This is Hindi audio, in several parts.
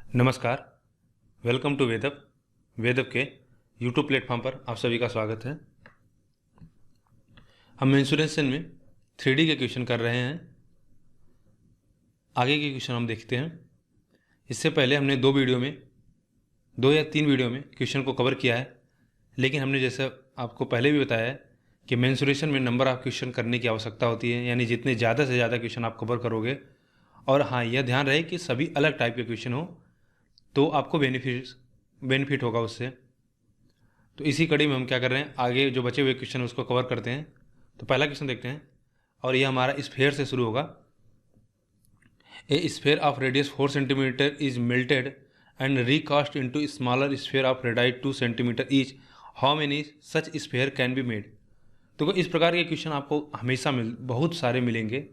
नमस्कार। वेलकम टू वेदव के यूट्यूब प्लेटफॉर्म पर आप सभी का स्वागत है। हम मेंसुरेशन में 3D के क्वेश्चन कर रहे हैं। आगे के क्वेश्चन हम देखते हैं। इससे पहले हमने दो या तीन वीडियो में क्वेश्चन को कवर किया है, लेकिन हमने जैसे आपको पहले भी बताया है कि मेंसुरेशन में नंबर ऑफ क्वेश्चन करने की आवश्यकता होती है, यानी जितने ज़्यादा से ज़्यादा क्वेश्चन आप कवर करोगे, और हाँ, यह ध्यान रहे कि सभी अलग टाइप के क्वेश्चन हो तो आपको बेनिफिट होगा उससे। तो इसी कड़ी में हम क्या कर रहे हैं, आगे जो बचे हुए क्वेश्चन उसको कवर करते हैं। तो पहला क्वेश्चन देखते हैं, और ये हमारा स्फेयर से शुरू होगा। A sphere of radius 4 centimetre is melted and recast into smaller sphere of radius 2 centimetre each, how many such sphere can be made. तो इस प्रकार के क्वेश्चन आपको हमेशा बहुत सारे मिलेंगे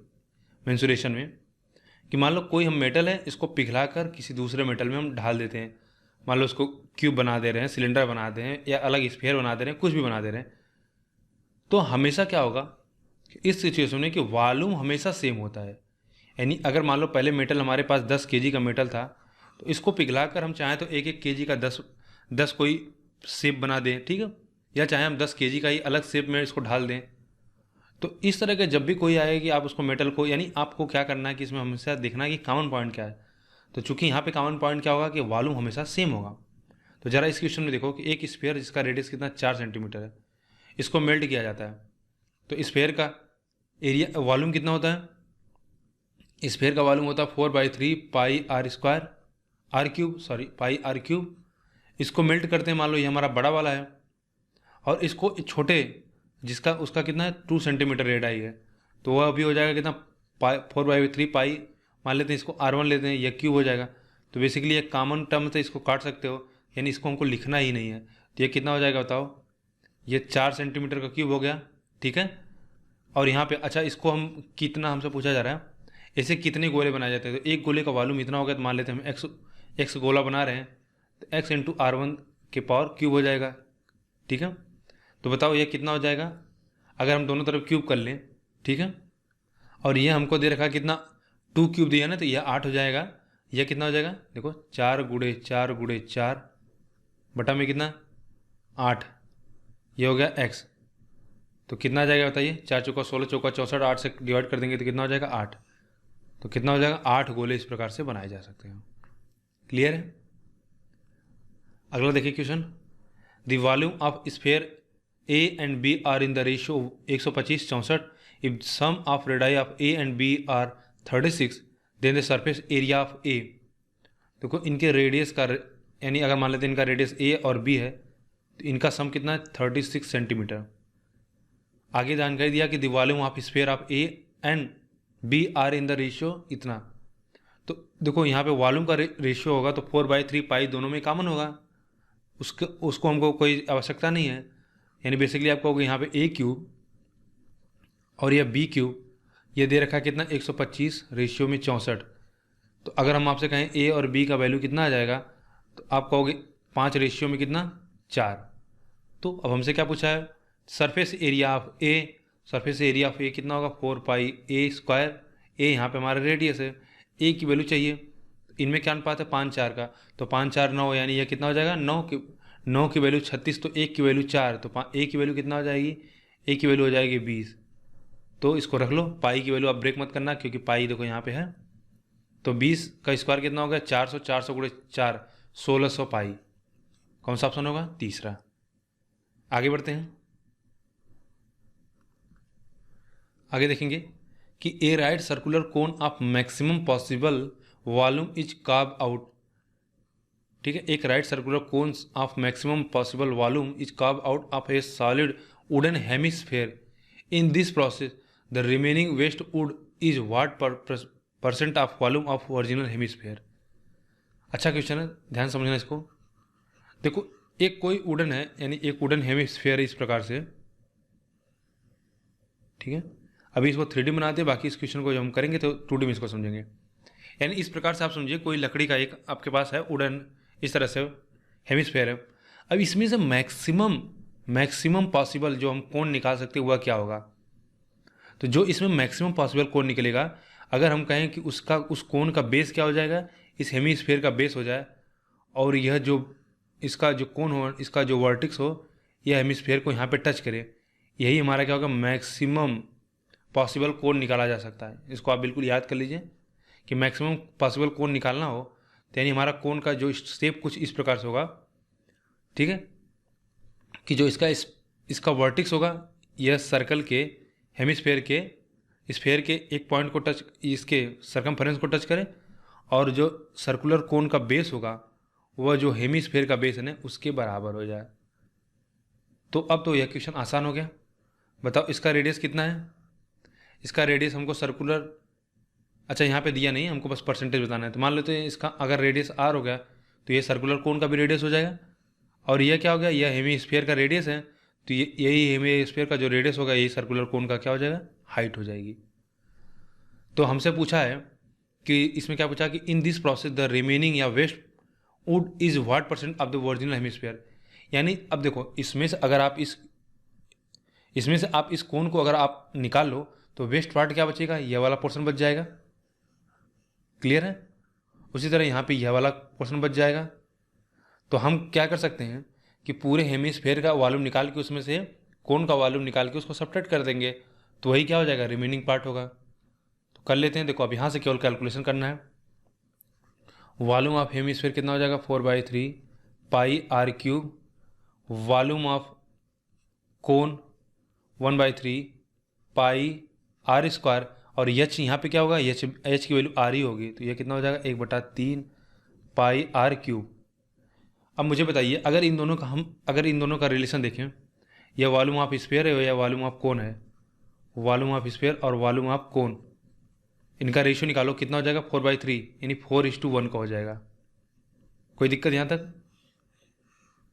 मेंसुरेशन में। कि मान लो कोई हम मेटल है, इसको पिघलाकर किसी दूसरे मेटल में हम ढाल देते हैं। मान लो उसको क्यूब बना दे रहे हैं, सिलेंडर बना दे रहे हैं, या अलग स्फीयर बना दे रहे हैं, कुछ भी बना दे रहे हैं। तो हमेशा क्या होगा कि इस सिचुएशन में कि वॉल्यूम हमेशा सेम होता है। यानी अगर मान लो पहले मेटल हमारे पास 10 kg का मेटल था, तो इसको पिघलाकर हम चाहें तो 1-1 kg का 10 कोई शेप बना दें, ठीक है, या चाहे हम 10 kg का ही अलग शेप में इसको ढाल दें। तो इस तरह के जब भी कोई आए कि आप उसको मेटल को, यानी आपको क्या करना है कि इसमें हमेशा देखना है कि कॉमन पॉइंट क्या है। तो चूंकि यहाँ पे कॉमन पॉइंट क्या होगा कि वॉल्यूम हमेशा सेम होगा। तो जरा इस क्वेश्चन में देखो कि एक स्फीयर जिसका रेडियस कितना 4 सेंटीमीटर है, इसको मेल्ट किया जाता है। तो स्फीयर का एरिया वॉल्यूम कितना होता है? स्फीयर का वॉल्यूम होता है 4/3 पाई आर क्यूब। इसको मेल्ट करते हैं, मान लो ये हमारा बड़ा वाला है, और इसको छोटे जिसका उसका कितना है 2 सेंटीमीटर रेडियस है, तो वह अभी हो जाएगा कितना 4/3 पाई, मान लेते हैं इसको R1 लेते हैं, यह क्यूब हो जाएगा। तो बेसिकली एक कॉमन टर्म से इसको काट सकते हो, यानी इसको हमको लिखना ही नहीं है। तो ये कितना हो जाएगा बताओ? ये 4 सेंटीमीटर का क्यूब हो गया, ठीक है। और यहाँ पे अच्छा, इसको हम कितना हमसे पूछा जा रहा है, ऐसे कितने गोले बनाए जाते हैं। तो एक गोले का वॉल्यूम इतना हो गया, तो मान लेते हैं हम एक्स गोला बना रहे हैं, तो x इंटू R1 के पावर क्यूब हो जाएगा, ठीक है। तो बताओ ये कितना हो जाएगा अगर हम दोनों तरफ क्यूब कर लें, ठीक है। और ये हमको दे रखा कितना 2 क्यूब दिया ना, तो यह 8 हो जाएगा। यह कितना हो जाएगा देखो, 4 गुड़े 4 बटा में कितना 8, ये हो गया x। तो कितना आ जाएगा बताइए? 4 चौका 16, चौका 64, 8 से डिवाइड कर देंगे तो कितना हो जाएगा 8। तो कितना हो जाएगा 8 गोले इस प्रकार से बनाए जा सकते हैं। क्लियर है? अगला देखिए question, the volume of sphere A and B are in the ratio 125-64. If sum of radii of A and B are 36, then the surface area of A। देखो इनके रेडियस का, यानी अगर मान लेते हैं इनका रेडियस A और B है, तो इनका सम कितना है 36 सेंटीमीटर। आगे जानकारी दिया कि the volume of sphere of A and B are in the ratio इतना। तो देखो यहाँ पे वॉल्यूम का रेशियो होगा तो 4/3 पाई दोनों में कॉमन होगा, उसको हमको कोई आवश्यकता नहीं है। यानी बेसिकली आप कहोगे यहाँ पे A क्यूब और यह B क्यूब, ये दे रखा है कितना 125 रेशियो में 64। तो अगर हम आपसे कहें A और B का वैल्यू कितना आ जाएगा, तो आप कहोगे 5 रेशियो में कितना 4। तो अब हमसे क्या पूछा है, surface area of A। Surface area of A कितना होगा 4 पाई A स्क्वायर। A यहाँ पे हमारा रेडियस है, A की वैल्यू चाहिए। इनमें क्या अनुपात है 5-4 का, तो 5-4 9, यानी यह कितना हो जाएगा 9 की वैल्यू 36, तो 1 की वैल्यू 4, तो A की वैल्यू कितना हो जाएगी? A की वैल्यू हो जाएगी 20। तो इसको रख लो, पाई की वैल्यू आप ब्रेक मत करना क्योंकि पाई देखो यहाँ पे है। तो 20 का स्क्वायर कितना होगा 400, 400 गुणे 4 1600 पाई। कौन सा ऑप्शन होगा? तीसरा। आगे बढ़ते हैं, आगे देखेंगे कि a right circular cone of maximum possible volume is carve out. ठीक है, एक right circular cone of maximum possible volume is carve out of a solid wooden hemisphere. In this process the remaining waste wood is what percent of volume of original hemisphere. अच्छा क्वेश्चन है, ध्यान समझना इसको। देखो एक कोई वुडन है, यानी एक वुडन हेमिस्फेयर इस प्रकार से, ठीक है। अभी इसको 3D बनाते हैं, बाकी इस क्वेश्चन को जब हम करेंगे तो 2D में इसको समझेंगे। यानी इस प्रकार से आप समझिए, कोई लकड़ी का एक आपके पास है वुडन, इस तरह से हेमिस्फेयर है। अब इसमें से मैक्सिमम पॉसिबल जो हम कोण निकाल सकते हैं वह क्या होगा? तो जो इसमें मैक्सिमम पॉसिबल कोण निकलेगा, अगर हम कहें कि उस कोण का बेस क्या हो जाएगा, इस हेमीस्फीयर का बेस हो जाए और यह जो इसका जो कोन हो, इसका जो वर्टिक्स हो, यह हेमीस्फीयर को यहाँ पे टच करे, यही हमारा क्या होगा, मैक्सिमम पॉसिबल कोण निकाला जा सकता है। इसको आप बिल्कुल याद कर लीजिए कि मैक्सिमम पॉसिबल कोण निकालना हो तो यानी हमारा कोण का जो शेप कुछ इस प्रकार से होगा, ठीक है, कि जो इसका वर्टिक्स होगा यह सर्कल के हेमिस्फेयर के स्फेयर के एक पॉइंट को टच, इसके सरकमफेरेंस को टच करे, और जो सर्कुलर कोन का बेस होगा वह जो हेमिस्फेयर का बेस है ना उसके बराबर हो जाए। तो अब तो यह क्वेश्चन आसान हो गया। बताओ इसका रेडियस कितना है? इसका रेडियस हमको सर्कुलर, अच्छा यहाँ पे दिया नहीं, हमको बस परसेंटेज बताना है। तो मान लेते हैं इसका अगर रेडियस आर हो गया तो ये सर्कुलर कोन का भी रेडियस हो जाएगा, और यह क्या हो गया, यह हेमिस्फीयर का रेडियस है, तो यही हेमिस्फीयर का जो रेडियस होगा यही सर्कुलर कोन का क्या हो जाएगा, हाइट हो जाएगी। तो हमसे पूछा है कि इसमें क्या पूछा कि in this process the remaining या waste wood is what percent of the original hemisphere. यानी अब देखो इसमें से अगर आप इस कोन को अगर आप निकाल लो तो वेस्ट पार्ट क्या बचेगा, यह वाला पोर्शन बच जाएगा। क्लियर है? उसी तरह यहाँ पे यह वाला पोर्शन बच जाएगा। तो हम क्या कर सकते हैं कि पूरे हेमिस्फीयर का वॉल्यूम निकाल के उसमें से कोन का वॉल्यूम निकाल के उसको सब्ट्रैक्ट कर देंगे, तो वही क्या हो जाएगा, रिमेनिंग पार्ट होगा। तो कर लेते हैं। देखो अब यहाँ से केवल कैलकुलेशन करना है। वॉल्यूम ऑफ हेमिस्फीयर कितना हो जाएगा, 4/3 pi R cube. Volume of cone 1/3 pi R square, और एच यहाँ पे क्या होगा, एच की वैल्यू आर ही होगी, तो ये कितना हो जाएगा, 1/3 पाई आर क्यूब। अब मुझे बताइए अगर इन दोनों का रिलेशन देखें, यह वॉल्यूम ऑफ स्फीयर है या वॉल्यूम ऑफ कोन है, वॉल्यूम ऑफ स्फीयर और वॉल्यूम ऑफ कोन, इनका रेशियो निकालो कितना हो जाएगा, 4/3 यानी 4:1 का हो जाएगा। कोई दिक्कत यहाँ तक?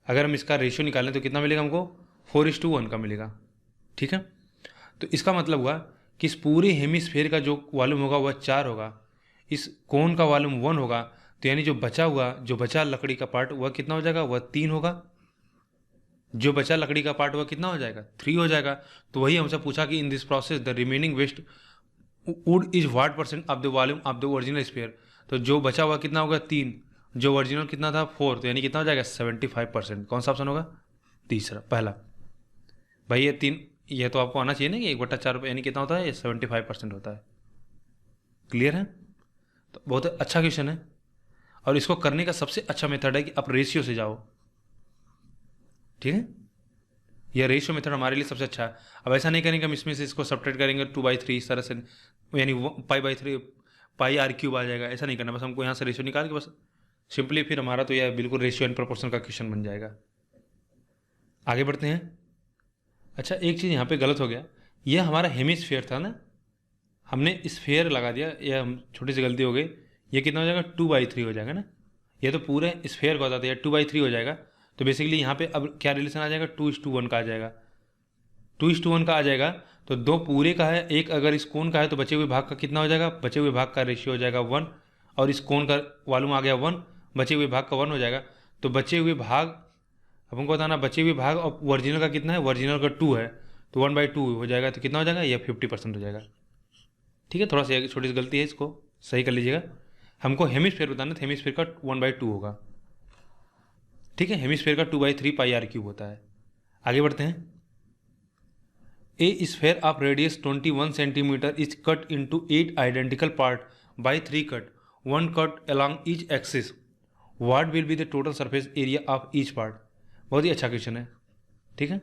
अगर हम इसका रेशियो निकालें तो कितना मिलेगा हमको, 4:1 का मिलेगा। ठीक है, तो इसका मतलब हुआ कि इस पूरे हेमिस्फीयर का जो वॉल्यूम होगा वह 4 होगा, इस कोन का वॉल्यूम 1 होगा, तो यानी जो बचा लकड़ी का पार्ट वह कितना हो जाएगा, वह 3 होगा। जो बचा लकड़ी का पार्ट वह कितना हो जाएगा, 3 हो जाएगा। तो वही हमसे पूछा कि in this process the remaining waste wood is what percent of the volume of the original sphere. तो जो बचा हुआ कितना होगा, 3, जो ओरिजिनल कितना था 4, तो यानी कितना हो जाएगा, 75%। कौन सा ऑप्शन होगा, तीसरा, पहला। भाई ये 3, यह तो आपको आना चाहिए ना कि 1/4 यानी कितना होता है, ये 75% होता है। क्लियर है? तो बहुत अच्छा क्वेश्चन है, और इसको करने का सबसे अच्छा मेथड है कि आप रेशियो से जाओ। ठीक है, यह रेशियो मेथड हमारे लिए सबसे अच्छा है। अब ऐसा नहीं करेंगे हम इसमें से इसको सब्ट्रैक्ट करेंगे 2/3 इस तरह से, यानी पाई/3 पाई आर क्यूब आ जाएगा, ऐसा नहीं करना। बस हमको यहाँ से रेशियो निकाल के बस सिंपली फिर हमारा तो यह बिल्कुल रेशियो एंड प्रोपोर्शन का क्वेश्चन बन जाएगा। आगे बढ़ते हैं। अच्छा एक चीज़ यहाँ पे गलत हो गया, यह हमारा हेमिस्फीयर था ना, हमने स्फीयर लगा दिया, यह हम छोटी सी गलती हो गई। ये कितना हो जाएगा, 2/3 हो जाएगा ना, ये तो पूरे स्फीयर का होता था, 2/3 हो जाएगा। तो बेसिकली यहाँ पे अब क्या रिलेशन आ जाएगा, 2:1 का आ जाएगा। 2:1 का आ जाएगा तो 2 पूरे का है, एक अगर इस कोन का है तो बचे हुए भाग का कितना हो जाएगा, बचे हुए भाग का रेशियो हो जाएगा 1, और इस कोन का वॉल्यूम आ गया 1, बचे हुए भाग का 1 हो जाएगा। तो बचे हुए भाग, अब हमको बताना बचे हुए भाग और ओरिजिनल का कितना है, ओरिजिनल का 2 है, तो 1/2 हो जाएगा, तो कितना हो जाएगा, यह 50% हो जाएगा। ठीक है, थोड़ा सा छोटी सी गलती है, इसको सही कर लीजिएगा। हमको हेमिस्फीयर बताना, हेमिस्फीयर का 1/2 होगा। ठीक है, हेमिस्फीयर का 2/3 पाई आर क्यूब होता है। आगे बढ़ते हैं। ए sphere of radius 21 centimetre is cut into 8 identical part by 3 cut, 1 cut along each axis, what will be the total surface area of each part. बहुत ही अच्छा क्वेश्चन है। ठीक है,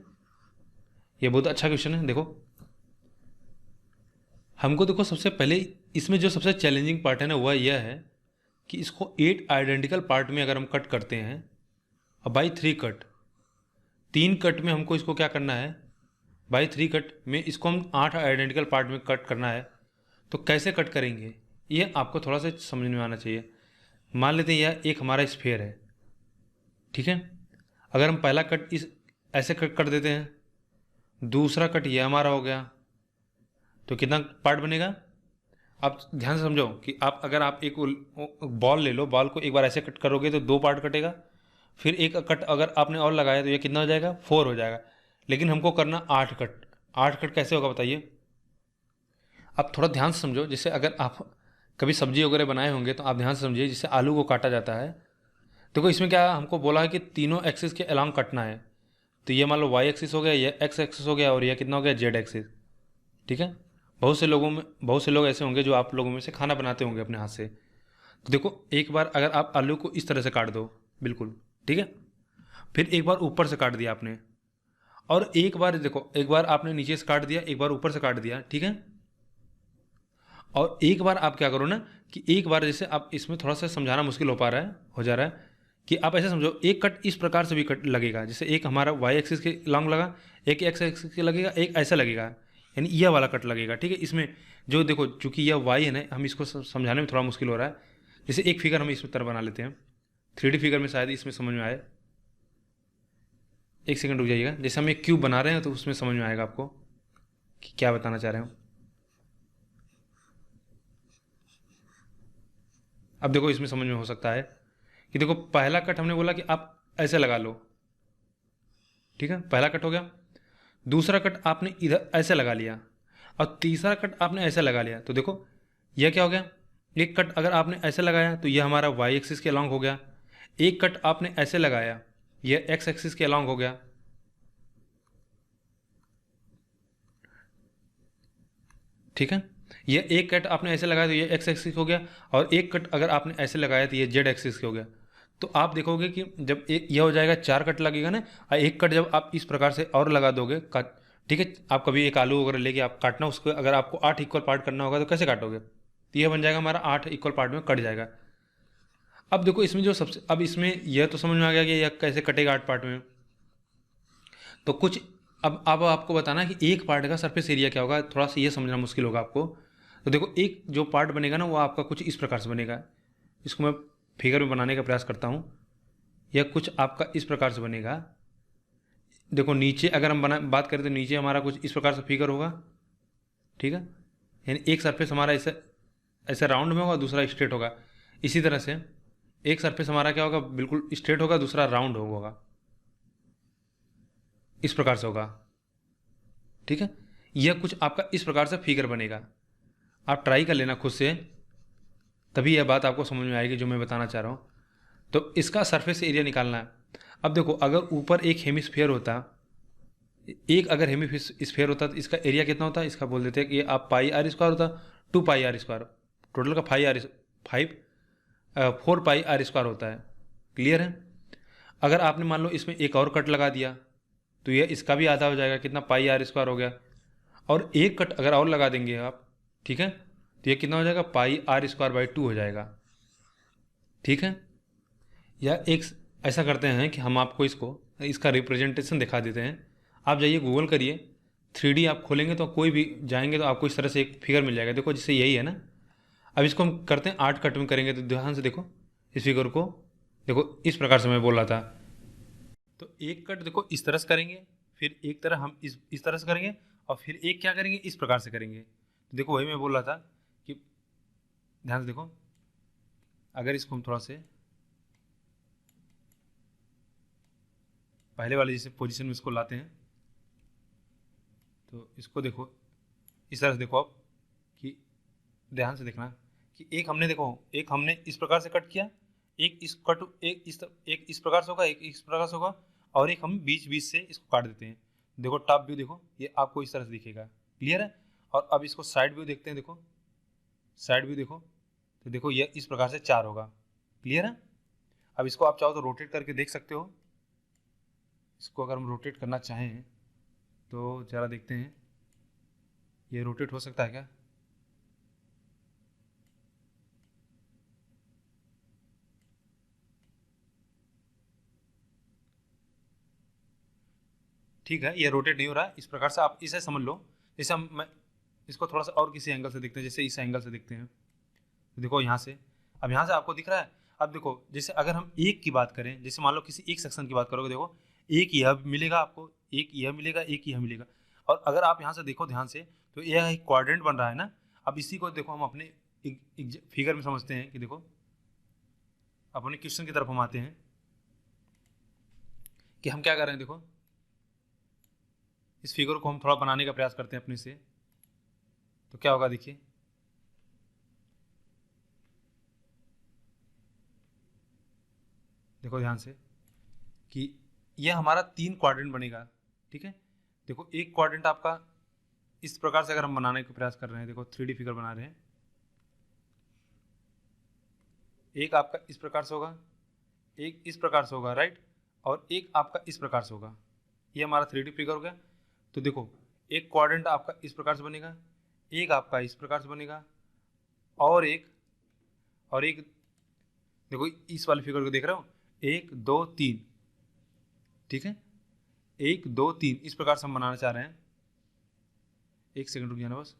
ये बहुत अच्छा क्वेश्चन है। देखो हमको, देखो सबसे पहले इसमें जो सबसे चैलेंजिंग पार्ट है ना वह यह है कि इसको 8 आइडेंटिकल पार्ट में अगर हम कट करते हैं, अब बाई 3 कट, 3 कट में हमको इसको क्या करना है, बाई 3 कट में इसको हम 8 आइडेंटिकल पार्ट में कट करना है। तो कैसे कट करेंगे ये आपको थोड़ा सा समझ में आना चाहिए। मान लेते हैं यह एक हमारा स्फीयर है, ठीक है, अगर हम पहला कट इस ऐसे कट कर देते हैं, दूसरा कट ये हमारा हो गया, तो कितना पार्ट बनेगा। आप ध्यान से समझो कि अगर आप एक बॉल ले लो, बॉल को एक बार ऐसे कट करोगे तो 2 पार्ट कटेगा, फिर एक कट अगर आपने और लगाया तो ये कितना हो जाएगा, 4 हो जाएगा। लेकिन हमको करना 8 कट। 8 कट कैसे होगा बताइए। आप थोड़ा ध्यान से समझो, जैसे अगर आप कभी सब्जी वगैरह बनाए होंगे तो आप ध्यान से समझिए, जिससे आलू को काटा जाता है। देखो इसमें क्या हमको बोला है कि तीनों एक्सिस के अलोंग कटना है। तो ये मान लो वाई एक्सिस हो गया, ये एक्स एक्सिस हो गया, और ये कितना हो गया, जेड एक्सिस। ठीक है। बहुत से लोग ऐसे होंगे जो आप लोगों में से खाना बनाते होंगे अपने हाथ से। तो देखो एक बार अगर आप आलू को इस तरह से काट दो, बिल्कुल ठीक है, फिर एक बार ऊपर से काट दिया आपने, और एक बार देखो, एक बार आपने नीचे से काट दिया, एक बार ऊपर से काट दिया, ठीक है। और एक बार आप क्या करो ना, कि एक बार जैसे आप इसमें थोड़ा सा समझाना मुश्किल हो पा रहा है, हो जा रहा है, कि आप ऐसे समझो एक कट इस प्रकार से भी कट लगेगा, जैसे एक हमारा वाई एक्सिस के लॉन्ग लगा, एक एक्स एक्सिस के लगेगा, एक ऐसा लगेगा, यानी यह वाला कट लगेगा। ठीक है। इसमें जो देखो, चूंकि यह वाई है ना, हम इसको समझाने में थोड़ा मुश्किल हो रहा है। जैसे एक फिगर हम इस तरह बना लेते हैं, 3D फिगर में शायद इसमें समझ में आए। एक सेकंड रुक जाइएगा। जैसे हम एक क्यूब बना रहे हैं तो उसमें समझ में आएगा आपको कि क्या बताना चाह रहे हो। अब देखो इसमें समझ में हो सकता है कि देखो पहला कट हमने बोला कि आप ऐसे लगा लो, ठीक है, पहला कट हो गया। दूसरा कट आपने इधर ऐसे लगा लिया, और तीसरा कट आपने ऐसे लगा लिया। तो देखो यह क्या हो गया, एक कट अगर आपने ऐसे लगाया तो यह हमारा वाई एक्सिस के अलॉन्ग हो गया, एक कट आपने ऐसे लगाया, यह एक्स एक्सिस के अलॉन्ग हो गया। ठीक है। ये एक कट आपने ऐसे लगाया तो ये एक्स एक्सिस हो गया, और एक कट अगर आपने ऐसे लगाया तो ये जेड एक्सिस हो गया। तो आप देखोगे कि जब एक यह हो जाएगा, 4 कट लगेगा ना, और एक कट जब आप इस प्रकार से और लगा दोगे काट, ठीक है। आप कभी एक आलू वगैरह लेके आप काटना, उसको अगर आपको 8 इक्वल पार्ट करना होगा तो कैसे काटोगे, तो यह बन जाएगा हमारा 8 इक्वल पार्ट में कट जाएगा। अब देखो इसमें जो सबसे, अब इसमें यह तो समझ में आ गया कि यह कैसे कटेगा 8 पार्ट में। तो कुछ, अब आपको बताना है कि एक पार्ट का सरफेस एरिया क्या होगा, थोड़ा सा ये समझना मुश्किल होगा आपको। तो देखो एक जो पार्ट बनेगा ना, वो आपका कुछ इस प्रकार से बनेगा। इसको मैं फिगर में बनाने का प्रयास करता हूँ। यह कुछ आपका इस प्रकार से बनेगा। देखो नीचे अगर हम बात करें तो नीचे हमारा कुछ इस प्रकार से फिगर होगा, ठीक है। यानी एक सरफेस हमारा ऐसे ऐसे राउंड में होगा, दूसरा स्ट्रेट होगा। इसी तरह से एक सरफेस हमारा क्या होगा, बिल्कुल स्ट्रेट होगा, दूसरा राउंड होगा, इस प्रकार से होगा। ठीक है। यह कुछ आपका इस प्रकार से फिगर बनेगा। आप ट्राई कर लेना खुद से, तभी यह बात आपको समझ में आएगी जो मैं बताना चाह रहा हूँ। तो इसका सरफेस एरिया निकालना है। अब देखो अगर ऊपर एक हेमिस्फीयर होता, एक अगर हेमिस्फीयर होता तो इसका एरिया कितना होता, इसका बोल देते हैं कि आप पाई आर स्क्वायर होता, 2 पाई आर स्क्वायर, टोटल का 4 पाई आर स्क्वायर होता है। क्लियर है। अगर आपने मान लो इसमें एक और कट लगा दिया तो यह इसका भी आधा हो जाएगा, कितना, पाई आर स्क्वायर हो गया। और एक कट अगर और लगा देंगे आप, ठीक है, तो ये कितना हो जाएगा, पाई r²/2 हो जाएगा। ठीक है। या एक ऐसा करते हैं कि हम आपको इसका रिप्रेजेंटेशन दिखा देते हैं। आप जाइए गूगल करिए, 3D आप खोलेंगे तो कोई भी जाएंगे तो आपको इस तरह से एक फिगर मिल जाएगा। देखो जैसे यही है ना। अब इसको हम करते हैं 8 कट में करेंगे, तो ध्यान से देखो इस फिगर को। देखो इस प्रकार से मैं बोल रहा था। तो एक कट देखो इस तरह से करेंगे, फिर एक तरह हम इस तरह से करेंगे, और फिर एक क्या करेंगे, इस प्रकार से करेंगे। तो देखो वही मैं बोल रहा था कि ध्यान से देखो, अगर इसको हम थोड़ा से पहले वाले जैसे पोजीशन में इसको लाते हैं, तो इसको देखो इस तरह से देखो आप, कि ध्यान से देखना कि एक हमने इस प्रकार से कट किया, एक इस प्रकार से होगा, एक इस प्रकार से होगा, और एक हम बीच बीच से इसको काट देते हैं। देखो टॉप व्यू देखो, ये आपको इस तरह से दिखेगा। क्लियर है। और अब इसको साइड व्यू देखते हैं। देखो साइड व्यू देखो, तो देखो ये इस प्रकार से 4 होगा। क्लियर है। अब इसको आप चाहो तो रोटेट करके देख सकते हो। इसको अगर हम रोटेट करना चाहें तो ज़रा देखते हैं, ये रोटेट हो सकता है क्या। ठीक है, ये रोटेट नहीं हो रहा है। इस प्रकार से आप इसे समझ लो। जैसे मैं इसको थोड़ा सा और किसी एंगल से देखते हैं, जैसे इस एंगल से देखते हैं। तो देखो यहाँ से, अब यहाँ से आपको दिख रहा है। अब देखो जैसे अगर हम एक की बात करें, जैसे मान लो किसी एक सेक्शन की बात करोगे, देखो एक यह मिलेगा आपको, एक यह मिलेगा, एक यह मिलेगा। और अगर आप यहाँ से देखो ध्यान से, तो यह एक क्वाड्रेंट बन रहा है ना। अब इसी को देखो हम अपने फिगर में समझते हैं, कि देखो अपने क्वेश्चन की तरफ हम आते हैं कि हम क्या कर रहे हैं। देखो इस फिगर को हम थोड़ा बनाने का प्रयास करते हैं अपने से, तो क्या होगा देखिए। देखो ध्यान से कि यह हमारा 3 क्वाड्रेंट बनेगा, ठीक है। देखो एक क्वाड्रेंट आपका इस प्रकार से अगर हम बनाने का प्रयास कर रहे हैं, देखो 3D फिगर बना रहे हैं, एक आपका इस प्रकार से होगा, एक इस प्रकार से होगा, राइट, और एक आपका इस प्रकार से होगा। ये हमारा 3D फिगर हो गया। तो देखो एक क्वाड्रेंट आपका इस प्रकार से बनेगा, एक आपका इस प्रकार से बनेगा, और एक देखो इस वाले फिगर को देख रहे हो, 1 2 3, ठीक है, 1 2 3 इस प्रकार से हम बनाना चाह रहे हैं। एक सेकंड रुक जाना बस।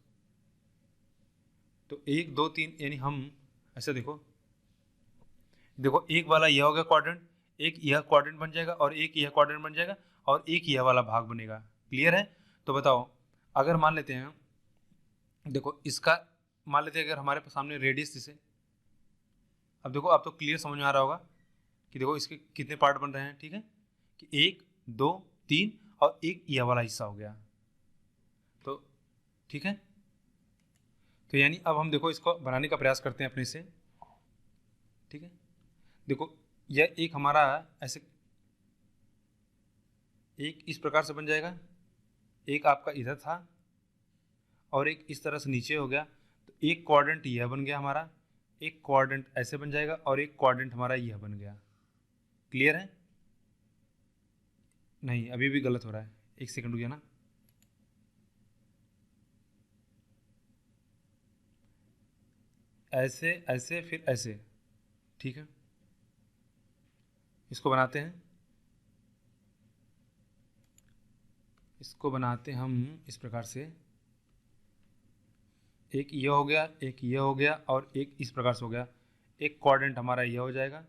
तो 1 2 3 यानी हम ऐसा देखो एक वाला यह हो गया क्वाड्रेंट, एक यह क्वाड्रेंट बन जाएगा, और एक यह क्वाड्रेंट बन जाएगा, और एक यह वाला भाग बनेगा। क्लियर है? तो बताओ अगर मान लेते हैं, देखो इसका मान लेते हैं अगर हमारे सामने रेडियस जैसे, अब देखो आप तो क्लियर समझ में आ रहा होगा कि देखो इसके कितने पार्ट बन रहे हैं, ठीक है, कि 1 2 3 और एक यह वाला हिस्सा हो गया। तो ठीक है, तो यानी अब हम देखो इसको बनाने का प्रयास करते हैं अपने से, ठीक है। देखो यह एक हमारा ऐसे एक इस प्रकार से बन जाएगा, एक आपका इधर था और एक इस तरह से नीचे हो गया। तो एक क्वाड्रेंट यह बन गया हमारा, एक क्वाड्रेंट ऐसे बन जाएगा, और एक क्वाड्रेंट हमारा यह बन गया। क्लियर है? नहीं अभी भी गलत हो रहा है, एक सेकंड रुकिए ना। ऐसे ऐसे फिर ऐसे, ठीक है, इसको बनाते हैं, इसको बनाते हम इस प्रकार से, एक ये हो गया, एक ये हो गया, और एक इस प्रकार से हो गया। एक क्वाड्रेंट हमारा ये हो जाएगा,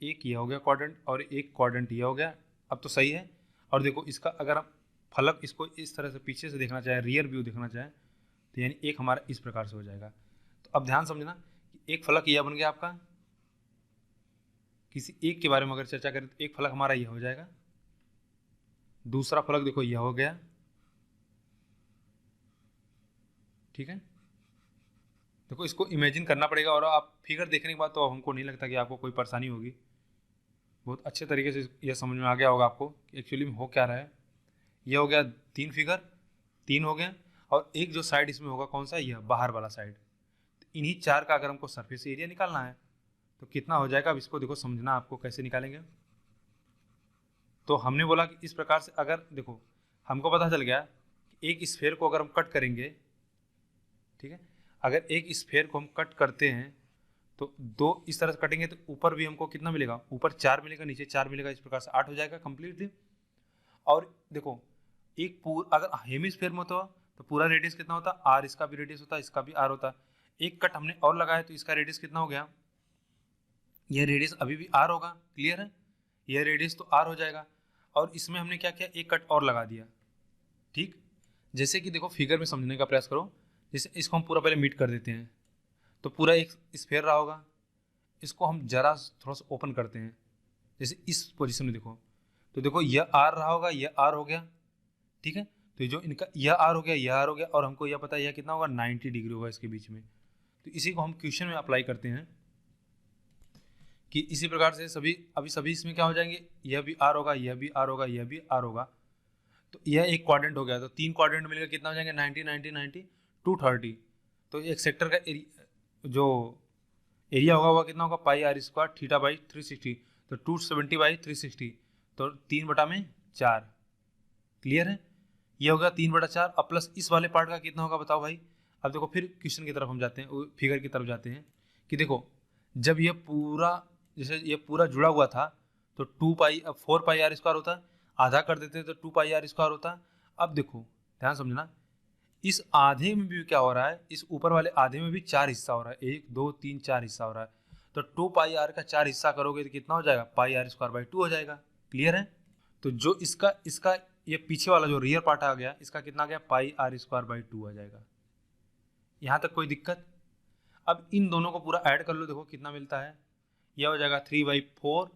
एक ये हो गया क्वाड्रेंट, और एक क्वाड्रेंट ये हो गया। अब तो सही है। और देखो इसका अगर हम फलक इसको इस तरह से पीछे से देखना चाहें, रियर व्यू देखना चाहें, तो यानी एक हमारा इस प्रकार से हो जाएगा। तो अब ध्यान समझना कि एक फलक यह बन गया आपका, किसी एक के बारे में अगर चर्चा करें तो एक फलक हमारा यह हो जाएगा, दूसरा फलक देखो यह हो गया, ठीक है। देखो इसको इमेजिन करना पड़ेगा, और आप फिगर देखने के बाद तो हमको नहीं लगता कि आपको कोई परेशानी होगी, बहुत अच्छे तरीके से यह समझ में आ गया होगा आपको कि एक्चुअली में हो क्या रहा है। यह हो गया 3 फिगर, 3 हो गए, और एक जो साइड इसमें होगा कौन सा, यह बाहर वाला साइड। तो इन्हीं 4 का अगर हमको सरफेस एरिया निकालना है तो कितना हो जाएगा, अब इसको देखो समझना आपको कैसे निकालेंगे। तो हमने बोला कि इस प्रकार से अगर देखो हमको पता चल गया कि एक स्फेयर को अगर हम कट करेंगे, ठीक है, अगर एक स्फेयर को हम कट करते हैं तो 2 इस तरह से कटेंगे तो ऊपर भी हमको कितना मिलेगा, ऊपर 4 मिलेगा, नीचे 4 मिलेगा, इस प्रकार से 8 हो जाएगा कंप्लीटली। और देखो एक पूरा अगर हेमिस्फेयर में होता तो पूरा रेडियस कितना होता, आर, इसका भी रेडियस होता, इसका भी आर होता। एक कट हमने और लगाया तो इसका रेडियस कितना हो गया, यह रेडियस अभी भी आर होगा। क्लियर है? यह रेडियस तो आर हो जाएगा, और इसमें हमने क्या किया, एक कट और लगा दिया, ठीक। जैसे कि देखो फिगर में समझने का प्रयास करो, जैसे इसको हम पूरा पहले मीट कर देते हैं, तो पूरा एक स्फेयर रहा होगा, इसको हम जरा थोड़ा सा ओपन करते हैं, जैसे इस पोजीशन में देखो, तो देखो यह आर रहा होगा, यह आर हो गया, ठीक है। तो जो इनका यह आर हो गया, यह आर हो गया, और हमको यह पता है यह कितना होगा, 90 डिग्री होगा इसके बीच में। तो इसी को हम क्वेश्चन में अप्लाई करते हैं कि इसी प्रकार से सभी इसमें क्या हो जाएंगे, यह भी आर होगा, यह भी आर होगा, यह भी आर होगा। तो यह एक क्वाड्रेंट हो गया, तो 3 क्वाड्रेंट मिलकर कितना हो जाएंगे, 90 90 90 230। तो एक सेक्टर का जो एरिया होगा वह कितना होगा, पाई आर स्क्वायर थीटा बाई 360, तो 270 बाई 360, तो 3/4। क्लियर है? ये हो गया 3/4, अब प्लस इस वाले पार्ट का कितना होगा बताओ भाई। अब देखो फिर क्वेश्चन की तरफ हम जाते हैं, फिगर की तरफ जाते हैं कि देखो जब ये पूरा जैसे ये पूरा जुड़ा हुआ था तो 4 पाई आर स्क्वायर होता, आधा कर देते तो 2 पाई आर स्क्वायर होता। अब देखो ध्यान समझना, इस आधे में भी क्या हो रहा है, इस ऊपर वाले आधे में भी 4 हिस्सा हो रहा है, 1 2 3 4 हिस्सा हो रहा है। तो 2 पाई आर का 4 हिस्सा करोगे तो कितना हो जाएगा, पाई आर स्क्वायर बाई 2 हो जाएगा। क्लियर है? तो जो इसका इसका ये पीछे वाला जो रियर पार्ट आ गया, इसका कितना आ गया, पाई आर स्क्वायर बाई 2 आ जाएगा। यहाँ तक कोई दिक्कत? अब इन दोनों को पूरा ऐड कर लो, देखो कितना मिलता है, यह हो जाएगा 3/4,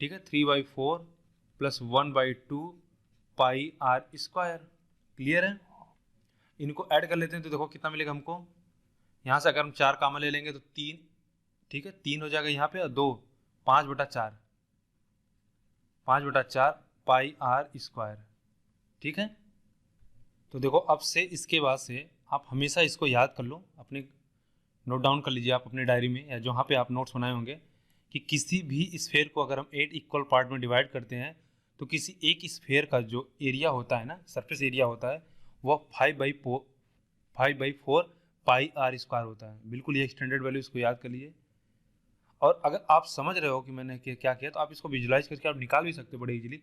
ठीक है, 3/4 plus 1/2 pi R square. Clear है? इनको ऐड कर लेते हैं तो देखो कितना मिलेगा हमको, यहाँ से अगर हम 4 कामा ले लेंगे तो 3, ठीक है, 3 हो जाएगा यहाँ पे, और 2 5/4, 5/4 पाई आर स्क्वायर। ठीक है, तो देखो अब से इसके बाद से आप हमेशा इसको याद कर लो, अपने नोट डाउन कर लीजिए आप अपने डायरी में या जहाँ पे आप नोट्स बनाए होंगे कि किसी भी स्फेयर को अगर हम 8 इक्वल पार्ट में डिवाइड करते हैं तो किसी एक स्फेयर का जो एरिया होता है ना, सरफेस एरिया होता है, वह 5/4 पाई आर स्क्वायर होता है। बिल्कुल ये स्टैंडर्ड वैल्यू, इसको याद कर लीजिए। और अगर आप समझ रहे हो कि मैंने क्या किया तो आप इसको विजुलाइज करके आप निकाल भी सकते हो बड़े इजीली।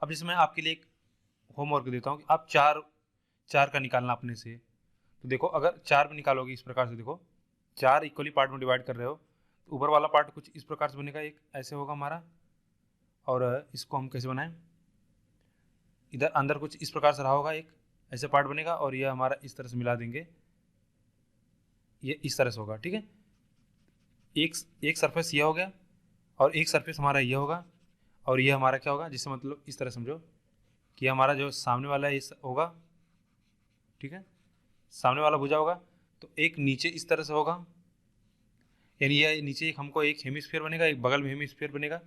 अब जैसे मैं आपके लिए एक होमवर्क देता हूँ कि आप चार का निकालना अपने से। तो देखो अगर 4 में निकालोगे इस प्रकार से, देखो 4 इक्वली पार्ट में डिवाइड कर रहे हो तो ऊपर वाला पार्ट कुछ इस प्रकार से बनेगा, एक ऐसे होगा हमारा, और इसको हम कैसे बनाएं, इधर अंदर कुछ इस प्रकार से रहा होगा, एक ऐसे पार्ट बनेगा और यह हमारा इस तरह से मिला देंगे, ये इस तरह से होगा। ठीक है, एक सरफेस यह हो गया और एक सरफेस हमारा यह होगा और यह हमारा क्या होगा, जिससे मतलब इस तरह समझो कि हमारा जो सामने वाला है इस होगा। ठीक है, सामने वाला भुजा होगा तो एक नीचे इस तरह से होगा, यानी यह नीचे एक हमको एक हेमिस्फीयर बनेगा, एक बगल में हेमिस्फीयर बनेगा।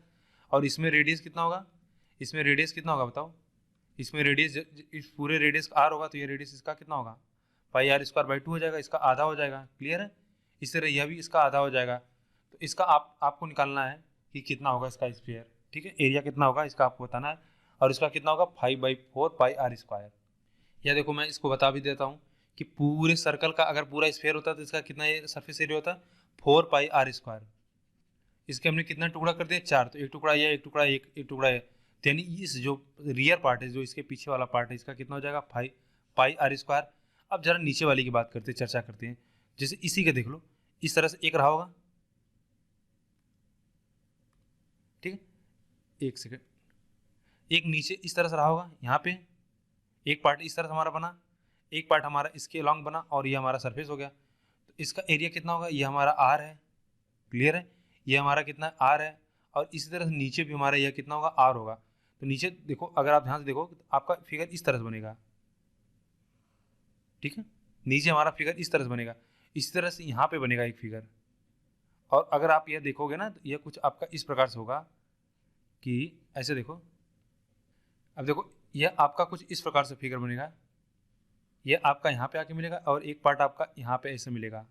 और इसमें रेडियस कितना होगा, इसमें रेडियस कितना होगा बताओ, इसमें रेडियस इस पूरे रेडियस आर होगा तो ये रेडियस इसका कितना होगा, पाई आर स्क्वायर बाई 2 हो जाएगा, इसका आधा हो जाएगा। क्लियर है, इस तरह यह भी इसका आधा हो जाएगा। तो इसका आपको निकालना है कि कितना होगा इसका स्फीयर। ठीक है, एरिया कितना होगा इसका आपको बताना है, और इसका कितना होगा 5/4 पाई आर स्क्वायर। या देखो मैं इसको बता भी देता हूँ कि पूरे सर्कल का अगर पूरा स्फीयर होता तो इसका कितना सरफेस एरिया होता, 4 पाई आर स्क्वायर। इसके हमने कितना टुकड़ा कर दिया, 4, तो एक टुकड़ा यह, एक टुकड़ा एक टुकड़ा है, यानी इस जो रियर पार्ट है, जो इसके पीछे वाला पार्ट है, इसका कितना हो जाएगा 5 पाई आर स्क्वायर। अब जरा नीचे वाली की बात करते हैं, चर्चा करते हैं। जैसे इसी के देख लो, इस तरह से एक रहा होगा। ठीक है, एक सेकेंड, एक नीचे इस तरह से रहा होगा, यहाँ पे एक पार्ट इस तरह से हमारा बना, एक पार्ट हमारा इसके अलॉन्ग बना और ये हमारा सरफेस हो गया। तो इसका एरिया कितना होगा, ये हमारा आर है। क्लियर है, ये हमारा कितना आर है, और इसी तरह से नीचे भी हमारा यह कितना होगा, आर होगा। तो नीचे देखो, अगर आप ध्यान से देखो तो आपका फिगर इस तरह से बनेगा। ठीक है, नीचे हमारा फिगर इस तरह से बनेगा, इस तरह से यहाँ पे बनेगा एक फिगर। और अगर आप यह देखोगे ना तो यह कुछ आपका इस प्रकार से होगा कि ऐसे देखो, अब देखो यह आपका कुछ इस प्रकार से फिगर बनेगा, यह आपका यहाँ पे आके मिलेगा और एक पार्ट आपका यहाँ पे ऐसे मिलेगा।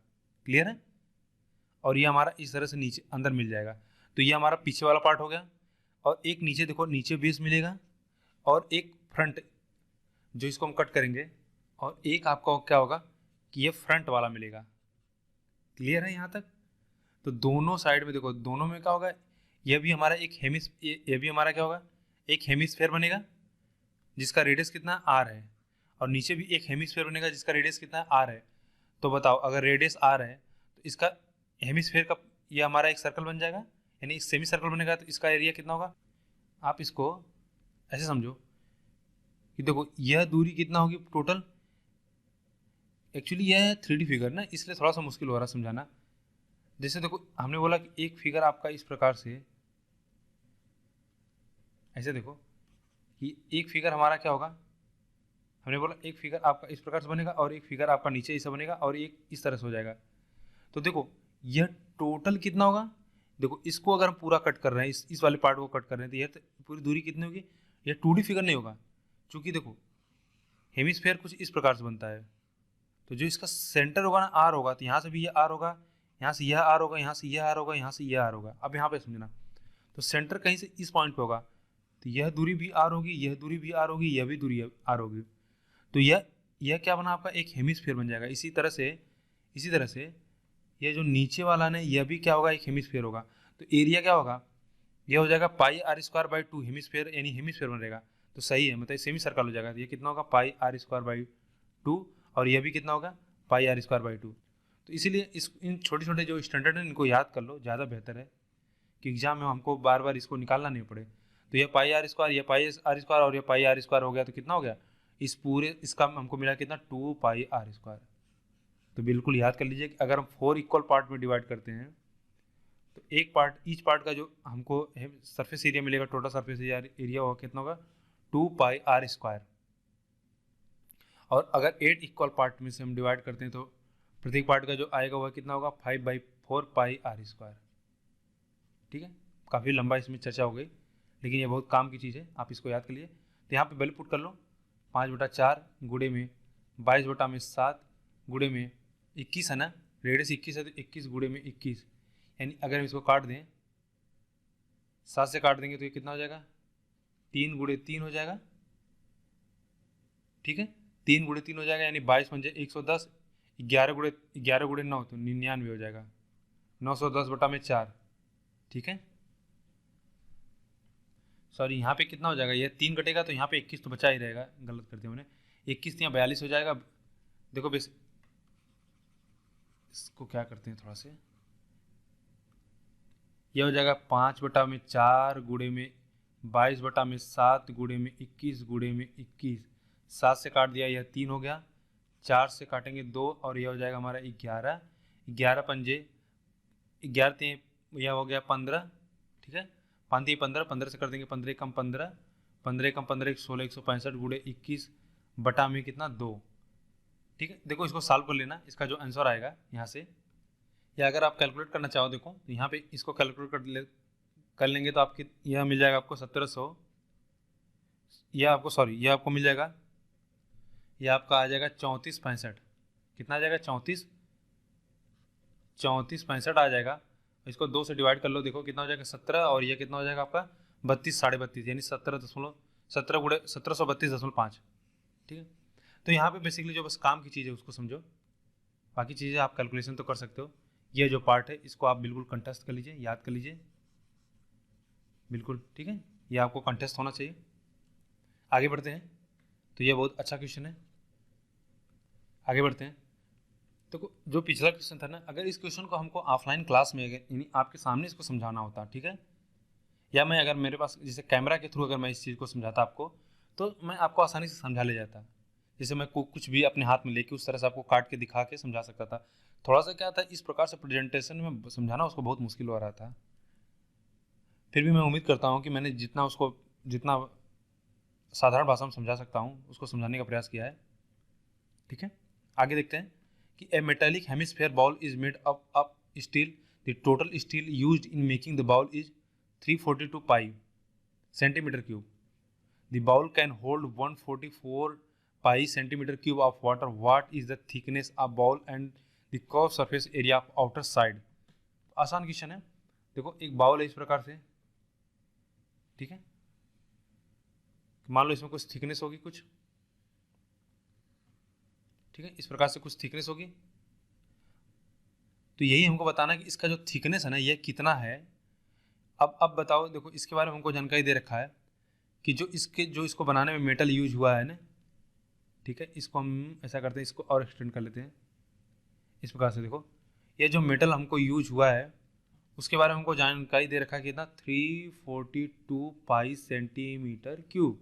क्लियर है, और ये हमारा इस तरह से नीचे अंदर मिल जाएगा। तो ये हमारा पीछे वाला पार्ट हो गया, और एक नीचे देखो, नीचे बेस मिलेगा और एक फ्रंट जो इसको हम कट करेंगे, और एक आपका क्या होगा कि ये फ्रंट वाला मिलेगा। क्लियर है यहाँ तक, तो दोनों साइड में देखो, दोनों में क्या होगा, यह भी हमारा एक ये भी हमारा क्या होगा, एक हेमिस्फेयर बनेगा जिसका रेडियस कितना आर है, और नीचे भी एक हेमिस्फेयर बनेगा जिसका रेडियस कितना आर है। तो बताओ अगर रेडियस आर है तो इसका हेमिस्फेयर का ये हमारा एक सर्कल बन जाएगा, यानी एक सेमी सर्कल बनेगा, तो इसका एरिया कितना होगा। आप इसको ऐसे समझो कि देखो यह दूरी कितना होगी टोटल, एक्चुअली यह है 3D फिगर ना, इसलिए थोड़ा सा मुश्किल हो रहा है समझाना। जैसे देखो हमने बोला कि एक फिगर आपका इस प्रकार से, ऐसे देखो कि एक फिगर हमारा क्या होगा, हमने बोला एक फिगर आपका इस प्रकार से बनेगा और एक फिगर आपका नीचे ऐसा बनेगा और एक इस तरह से हो जाएगा। तो देखो यह टोटल कितना होगा, देखो इसको अगर हम पूरा कट कर रहे हैं, इस वाले पार्ट को कट कर रहे हैं, तो यह पूरी दूरी कितनी होगी, यह 2D फिगर नहीं होगा, क्योंकि देखो हेमिस्फेयर कुछ इस प्रकार से बनता है। तो जो इसका सेंटर होगा ना, आर होगा, तो यहाँ से भी यह आर होगा, यहाँ से यह आर होगा, यहाँ से यह आर होगा, यहाँ से यह आर होगा। अब यहाँ पे समझना, तो सेंटर कहीं से इस पॉइंट पे होगा, तो यह दूरी भी आर होगी, यह दूरी भी आर होगी, यह भी दूरी आर होगी। तो यह क्या बना आपका, एक हेमिस्फीयर बन जाएगा। इसी तरह से यह जो नीचे वाला ना, यह भी क्या होगा, एक हेमिस्फीयर होगा। तो एरिया क्या होगा, यह हो जाएगा पाई आर स्क्वायर बाई 2 हेमिस्फीयर, यानी हेमिस्फीयर बनेगा। तो सही है, मतलब सेमी सर्कल हो जाएगा। तो ये कितना होगा, पाई आर स्क्वायर बाई 2, और यह भी कितना होगा, पाई आर स्क्वायर बाई 2। तो इसीलिए इन छोटे छोटे जो स्टैंडर्ड है इनको याद कर लो, ज़्यादा बेहतर है कि एग्जाम में हमको बार बार इसको निकालना नहीं पड़े। तो यह पाई आर स्क्वायर, यह पाई आर स्क्वायर और यह पाई आर स्क्वायर हो गया, तो कितना हो गया, इस पूरे इसका हमको मिला कितना, 2 पाई आर स्क्वायर। तो बिल्कुल याद कर लीजिए कि अगर हम 4 इक्वल पार्ट में डिवाइड करते हैं तो एक पार्ट, ईच पार्ट का जो हमको सरफेस एरिया मिलेगा, टोटल सरफेस एरिया होगा कितना होगा, 2 पाई आर स्क्वायर। और अगर 8 इक्वल पार्ट में से हम डिवाइड करते हैं तो प्रत्येक पार्ट का जो आएगा वह कितना होगा, 5/4 पाई आर स्क्वायर। ठीक है, काफ़ी लंबा इसमें चर्चा हो गई, लेकिन ये बहुत काम की चीज़ है, आप इसको याद कर लिए। तो यहाँ पे वैल्यू पुट कर लो, 5/4 गुणे में 22/7 गुणे में 21 है ना, रेडियस 21 है तो 21 गुणे में 21, यानी अगर हम इसको काट दें 7 से काट देंगे तो ये कितना हो जाएगा, 3 गुणे 3 हो जाएगा, ठीक है, 3 गुणे 3 हो जाएगा, यानी 22 पंजे 110, 11 गुणे 9 तो 99 हो जाएगा, 910/4, ठीक है। सॉरी यहाँ पे कितना हो जाएगा, ये 3 कटेगा तो यहाँ पे 21 तो बचा ही रहेगा, गलत करते मैंने, 21 यहाँ 42 हो जाएगा। देखो बेस इसको क्या करते हैं थोड़ा से, ये हो जाएगा 5/4 गुणे में 22/7 गुणे में 21 गुणे में 21, 7 से काट दिया, यह 3 हो गया, 4 से काटेंगे 2 और यह हो जाएगा हमारा 11, 11 पंजे 11 यह हो गया 15, ठीक है, 5 15, 15 से कर देंगे 15 कम 15, 15 कम 15 16, 165 गुणे 21 बटा में कितना 2, ठीक है। देखो इसको सॉल्व कर लेना, इसका जो आंसर आएगा यहाँ से, या अगर आप कैलकुलेट करना चाहो देखो तो यहाँ पे इसको कैलकुलेट कर लेंगे तो आपकी यह मिल जाएगा आपको 1700, यह आपको सॉरी यह आपको मिल जाएगा, यह आपका आ जाएगा 3465, कितना आ जाएगा 3465 आ जाएगा। इसको 2 से डिवाइड कर लो, देखो कितना हो जाएगा 17, और ये कितना हो जाएगा आपका 32 32.5, यानी 17 गुणे 1732.5, ठीक है। तो यहाँ पे बेसिकली जो बस काम की चीज़ है उसको समझो, बाकी चीज़ें आप कैलकुलेशन तो कर सकते हो। ये जो पार्ट है इसको आप बिल्कुल कंटेस्ट कर लीजिए, याद कर लीजिए बिल्कुल, ठीक है, ये आपको कंटेस्ट होना चाहिए। आगे बढ़ते हैं, तो ये बहुत अच्छा क्वेश्चन है, आगे बढ़ते हैं। तो जो पिछला क्वेश्चन था ना, अगर इस क्वेश्चन को हमको ऑफलाइन क्लास में यानी आपके सामने इसको समझाना होता, ठीक है, या मैं अगर मेरे पास जैसे कैमरा के थ्रू अगर मैं इस चीज़ को समझाता आपको, तो मैं आपको आसानी से समझा ले जाता, जैसे मैं कुछ भी अपने हाथ में लेके उस तरह से आपको काट के दिखा के समझा सकता था। थोड़ा सा क्या था, इस प्रकार से प्रेजेंटेशन में समझाना उसको बहुत मुश्किल हो रहा था। फिर भी मैं उम्मीद करता हूँ कि मैंने जितना साधारण भाषा में समझा सकता हूँ उसको समझाने का प्रयास किया है, ठीक है। आगे देखते हैं कि a metallic hemisphere ball is made up steel, the total steel used in making the ball is 342 pi centimetre cube, the ball can hold 144 pi centimetre cube of water, what is the thickness of ball and the curve surface area of outer side. आसान क्वेश्चन है, देखो एक बाउल है इस प्रकार से, ठीक है, मान लो इसमें कुछ थिकनेस होगी कुछ, ठीक है, इस प्रकार से कुछ थिकनेस होगी, तो यही हमको बताना है कि इसका जो थिकनेस है ना ये कितना है। अब बताओ, देखो इसके बारे में हमको जानकारी दे रखा है कि जो इसको बनाने में मेटल यूज हुआ है ना, ठीक है, इसको हम ऐसा करते हैं, इसको और एक्सटेंड कर लेते हैं इस प्रकार से। देखो ये जो मेटल हमको यूज हुआ है उसके बारे में हमको जानकारी दे रखा है कितना, 342 पाई सेंटीमीटर क्यूब,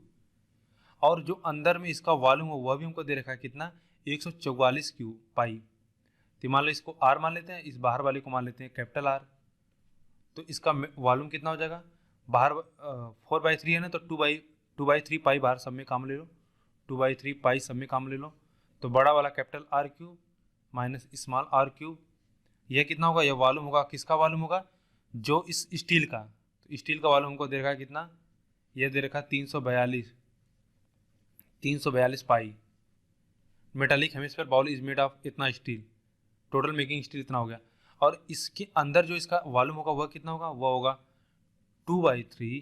और जो अंदर में इसका वॉल्यूम हो वह भी हमको दे रखा है कितना, 144 क्यूब पाई। तो मान लो इसको आर मान लेते हैं, इस बाहर वाले को मान लेते हैं कैपिटल आर, तो इसका वॉल्यूम कितना हो जाएगा, बाहर 4/3 है ना, तो 2/3 पाई बाहर सब में काम ले लो, 2/3 पाई सब में काम ले लो, तो बड़ा वाला capital R cube minus small R cube, यह कितना होगा, यह वॉल्यूम होगा, किसका वॉल्यूम होगा, जो इस स्टील का, तो स्टील का वॉल्यूम हमको दे रखा है कितना, यह दे रखा है 342 pi. Metallic hemisphere ball is made of इतना स्टील, टोटल मेकिंग स्टील इतना हो गया, और इसके अंदर जो इसका वॉल्यूम होगा वह कितना होगा, वह होगा 2/3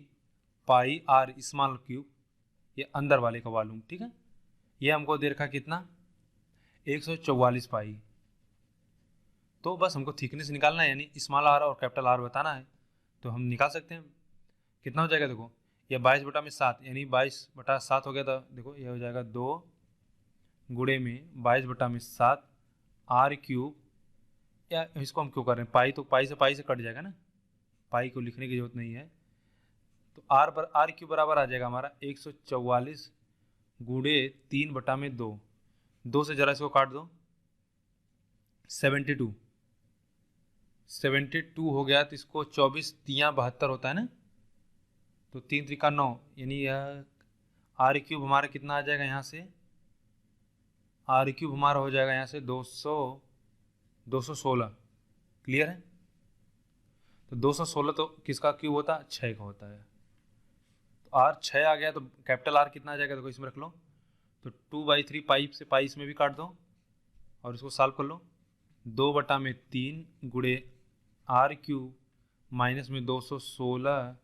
पाई आर स्मॉल क्यूब, ये अंदर वाले का वॉल्यूम, ठीक है। ये हमको दे रखा कितना, 144 पाई। तो बस हमको थिकनेस निकालना है, यानी स्मॉल आर और कैपिटल आर बताना है, तो हम निकाल सकते हैं। कितना हो जाएगा, देखो ये 22/7 यानी 22/7 हो गया था, देखो ये हो जाएगा 2 गुणे में 22/7 आर क्यूब, या इसको हम क्यों कर रहे हैं, पाई तो पाई से कट जाएगा ना, पाई को लिखने की जरूरत नहीं है, तो आर क्यूब बराबर आ जाएगा हमारा 144 गुणे 3/2, 2 से जरा इसको काट दो, 72 हो गया, तो इसको 24 3 72 होता है ना, तो 3 3 9, यानी यह आर क्यूब हमारा कितना आ जाएगा, यहाँ से आर क्यूब हमारा हो जाएगा यहाँ से 216, क्लियर है। तो 216 तो किसका क्यूब होता है, 6 का होता है, आर 6 आ गया तो कैपिटल आर कितना आ जाएगा, देखो इसमें रख लो, तो 2/3 पाई से पाई इसमें भी काट दो और इसको सॉल्व कर लो। 2/3 गुणे आर क्यूब माइनस में 216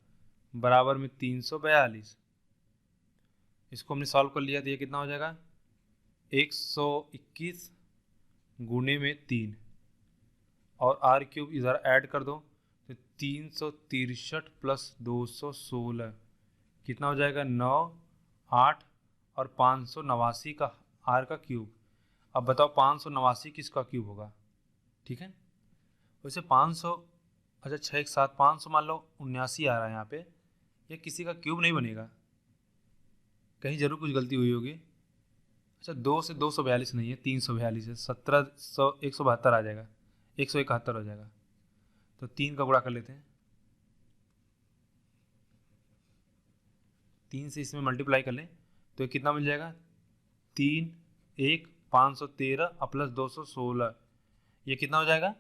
बराबर में 342। इसको हमने सॉल्व कर लिया तो ये कितना हो जाएगा 121 गुणे में 3 और आर क्यूब इधर ऐड कर दो तो 363 प्लस 216 कितना हो जाएगा 9, 8 और 589 का आर का क्यूब। अब बताओ 589 किसका क्यूब होगा, ठीक है। वैसे 500, अच्छा 6 एक साथ 500 मान लो 79 आ रहा है यहाँ पे, ये किसी का क्यूब नहीं बनेगा, कहीं जरूर कुछ गलती हुई होगी। अच्छा 2 से 242 नहीं है, 342 है, 1700 172 आ जाएगा, 171 हो जाएगा। तो 3 का गुणा कर लेते हैं, 3 से इसमें मल्टीप्लाई कर लें तो ये कितना मिल जाएगा 3 1 513 प्लस 216, ये कितना हो जाएगा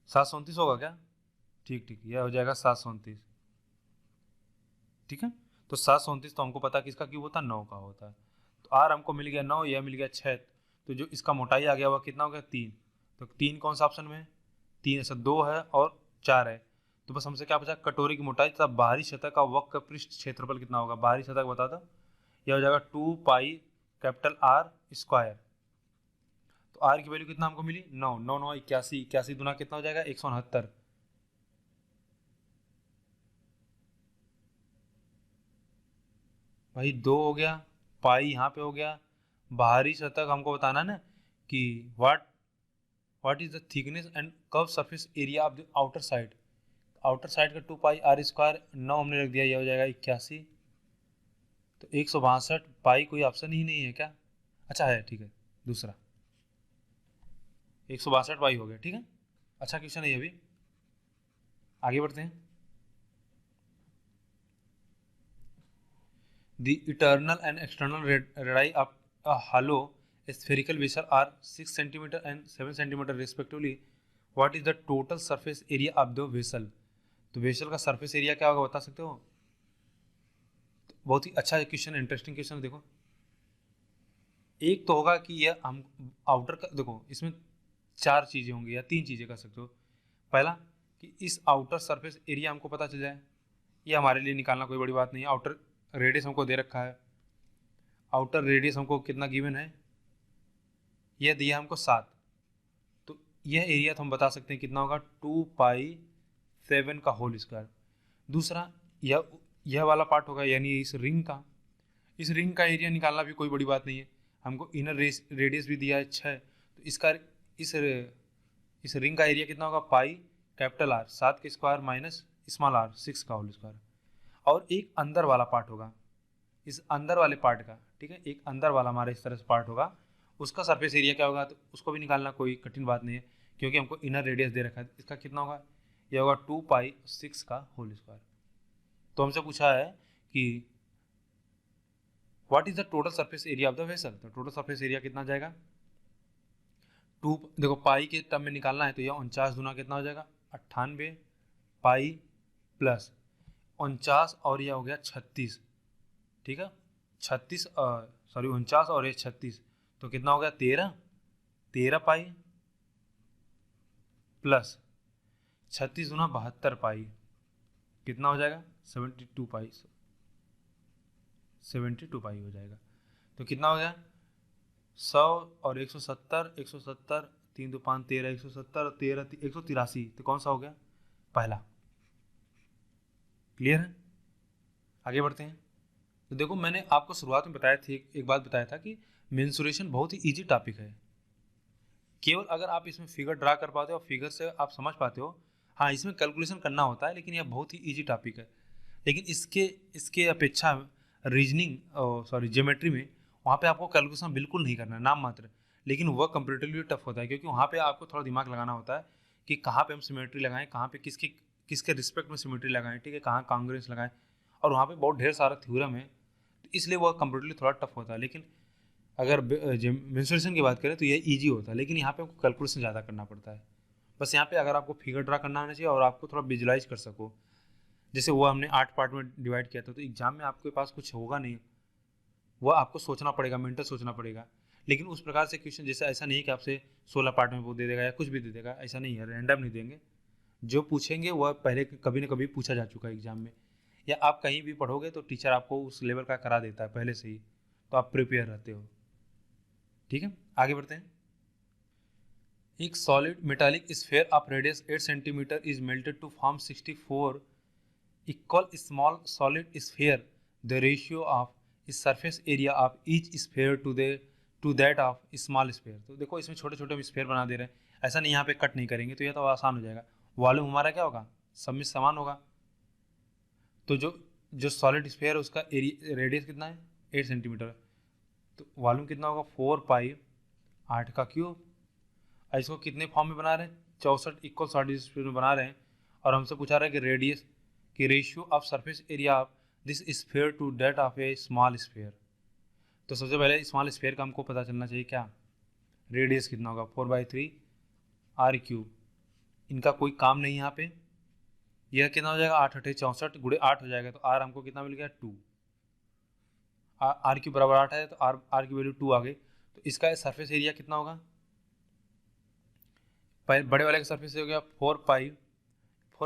737 होगा क्या, ठीक ठीक, यह हो जाएगा 737, ठीक है। तो 737 तो हमको पता किसका क्यूब होता है 9 का होता है। तो आर हमको मिल गया 9, यह मिल गया 6, तो जो इसका मोटाई आ गया वह कितना हो गया 3। तो 3 कौन सा ऑप्शन में है, 3 ऐसा 2 है और 4 है, तो बस हमसे क्या बचा कटोरी की मोटाई तथा बाहरी सतह का वक्र पृष्ठ क्षेत्रफल कितना होगा, बाहरी सतह बता दो, यह हो जाएगा 2 पाई कैपिटल आर स्क्वायर। तो आर की वैल्यू कितना हमको मिली 9, 9 9 81, 81 दुना कितना हो जाएगा 169। भाई 2 हो गया, पाई यहाँ पे हो गया, बाहरी सतह हमको बताना ना कि what is the thickness and curve surface area of the outer side. Outer side का 2 पाई आर स्क्वायर 9 हमने रख दिया, यह हो जाएगा 81। तो 162 पाई कोई ऑप्शन ही नहीं है क्या, अच्छा है ठीक है, दूसरा 162 पाई हो गया, ठीक है। अच्छा क्वेश्चन है ये भी, आगे बढ़ते हैं। The internal and external radii of a hollow spherical vessel are 6 cm and 7 cm respectively. What is the total surface area of the vessel? तो वेसल का सरफेस एरिया क्या होगा बता सकते हो, तो बहुत ही अच्छा क्वेश्चन, इंटरेस्टिंग क्वेश्चन है। देखो एक तो होगा कि यह हम आउटर का, देखो इसमें 4 चीज़ें होंगी या 3 चीज़ें कर सकते हो। पहला कि इस आउटर सरफेस एरिया हमको पता चल जाए, ये हमारे लिए निकालना कोई बड़ी बात नहीं है। आउटर रेडियस हमको दे रखा है, आउटर रेडियस हमको कितना गिवन है, यह दिया हमको 7, तो यह एरिया तो हम बता सकते हैं कितना होगा 2 पाई 7 का होल स्क्वायर। दूसरा यह वाला पार्ट होगा यानी इस रिंग का, इस रिंग का एरिया निकालना भी कोई बड़ी बात नहीं है, हमको इनर रेडियस भी दिया है 6, तो इसका इस रिंग का एरिया कितना होगा पाई कैपिटल आर 7 के स्क्वायर माइनस स्मॉल आर 6 का होल स्क्वायर। और एक अंदर वाला पार्ट होगा, इस अंदर वाले पार्ट का, ठीक है, एक अंदर वाला हमारा इस तरह से पार्ट होगा, उसका सरफेस एरिया क्या होगा, तो उसको भी निकालना कोई कठिन बात नहीं है क्योंकि हमको इनर रेडियस दे रखा है। इसका कितना होगा, यह होगा 2 पाई 6 का होल स्क्वायर। तो हमसे पूछा है कि what is the total surface area of the vessel, तो टोटल सरफेस एरिया कितना जाएगा 2, देखो पाई के टर्म में निकालना है तो यह 49 गुना कितना हो जाएगा 98 पाई प्लस 49 और यह हो गया 36, ठीक है 36 सॉरी 49 और ये 36, तो कितना हो गया 13 पाई प्लस 36 गुना 72 पाई कितना हो जाएगा 72 पाई, 72 पाई हो जाएगा। तो कितना हो गया 100 और 170, 170 3 2 5 13, 170 और 13 183, तो कौन सा हो गया पहला। क्लियर है, आगे बढ़ते हैं। तो देखो मैंने आपको शुरुआत में बताया थी, एक बात बताया था कि मेंसुरेशन बहुत ही इजी टॉपिक है, केवल अगर आप इसमें फिगर ड्रा कर पाते हो और फिगर से आप समझ पाते हो, हाँ इसमें कैलकुलेशन करना होता है लेकिन यह बहुत ही इजी टॉपिक है। लेकिन इसके अपेक्षा रीजनिंग सॉरी ज्योमेट्री में वहाँ पे आपको कैलकुलेशन बिल्कुल नहीं करना है, नाम मात्र, लेकिन वह कंपेरेटिवली टफ होता है क्योंकि वहाँ पे आपको थोड़ा दिमाग लगाना होता है कि कहाँ पे हम सिमेट्री लगाएं, कहाँ पे किसके रिस्पेक्ट में सिमेट्री लगाएं, ठीक है, कहाँ कांग्रेस लगाएं, और वहाँ पे बहुत ढेर सारा थ्योरम है, तो इसलिए वह कंपेरेटिवली थोड़ा टफ होता है। लेकिन अगर मेंसुरेशन की बात करें तो यह ईजी होता है, लेकिन यहाँ पे आपको कैलकुलेशन ज़्यादा करना पड़ता है। बस यहाँ पे अगर आपको फिगर ड्रा करना आना चाहिए और आपको थोड़ा विजुलाइज कर सको, जैसे वो हमने 8 पार्ट में डिवाइड किया था, तो एग्जाम में आपके पास कुछ होगा नहीं, वो आपको सोचना पड़ेगा, मेंटल सोचना पड़ेगा। लेकिन उस प्रकार से क्वेश्चन जैसे ऐसा नहीं है कि आपसे 16 पार्ट में वो दे देगा या कुछ भी दे देगा, ऐसा नहीं है, रैंडम नहीं देंगे। जो पूछेंगे वह पहले कभी ना कभी पूछा जा चुका है एग्जाम में, या आप कहीं भी पढ़ोगे तो टीचर आपको उस लेवल का करा देता है पहले से ही, तो आप प्रिपेयर रहते हो। ठीक है, आगे बढ़ते हैं। एक solid metallic sphere of radius 8 centimetre is melted to form 64 equal small solid sphere. The ratio of surface area of each sphere to that of small sphere. तो देखो इसमें छोटे छोटे स्फीयर बना दे रहे हैं, ऐसा नहीं यहाँ पे कट नहीं करेंगे तो यह तो आसान हो जाएगा। वॉल्यूम हमारा क्या होगा, सब में समान होगा। तो जो जो सॉलिड स्फीयर है उसका एरिया रेडियस कितना है 8 सेंटीमीटर, तो वॉल्यूम कितना होगा 4 पाई 8 का क्यूब। इसको कितने फॉर्म में बना रहे हैं, 64 इक्वल सॉलिड स्फीयर में बना रहे हैं, और हमसे पूछा रहा है कि रेडियस की ratio of surface area of this sphere to that of a small sphere. तो सबसे पहले स्मॉल स्फीयर का हमको पता चलना चाहिए क्या, रेडियस कितना होगा 4/3 आर क्यूब। इनका कोई काम नहीं यहाँ पे, यह कितना हो जाएगा 8 8 64 गुणे 8 हो जाएगा, तो आर हमको कितना मिल गया 2, आर क्यूब बराबर 8 है तो आर की वैल्यू 2 आ गई। तो इसका सरफेस एरिया कितना होगा, बड़े वाले का सरफेस हो गया 4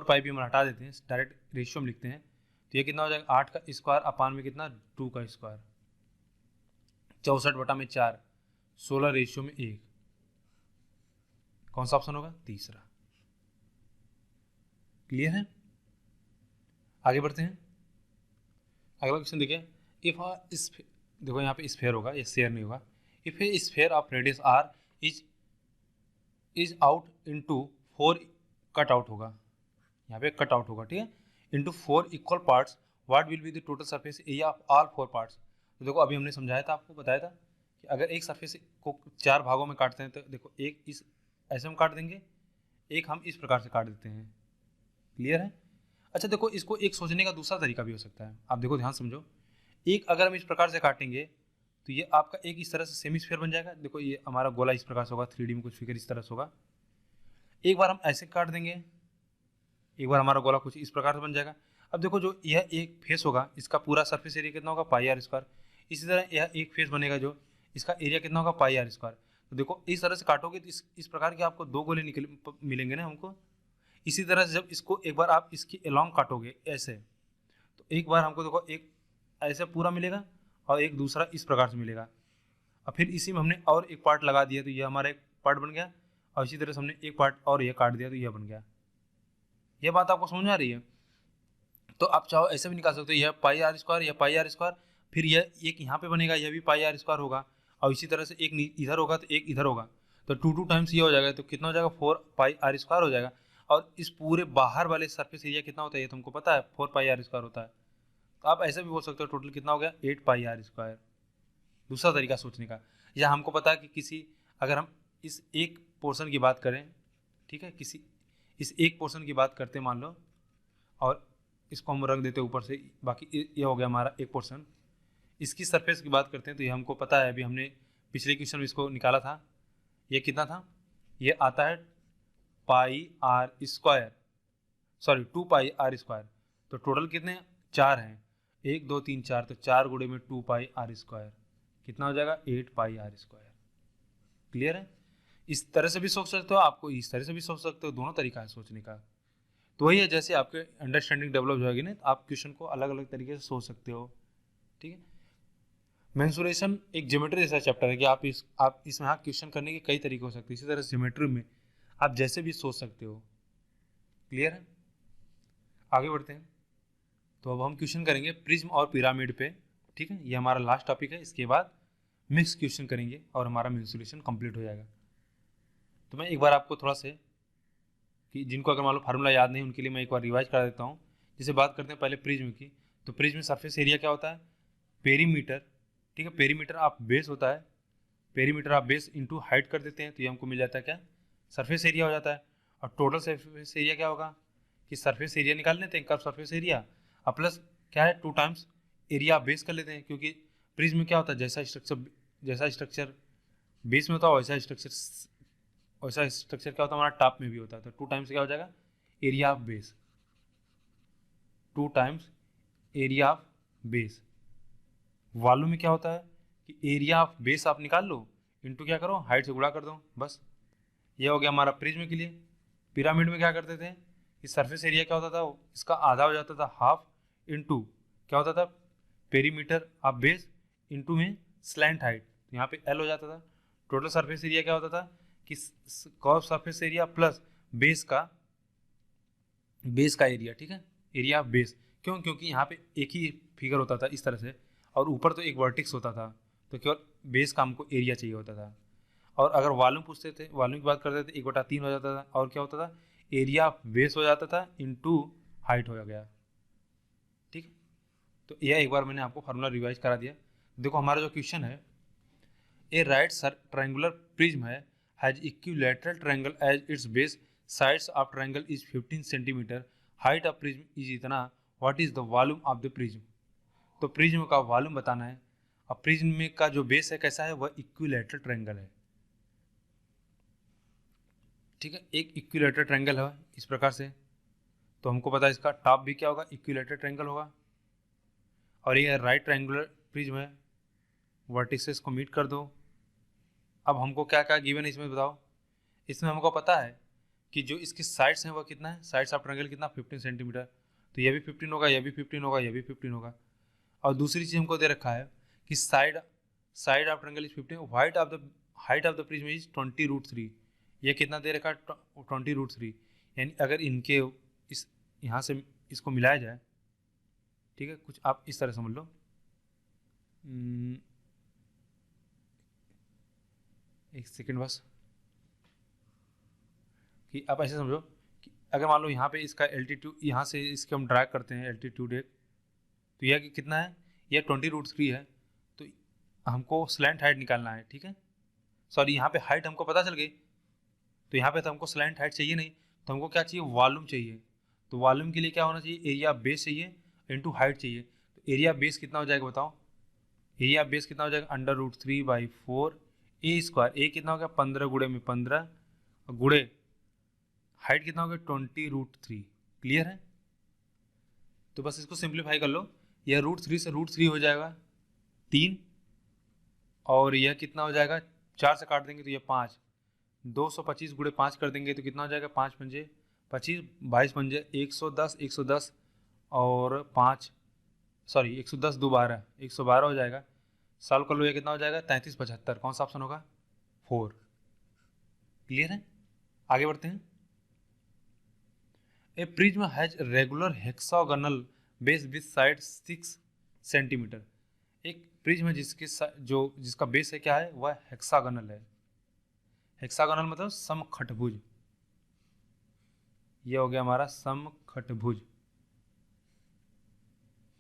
पाई भी हम हटा देते हैं, डायरेक्ट रेशियो में लिखते हैं, तो ये कितना हो जाएगा 8 का स्क्वायर अपान में कितना 2 का स्क्वायर, 64/4, 16 रेशियो में 1। कौन सा ऑप्शन होगा, तीसरा। क्लियर है, आगे बढ़ते हैं। अगला क्वेश्चन देखिए, इफ इस देखो यहाँ पे स्फीयर होगा, ये शेयर नहीं होगा। If a sphere of radius R is out into 4 cut out होगा, यहाँ पे कट आउट होगा, ठीक है, into 4 equal parts, what will be the total surface area of all 4 parts. तो देखो अभी हमने समझाया था, आपको बताया था कि अगर एक सरफेस को 4 भागों में काटते हैं तो देखो एक इस ऐसे हम काट देंगे, एक हम इस प्रकार से काट देते हैं। क्लियर है। अच्छा देखो, इसको एक सोचने का दूसरा तरीका भी हो सकता है, आप देखो ध्यान समझो। एक अगर हम इस प्रकार से काटेंगे तो ये आपका एक इस तरह से सेमी स्फीयर बन जाएगा। देखो ये हमारा गोला इस प्रकार से होगा, 3D में कुछ फिगर इस तरह से होगा। एक बार हम ऐसे काट देंगे, एक बार हमारा गोला कुछ इस प्रकार से बन जाएगा। अब देखो जो यह एक फेस होगा, इसका पूरा सरफेस एरिया कितना होगा पाई आर स्क्वायर। इसी तरह यह एक फेस बनेगा जो, इसका एरिया कितना होगा पाई आर स्क्वायर। तो देखो इस तरह से काटोगे तो इस प्रकार के आपको 2 गोले मिलेंगे ना हमको। इसी तरह से जब इसको एक बार आप इसकी अलोंग काटोगे ऐसे, तो एक बार हमको देखो एक ऐसे पूरा मिलेगा और एक दूसरा इस प्रकार से मिलेगा। और फिर इसी में हमने और एक पार्ट लगा दिया तो यह हमारा एक पार्ट बन गया, और इसी तरह से हमने एक पार्ट और यह काट दिया तो यह बन गया। यह बात आपको समझ में आ रही है। तो आप चाहो ऐसे भी निकाल सकते हो, यह पाई आर स्क्वायर, यह पाई आर स्क्वायर, फिर यह एक यहाँ पे बनेगा, यह भी पाई आर स्क्वायर होगा, और इसी तरह से एक इधर होगा तो एक इधर होगा, तो 2 टाइम्स ये हो जाएगा, तो कितना हो जाएगा 4 पाई आर स्क्वायर हो जाएगा। और इस पूरे बाहर वाले सरफेस एरिया कितना होता है ये तुमको पता है, 4 पाई आर स्क्वायर होता है। तो आप ऐसे भी बोल सकते हो टोटल कितना हो गया 8 पाई आर स्क्वायर। दूसरा तरीका सोचने का, या हमको पता है कि किसी, अगर हम इस एक पोर्शन की बात करें, ठीक है, किसी इस एक पोर्शन की बात करते मान लो, और इसको हम रख देते ऊपर से, बाकी ये हो गया हमारा एक पोर्शन। इसकी सरफेस की बात करते हैं तो ये हमको पता है, अभी हमने पिछले क्वेश्चन में इसको निकाला था, ये कितना था, ये आता है pi R square, sorry 2 pi R square. तो टोटल कितने 4 हैं, 1 2 3 4, तो 4 गुणे में 2 पाई आर स्क्वायर कितना हो जाएगा 8 पाई आर स्क्वायर। क्लियर है। इस तरह से भी सोच सकते हो, आपको इस तरह से भी सोच सकते हो, दोनों तरीका है सोचने का। तो वही है, जैसे आपके अंडरस्टैंडिंग डेवलप हो जाएगी ना, तो आप क्वेश्चन को अलग अलग तरीके से सोच सकते हो। ठीक है। मेंसुरेशन एक ज्योमेट्री जैसा चैप्टर है कि आप इसमें हाँ क्वेश्चन करने के कई तरीके हो सकते हैं, इसी तरह ज्योमेट्री में आप जैसे भी सोच सकते हो। क्लियर है, आगे बढ़ते हैं। तो अब हम क्वेश्चन करेंगे प्रिज्म और पिरामिड पे। ठीक है, ये हमारा लास्ट टॉपिक है, इसके बाद मिक्स क्वेश्चन करेंगे और हमारा मेंसुरेशन कंप्लीट हो जाएगा। तो मैं एक बार आपको थोड़ा से, कि जिनको अगर मान लो फार्मूला याद नहीं उनके लिए मैं एक बार रिवाइज करा देता हूँ। जैसे बात करते हैं पहले प्रिज्म की, तो प्रिज्म में सरफेस एरिया क्या होता है, पेरीमीटर। ठीक है, पेरीमीटर आप बेस होता है, पेरीमीटर आप बेस इंटू हाइट कर देते हैं तो ये हमको मिल जाता है क्या, सरफेस एरिया हो जाता है। और टोटल सरफेस एरिया क्या होगा, कि सरफेस एरिया निकाल लेते हैं, कर्व सरफेस एरिया, और प्लस क्या है 2 टाइम्स एरिया बेस कर लेते हैं, क्योंकि प्रिज्म में क्या होता है, जैसा स्ट्रक्चर बेस में होता है वैसा स्ट्रक्चर क्या होता है हमारा टॉप में भी होता है। तो 2 टाइम्स क्या हो जाएगा area of base. 2 times area of base. Volume में क्या होता है कि एरिया ऑफ बेस आप निकाल लो, इंटू क्या करो, हाइट से गुणा कर दो, बस। ये हो गया हमारा प्रिज्म के लिए। पिरामिड में क्या करते थे कि सरफेस एरिया क्या होता था, इसका आधा हो जाता था हाफ, इंटू क्या होता था, पेरीमीटर ऑफ बेस इंटू में स्लैंट हाइट, यहाँ पे एल हो जाता था। टोटल सरफेस एरिया क्या होता था कि cos surface area plus base का एरिया, ठीक है, एरिया ऑफ बेस। क्यों? क्योंकि यहाँ पे एक ही फिगर होता था इस तरह से, और ऊपर तो एक वर्टिक्स होता था, तो केवल बेस का हमको एरिया चाहिए होता था। और अगर वॉल्यूम पूछते थे, वॉल्यूम की बात करते थे, 1/3 हो जाता था, और क्या होता था, एरिया ऑफ बेस हो जाता था इंटू हाइट हो गया। ठीक, तो यह एक बार मैंने आपको फार्मूला रिवाइज करा दिया। देखो हमारा जो क्वेश्चन है, ए राइट ट्रायंगुलर प्रिज्म है has equilateral triangle as its base, sides of triangle is 15 centimetre, height of prism is इतना, what is the volume of the prism. तो प्रिज्म का वॉल्यूम बताना है। अब प्रिज्म में का जो बेस है कैसा है, वह इक्विलैटरल ट्रायंगल है, ठीक है, एक इक्विलैटरल ट्रायंगल है इस प्रकार से। तो हमको पता है इसका टॉप भी क्या होगा, इक्विलैटरल ट्रायंगल होगा, और ये राइट ट्रायंगुलर प्रिज्म है, वर्टिसेस को मीट कर दो। अब हमको क्या क्या गिवन है इसमें बताओ। इसमें हमको पता है कि जो इसकी साइड्स हैं वह कितना है, साइड्स ऑफ ट्रायंगल कितना, 15 सेंटीमीटर, तो यह भी 15 होगा, यह भी 15 होगा, यह भी 15 होगा। और दूसरी चीज़ हमको दे रखा है कि side of triangle is 15, height of the prism is 20√3। ये कितना दे रखा है, 20√3। यानी अगर इनके इस यहाँ से इसको मिलाया जाए, ठीक है, कुछ आप इस तरह समझ लो, एक सेकेंड बस, कि आप ऐसे समझो कि अगर मान लो यहाँ पे इसका एल्टीट्यूड, यहाँ से इसके हम ड्रैग करते हैं एल्टीट्यूड एक, तो यह कितना है, यह 20√3 है, तो हमको स्लैंट हाइट निकालना है, ठीक है। सॉरी, यहाँ पे हाइट हमको पता चल गई, तो यहाँ पे तो हमको स्लैंट हाइट चाहिए नहीं, तो हमको क्या चाहिए, वॉल्यूम चाहिए। तो वॉल्यूम के लिए क्या होना चाहिए, एरिया बेस चाहिए इंटू हाइट चाहिए। तो एरिया बेस कितना हो जाएगा बताओ, एरिया बेस कितना हो जाएगा, √3/4 ए स्क्वायर, ए कितना हो गया 15 गुणे में 15, गुणे हाइट कितना हो गया 20√3। क्लियर है? तो बस इसको सिंप्लीफाई कर लो, यह √3 से √3 हो जाएगा 3, और यह कितना हो जाएगा, 4 से काट देंगे तो यह 5, 225 गुणे 5 कर देंगे तो कितना हो जाएगा, 5 पंजे 25, 22 पंजे 110, 110 और 5, सॉरी 110 2 12, 112 हो जाएगा। सॉल्व कर लो, ये कितना हो जाएगा 33 75, कौन सा ऑप्शन होगा, 4। क्लियर है? आगे बढ़ते हैं। A prism has regular hexagonal base with side 6 centimetre. एक प्रिज्म है जिसका बेस है क्या है, वह हेक्सागोनल है। हेक्सागोनल मतलब समखटभुज, यह हो गया हमारा समखटभुज,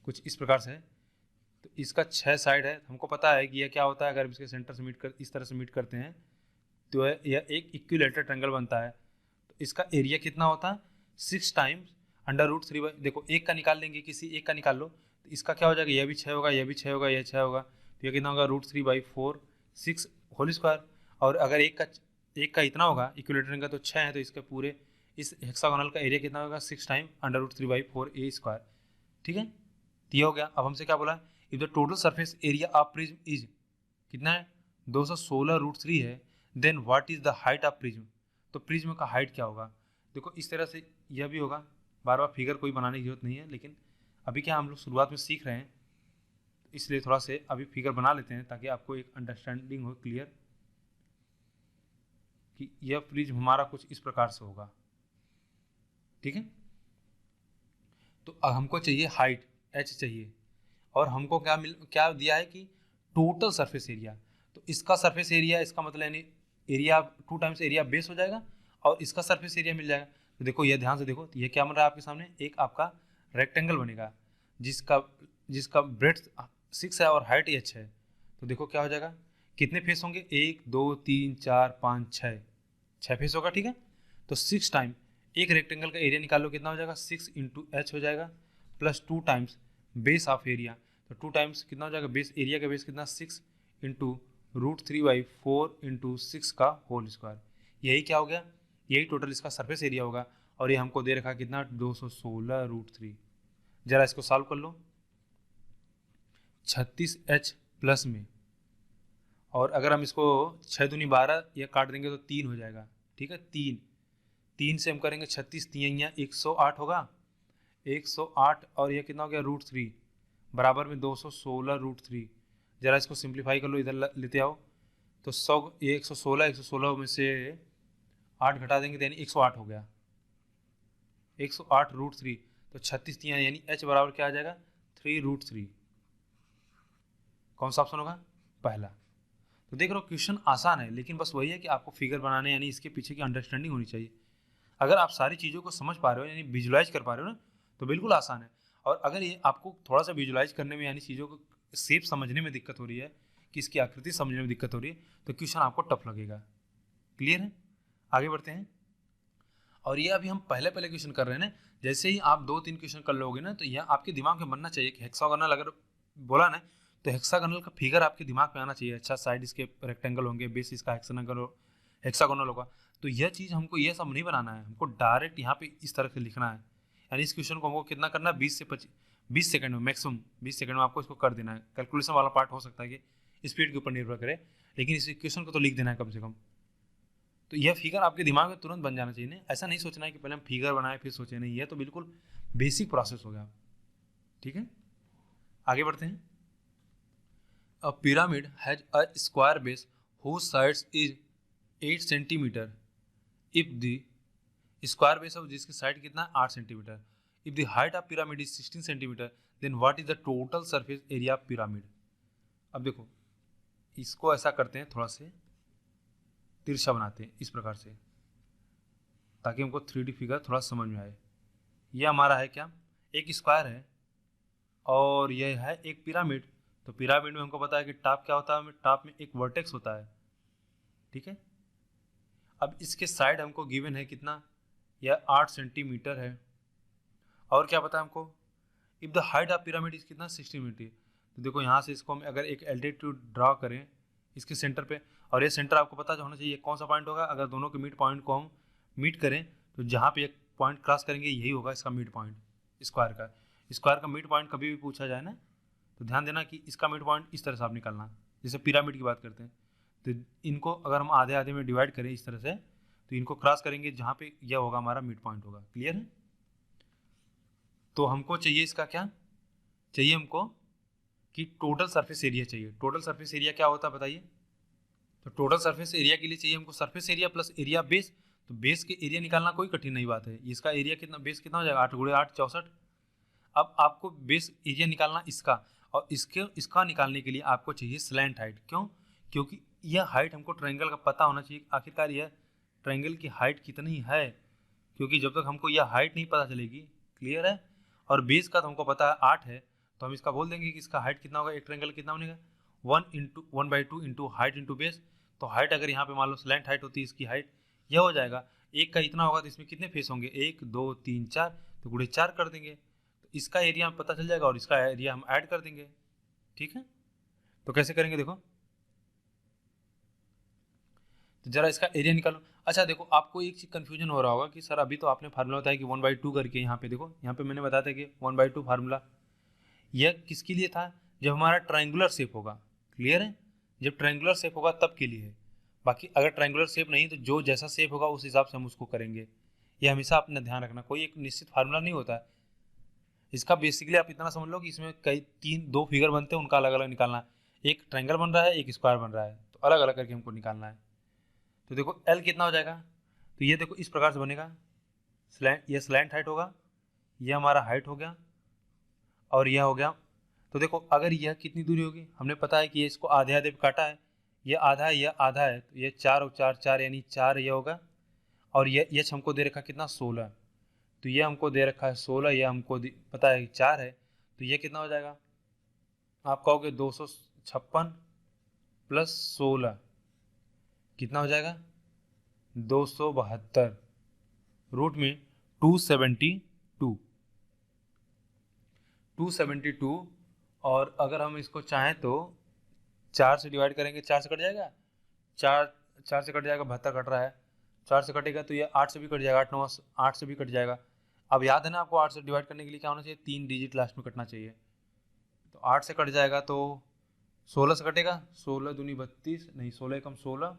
कुछ इस प्रकार से है। तो इसका 6 साइड है, हमको पता है कि यह क्या होता है, अगर इसके सेंटर से इस तरह से मीट करते हैं तो यह एक इक्विलैटरल ट्रायंगल बनता है। तो इसका एरिया कितना होता है, 6 टाइम्स √3। देखो एक का निकाल लेंगे, किसी एक का निकाल लो, तो इसका क्या हो जाएगा, यह भी 6 होगा, यह भी 6 होगा, यह 6 होगा, तो यह कितना होगा √3/4 6 होल स्क्वायर। और अगर एक का इतना होगा इक्विलैटरल का, तो 6 है, तो इसके पूरे इस हेक्सागोनल का एरिया कितना होगा, 6 टाइम √3/4 ए स्क्वायर। ठीक है, तो ये हो गया। अब हमसे क्या बोला, if the total surface area of prism is कितना है, 216√3 है, then what is the height of prism. तो प्रिज्म का हाइट क्या होगा, देखो इस तरह से यह भी होगा, बार बार फिगर कोई बनाने की जरूरत नहीं है, लेकिन अभी क्या हम लोग शुरुआत में सीख रहे हैं, इसलिए थोड़ा से अभी फिगर बना लेते हैं ताकि आपको एक अंडरस्टैंडिंग हो क्लियर कि यह प्रिज्म हमारा कुछ इस प्रकार से होगा। ठीक है, तो अब हमको चाहिए हाइट h चाहिए, और हमको क्या दिया है कि टोटल सरफेस एरिया। तो इसका सरफेस एरिया, इसका मतलब यानी एरिया 2 टाइम्स एरिया बेस हो जाएगा, और इसका सरफेस एरिया मिल जाएगा। तो देखो ये ध्यान से देखो, तो ये क्या बन रहा है आपके सामने, एक आपका रेक्टेंगल बनेगा जिसका ब्रेड्थ 6 है और हाइट h है। तो देखो क्या हो जाएगा, कितने फेस होंगे, 1 2 3 4 5 6 फेस होगा, ठीक है। तो 6 टाइम एक रेक्टेंगल का एरिया निकाल लो, कितना हो जाएगा, 6 इंटू h हो जाएगा, plus 2 times base of area. तो 2 टाइम्स कितना हो जाएगा, बेस एरिया का बेस कितना, 6 इंटू √3/4 इंटू 6 का होल स्क्वायर। यही क्या हो गया, यही टोटल इसका सरफेस एरिया होगा, और ये हमको दे रखा कितना, 216√3। जरा इसको सॉल्व कर लो। 36H प्लस में, और अगर हम इसको 6 दूनी 12 ये काट देंगे तो 3 हो जाएगा। ठीक है, 3 से हम करेंगे 36 3 108 होगा, 108 और ये कितना हो गया √3 बराबर में 216 √3। जरा इसको सिंप्लीफाई कर लो, इधर लेते आओ तो 100 ये 116 में से 8 घटा देंगे तो यानी 108 हो गया, 108 √3। तो 36 3 यानी H बराबर क्या आ जाएगा 3 √3। कौन सा ऑप्शन होगा पहला। तो देख रहे हो क्वेश्चन आसान है, लेकिन बस वही है कि आपको फिगर बनाने यानी इसके पीछे की अंडरस्टैंडिंग होनी चाहिए। अगर आप सारी चीज़ों को समझ पा रहे हो यानी विजुलाइज कर पा रहे हो ना, तो बिल्कुल आसान है। और अगर ये आपको थोड़ा सा विजुलाइज करने में यानी चीज़ों को शेप समझने में दिक्कत हो रही है, कि इसकी आकृति समझने में दिक्कत हो रही है, तो क्वेश्चन आपको टफ लगेगा। क्लियर है, आगे बढ़ते हैं। और ये अभी हम पहले क्वेश्चन कर रहे हैं ना, जैसे ही आप 2-3 क्वेश्चन कर लोगे ना, तो यह आपके दिमाग में बनना चाहिए कि हेक्सागोनल अगर बोला ना, तो हेक्सागोनल का फिगर आपके दिमाग में आना चाहिए। अच्छा, साइड इसके रेक्टेंगल होंगे, बेस इसका हेक्सागोनल होगा। तो यह चीज़ हमको ये सब नहीं बनाना है, हमको डायरेक्ट यहाँ पे इस तरह से लिखना है। यानी इस क्वेश्चन को हमको कितना करना है 20 सेकंड में, मैक्सिमम 20 सेकंड में आपको इसको कर देना है। कैलकुलेशन वाला पार्ट हो सकता है कि स्पीड के ऊपर निर्भर करे, लेकिन इस क्वेश्चन को तो लिख देना है कम से कम। तो यह फिगर आपके दिमाग में तुरंत बन जाना चाहिए। नहीं, ऐसा नहीं सोचना है कि पहले हम फिगर बनाए फिर सोचे, नहीं, यह तो बिल्कुल बेसिक प्रोसेस हो गया। ठीक है, आगे बढ़ते हैं। A pyramid has a square base whose sides is 8 centimetre if the square base of जिसकी साइड कितना है 8 centimetre. If the height of pyramid is 16 centimetre then what is the total surface area of pyramid. अब देखो इसको ऐसा करते हैं, थोड़ा से तिरछा बनाते हैं इस प्रकार से, ताकि हमको 3D फिगर थोड़ा समझ में आए। यह हमारा है क्या, एक स्क्वायर है और यह है एक पिरामिड। तो पिरामिड में हमको पता है कि टॉप क्या होता है, टॉप में एक वर्टेक्स होता है। ठीक है, अब इसके साइड हमको गिवन है कितना, यह 8 सेंटीमीटर है। और क्या पता है हमको, if the height of pyramid is कितना 60 मीटर। तो देखो यहाँ से इसको हम अगर एक एल्टीट्यूड ड्रा करें इसके सेंटर पे, और ये सेंटर आपको पता होना चाहिए कौन सा पॉइंट होगा। अगर दोनों के मिड पॉइंट को हम मीट करें तो जहाँ पे एक पॉइंट क्रॉस करेंगे यही होगा इसका मिड पॉइंट स्क्वायर का। स्क्वायर का मिड पॉइंट कभी भी पूछा जाए ना, तो ध्यान देना कि इसका मिड पॉइंट इस तरह से आप निकालना। जैसे पिरामिड की बात करते हैं तो इनको अगर हम आधे आधे में डिवाइड करें इस तरह से, तो इनको क्रॉस करेंगे जहाँ पे यह होगा हमारा मिड पॉइंट होगा। क्लियर है, तो हमको चाहिए इसका क्या चाहिए, हमको कि टोटल सरफेस एरिया चाहिए। टोटल सरफेस एरिया क्या होता है बताइए। तो टोटल सरफेस एरिया के लिए चाहिए हमको surface area plus area base. तो बेस के एरिया निकालना कोई कठिन नहीं बात है। इसका एरिया कितना, बेस कितना हो जाएगा 8 × 8 64। अब आपको बेस एरिया निकालना इसका, और इसका निकालने के लिए आपको चाहिए स्लैंट हाइट। क्यों, क्योंकि यह हाइट हमको ट्रायंगल का पता होना चाहिए आखिरकार यह ट्रायंगल की हाइट कितनी है, क्योंकि जब तक हमको यह हाइट नहीं पता चलेगी। क्लियर है, और बेस का तो हमको पता है 8 है, तो हम इसका बोल देंगे कि इसका हाइट कितना होगा, एक ट्रायंगल कितना बनेगा 1/2 इंटू हाइट इंटू बेस। तो हाइट अगर यहाँ पे मान लो स्लैंट हाइट होती है, इसकी हाइट यह हो जाएगा। एक का इतना होगा तो इसमें कितने फेस होंगे 1 2 3 4, तो गुणे 4 कर देंगे तो इसका एरिया हमें पता चल जाएगा और इसका एरिया हम ऐड कर देंगे। ठीक है, तो कैसे करेंगे देखो, तो जरा इसका एरिया निकालो। अच्छा देखो, आपको एक चीज कंफ्यूजन हो रहा होगा कि सर अभी तो आपने फार्मूला बताया कि 1/2 करके, यहाँ पे देखो यहाँ पे मैंने बताया था कि 1/2 फार्मूला यह किसके लिए था, जब हमारा ट्रायंगुलर शेप होगा। क्लियर है, जब ट्रायंगुलर शेप होगा तब के लिए है। बाकी अगर ट्रायंगुलर शेप नहीं तो जो जैसा शेप होगा उस हिसाब से हम उसको करेंगे। ये हमेशा अपना ध्यान रखना, कोई एक निश्चित फार्मूला नहीं होता है इसका। बेसिकली आप इतना समझ लो कि इसमें कई 2 फिगर बनते हैं, उनका अलग अलग निकालना है। एक ट्रायंगल बन रहा है, एक स्क्वायर बन रहा है, तो अलग अलग करके हमको निकालना है। तो देखो एल कितना हो जाएगा, तो ये देखो इस प्रकार से बनेगा। ये स्लैंट हाइट होगा, ये हमारा हाइट हो गया और यह हो गया। तो देखो अगर यह कितनी दूरी होगी, हमने पता है कि ये इसको आधे आधे पे काटा है, ये आधा है यह आधा है, तो ये 4 और 4 4 यानी 4 ये होगा। और ये हमको दे रखा कितना 16, तो ये हमको दे रखा है 16, ये हमको पता है 4 है, तो ये कितना हो जाएगा आप कहोगे 256 प्लस 16 कितना हो जाएगा 272 रूट में 272। और अगर हम इसको चाहें तो 4 से डिवाइड करेंगे, 4 से कट जाएगा, 4 से कट जाएगा, 72 कट रहा है, 4 से कटेगा तो ये 8 से भी कट जाएगा, 8 9 8 से भी कट जाएगा। अब याद है ना आपको 8 से डिवाइड करने के लिए क्या होना चाहिए, 3 डिजिट लास्ट में कटना चाहिए। तो 8 से कट जाएगा तो 16 से कटेगा, 16 दूनी 32, नहीं 16 कम 16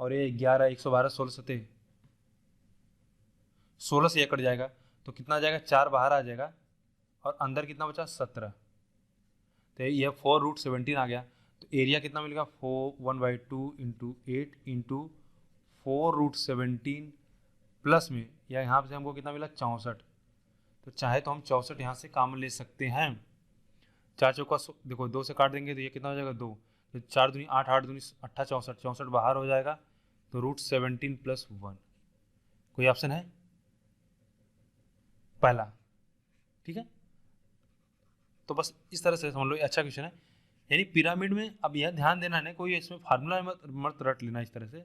और ये 11, 112, 16 सते 16 से ये कट जाएगा तो कितना आ जाएगा, 4 बाहर आ जाएगा और अंदर कितना बचा 17। तो ये 4√17 आ गया। तो एरिया कितना मिलेगा, 1/2 इंटू 8 इंटू 4√17 प्लस में या यहाँ से हमको कितना मिला 64। तो चाहे तो हम 64 यहाँ से काम ले सकते हैं। 4 चौका देखो 2 से काट देंगे तो ये कितना हो जाएगा 2, तो 4 दूनी 8, 8 दूनी 8, 64, 64 बाहर हो जाएगा। तो √17 + 1 कोई ऑप्शन है पहला, ठीक है। तो बस इस तरह से समझ लो, अच्छा क्वेश्चन है। यानी पिरामिड में अब यह ध्यान देना है, कोई इसमें फार्मूला मत रट लेना इस तरह से,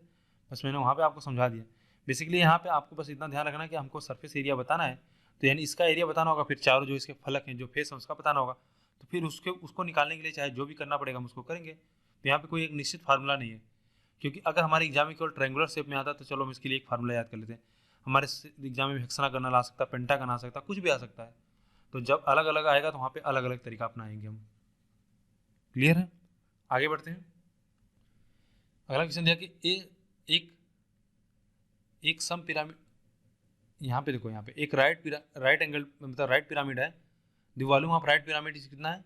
बस मैंने वहाँ पे आपको समझा दिया। बेसिकली यहाँ पे आपको बस इतना ध्यान रखना कि हमको सरफेस एरिया बताना है, तो यानी इसका एरिया बताना होगा, फिर चारों जो इसके फलक हैं जो फेस हैं उसका बताना होगा। तो फिर उसको निकालने के लिए चाहे जो भी करना पड़ेगा हम उसको करेंगे। तो यहाँ पे कोई एक निश्चित फार्मूला नहीं है, क्योंकि अगर हमारे एग्जाम में केवल ट्रायंगुलर शेप में आता तो चलो हम इसके लिए एक फार्मूला याद कर लेते हैं। हमारे एग्जाम में हेक्सागोनल आ सकता है, पेंटागन आ सकता है, कुछ भी आ सकता है। तो जब अलग अलग आएगा तो वहाँ पे अलग अलग तरीका अपनाएंगे हम। क्लियर है, आगे बढ़ते हैं। अगला क्वेश्चन दिया कि एक सम पिरामिड, यहाँ पे देखो, यहाँ पे एक राइट एंगल मतलब राइट पिरामिड है। The volume of right pyramid is कितना है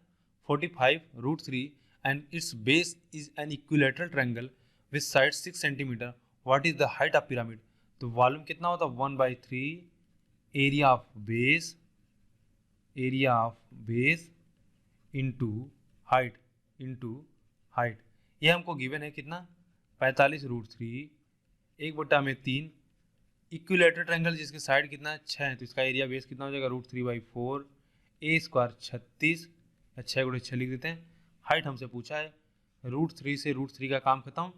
45√3 and it's base is an equilateral triangle with side 6 centimetre. What is the height of pyramid. तो वॉल्यूम कितना होता है 1/3 area of base into height ये हमको गिवन है कितना 45√3 1/3 इक्विलेटरल ट्रायंगल जिसके साइड कितना है 6 है, तो इसका एरिया बेस कितना हो जाएगा √3/4 a² 36 या 6 × 6 लिख देते हैं। हाइट हमसे पूछा है, √3 से √3 का काम खत्म,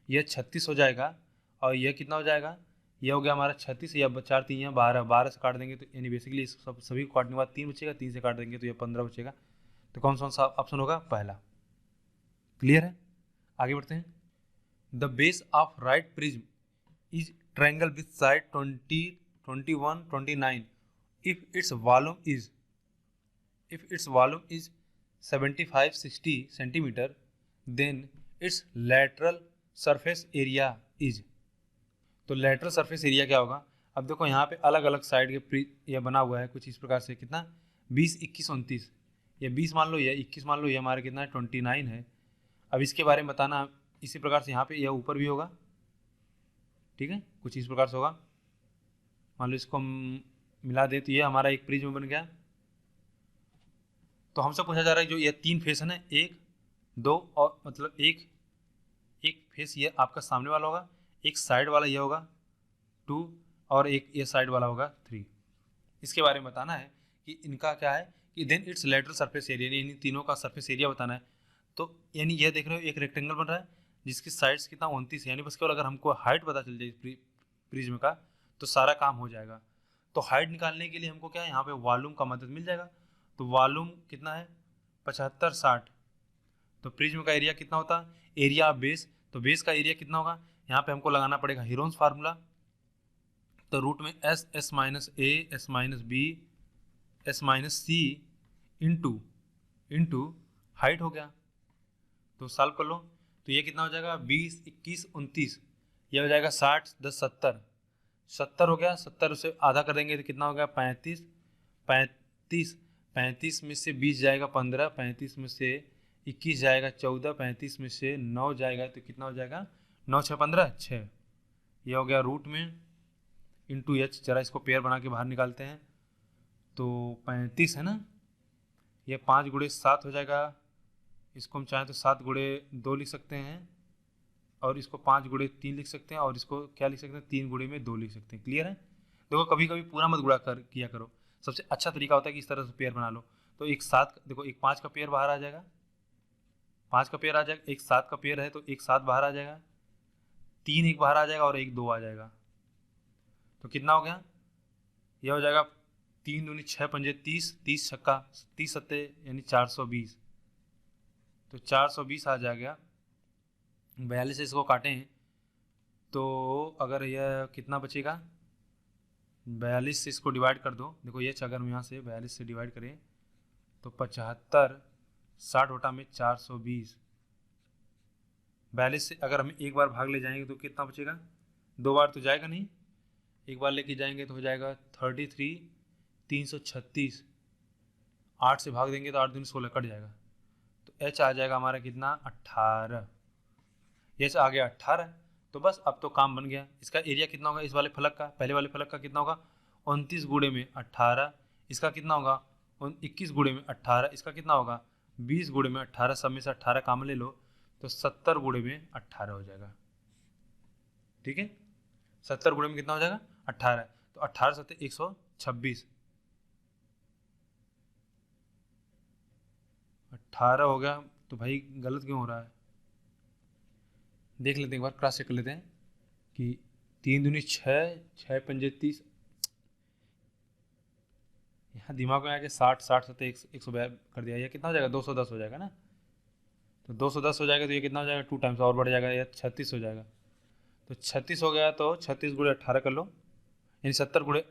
यह 36 हो जाएगा और यह कितना हो जाएगा, यह हो गया हमारा 36 या 4 3 या 12, 12 से काट देंगे तो यानी बेसिकली इस सभी को काटने के बाद 3 बचेगा, 3 से काट देंगे तो यह 15 बचेगा। तो कौन सा ऑप्शन होगा, पहला। क्लियर है, आगे बढ़ते हैं। The base of right prism is triangle with side 20, 21, 29 if its volume is 75-60 centimeter, then its lateral surface area is। तो लेटरल सरफेस एरिया क्या होगा। अब देखो यहाँ पे अलग अलग साइड के यह बना हुआ है कुछ इस प्रकार से, कितना 20, 21, 29, ये 20 मान लो, ये 21 मान लो, ये हमारे कितना है 29 है। अब इसके बारे में बताना इसी प्रकार से, यहाँ पे यह ऊपर भी होगा, ठीक है, कुछ इस प्रकार से होगा। मान लो इसको हम मिला दे तो ये हमारा एक प्रिज्म बन गया। तो हमसे पूछा जा रहा है जो ये 3 फेस है ना, 1, 2 और मतलब एक फेस ये आपका सामने वाला होगा, एक साइड वाला ये होगा 2 और एक ये साइड वाला होगा 3। इसके बारे में बताना है कि इनका क्या है कि then its lateral surface area, यानी तीनों का सरफेस एरिया बताना है। तो यानी यह देख रहे हो एक रेक्टेंगल बन रहा है जिसकी साइड्स कितना 29 है, यानी बस केवल अगर हमको हाइट पता चल जाए प्रिज्म का तो सारा काम हो जाएगा। तो हाइट निकालने के लिए हमको क्या है, यहाँ पे वॉल्यूम का मदद मिल जाएगा। तो वॉल्यूम कितना है 75, 60। तो प्रिज्म का एरिया कितना होता है, एरिया ऑफ बेस, तो बेस का एरिया कितना होगा, यहाँ पे हमको लगाना पड़ेगा हीरोन्स फार्मूला। तो रूट में S, S minus A, S minus B, S minus C into height हो गया। तो सॉल्व कर लो, तो ये कितना हो जाएगा 20, 21, 29, ये हो जाएगा 60, 10, 70, 70 हो गया। 70 से आधा कर देंगे तो कितना हो गया 35, 35, 35 में से 20 जाएगा 15, 35 में से 21 जाएगा 14, 35 में से 9 जाएगा तो कितना हो जाएगा 9, 6, 15, 6। ये हो गया रूट में इंटू एच। जरा इसको पेयर बना के बाहर निकालते हैं तो 35 है ना, ये 5 × 7 हो जाएगा। इसको हम चाहें तो 7 × 2 लिख सकते हैं और इसको 5 × 3 लिख सकते हैं और इसको क्या लिख सकते हैं 3 × 2 लिख सकते हैं। क्लियर है। देखो कभी कभी पूरा मत गुणा किया करो, सबसे अच्छा तरीका होता है कि इस तरह से पेयर बना लो। तो एक 7, देखो एक 5 का पेयर बाहर आ जाएगा, 5 का पेयर आ जाएगा, एक 7 का पेयर है तो एक 7 बाहर आ जाएगा, 3 एक बाहर आ जाएगा और एक 2 आ जाएगा। तो कितना हो गया, यह हो जाएगा 3 दूनी 6 पंजे 30, 30 छक्का 30 सत्ते यानी 420। तो 420 आ जाएगा। 42 से इसको काटें तो अगर यह कितना बचेगा 42 से इसको डिवाइड कर दो। देखो ये अगर हम यहाँ से 42 से डिवाइड करें तो 75, 60 वटा में 420। 42 से अगर हम एक बार भाग ले जाएंगे तो कितना बचेगा? 2 बार तो जाएगा नहीं, एक बार लेके जाएंगे तो हो जाएगा 33, 336। 8 से भाग देंगे तो 8 दूनी 16 कट जाएगा, तो एच आ जाएगा हमारा कितना? 18। एच आ गया 18। तो बस अब तो काम बन गया। इसका एरिया कितना होगा इस वाले फलक का? पहले वाले फलक का कितना होगा? 29 गुणे में 18। इसका कितना होगा? 21 गुणे में 18। इसका कितना होगा? 20 गुणे में 18। सब में से 18 काम ले लो तो 70 गुणे में 18 हो जाएगा। ठीक है, 70 गुणे में कितना हो जाएगा? 18। तो 18 सत्ते 126। 18 हो गया। तो भाई गलत क्यों हो रहा है? देख लेते हैं एक बार, क्रॉस चेक कर लेते हैं कि 3 दूनी 6, 6 पंजे 30। यहाँ दिमाग में आके 60, 60 सत्ते 100 कर दिया। ये कितना हो जाएगा? 210 हो जाएगा ना। तो 210 हो जाएगा तो ये कितना हो जाएगा? 2 टाइम्स और बढ़ जाएगा, ये 36 हो जाएगा। तो 36 हो गया तो 36 गुणे 18 कर लो, यानी 70 गुणे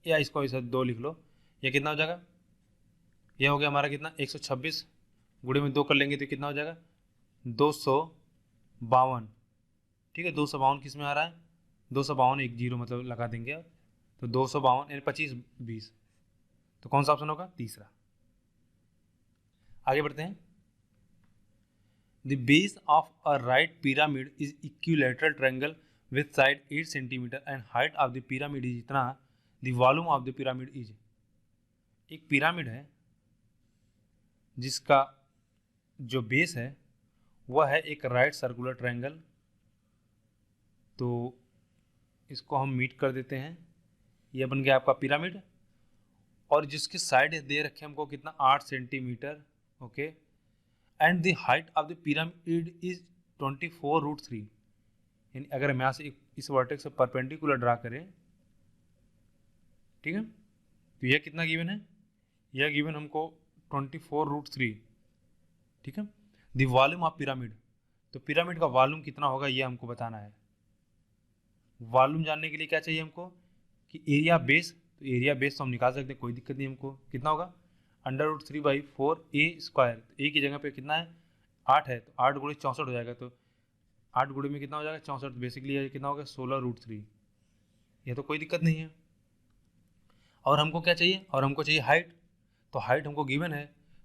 या इसको इसे 2 लिख लो। ये कितना हो जाएगा? ये हो गया हमारा कितना? 126 गुणे में 2 कर लेंगे तो कितना हो जाएगा? 252। ठीक है, 252 किस में आ रहा है? 252 एक जीरो मतलब लगा देंगे। तो 252 यानी 25, 20। तो कौन सा ऑप्शन होगा? तीसरा। आगे बढ़ते हैं। The base of a right pyramid is equilateral triangle with side 8 centimetre and height of the pyramid is इतना, the volume of the pyramid is. एक पिरामिड है जिसका जो बेस है वह है एक राइट सर्कुलर ट्रायंगल। तो इसको हम मीट कर देते हैं, यह बन गया आपका पिरामिड। और जिसके साइड दे रखे हमको कितना? 8 centimetre. Okay, and the height of the pyramid is 24√3। यानी अगर हम यहाँ से इस वर्टेक्स से परपेंडिकुलर ड्रा करें, ठीक है, तो यह कितना गिवन है? यह गिवन हमको 24√3। ठीक है, द वॉल्यूम ऑफ पिरामिड। तो पिरामिड का वॉल्यूम कितना होगा ये हमको बताना है। वॉल्यूम जानने के लिए क्या चाहिए हमको? कि एरिया बेस। तो एरिया बेस तो हम निकाल सकते हैं, कोई दिक्कत नहीं हमको। कितना होगा? √3/4 ए स्क्वायर। ए की जगह पे कितना है? 8 है, तो 8 गुणे 64 हो जाएगा। तो 8 गुणे में कितना हो जाएगा? 64। बेसिकली ये कितना होगा? 16√3। ये तो कोई दिक्कत नहीं है। और हमको क्या चाहिए? और हमको चाहिए हाइट। तो हाइट हमको गिवन है,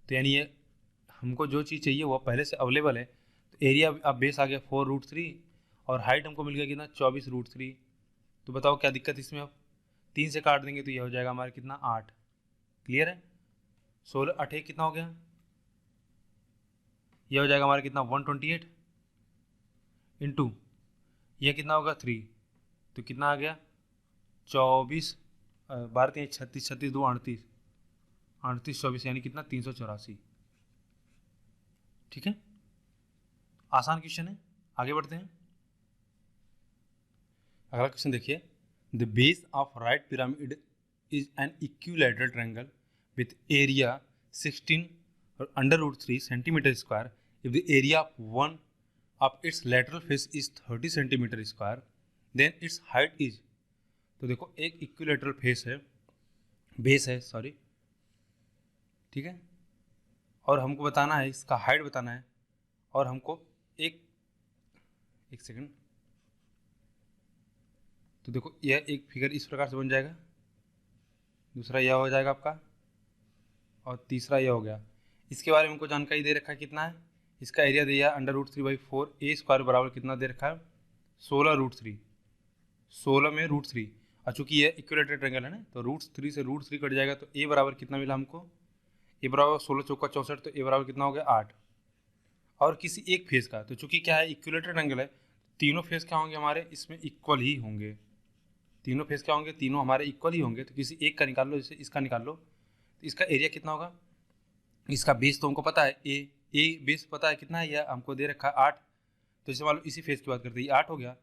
तो यानी ये हमको जो चीज़ चाहिए वो पहले से अवेलेबल है। तो एरिया अब बेस आ गया 4√3 और हाइट हमको मिल गया कितना? 24√3। तो बताओ क्या दिक्कत इसमें? अब 3 से काट देंगे तो ये हो जाएगा हमारा कितना? 8। क्लियर है? 16 8 कितना हो गया? ये हो जाएगा हमारा कितना? 128 इंटू ये कितना होगा? 3। तो कितना आ गया? 24 12 3 36, 36 2 38, 38 24 यानी कितना? 384। ठीक है, आसान क्वेश्चन है। आगे बढ़ते हैं। अगला क्वेश्चन देखिए। The base of right pyramid is an equilateral triangle with area 16 √3 centimetre square. If the area of one of its lateral face is 30 centimetre square, then its height is. तो देखो एक इक्विलैटरल फेस है, बेस है सॉरी, ठीक है, और हमको बताना है इसका हाइट बताना है। और हमको एक सेकंड। तो देखो यह एक फिगर इस प्रकार से बन जाएगा, दूसरा यह हो जाएगा आपका, और तीसरा यह हो गया। इसके बारे में हमको जानकारी दे रखा है कितना है? इसका एरिया दिया √3/4 ए स्क्वायर बराबर कितना दे रखा है? 16√3। 16 में √3। और चूंकि ये इक्विलैटरल ट्रायंगल है ना, तो √3 से √3 कट जाएगा। तो ए बराबर कितना मिला हमको? ए बराबर 16 चौका 64। तो ए बराबर कितना हो गया? 8। और किसी एक फेस का, तो चूंकि क्या है इक्विलैटरल ट्रायंगल है, तीनों फेस क्या होंगे हमारे इसमें? इक्वल ही होंगे। तीनों फेस क्या होंगे? तीनों हमारे इक्वल ही होंगे। तो किसी एक का निकाल लो, जैसे इसका निकाल लो, तो इसका एरिया कितना होगा? इसका बेस तो हमको पता है, ए बेस पता है कितना है, यह हमको दे रखा है 8। तो जैसे मान लो इसी फेस की बात करते हैं, 8 हो गया।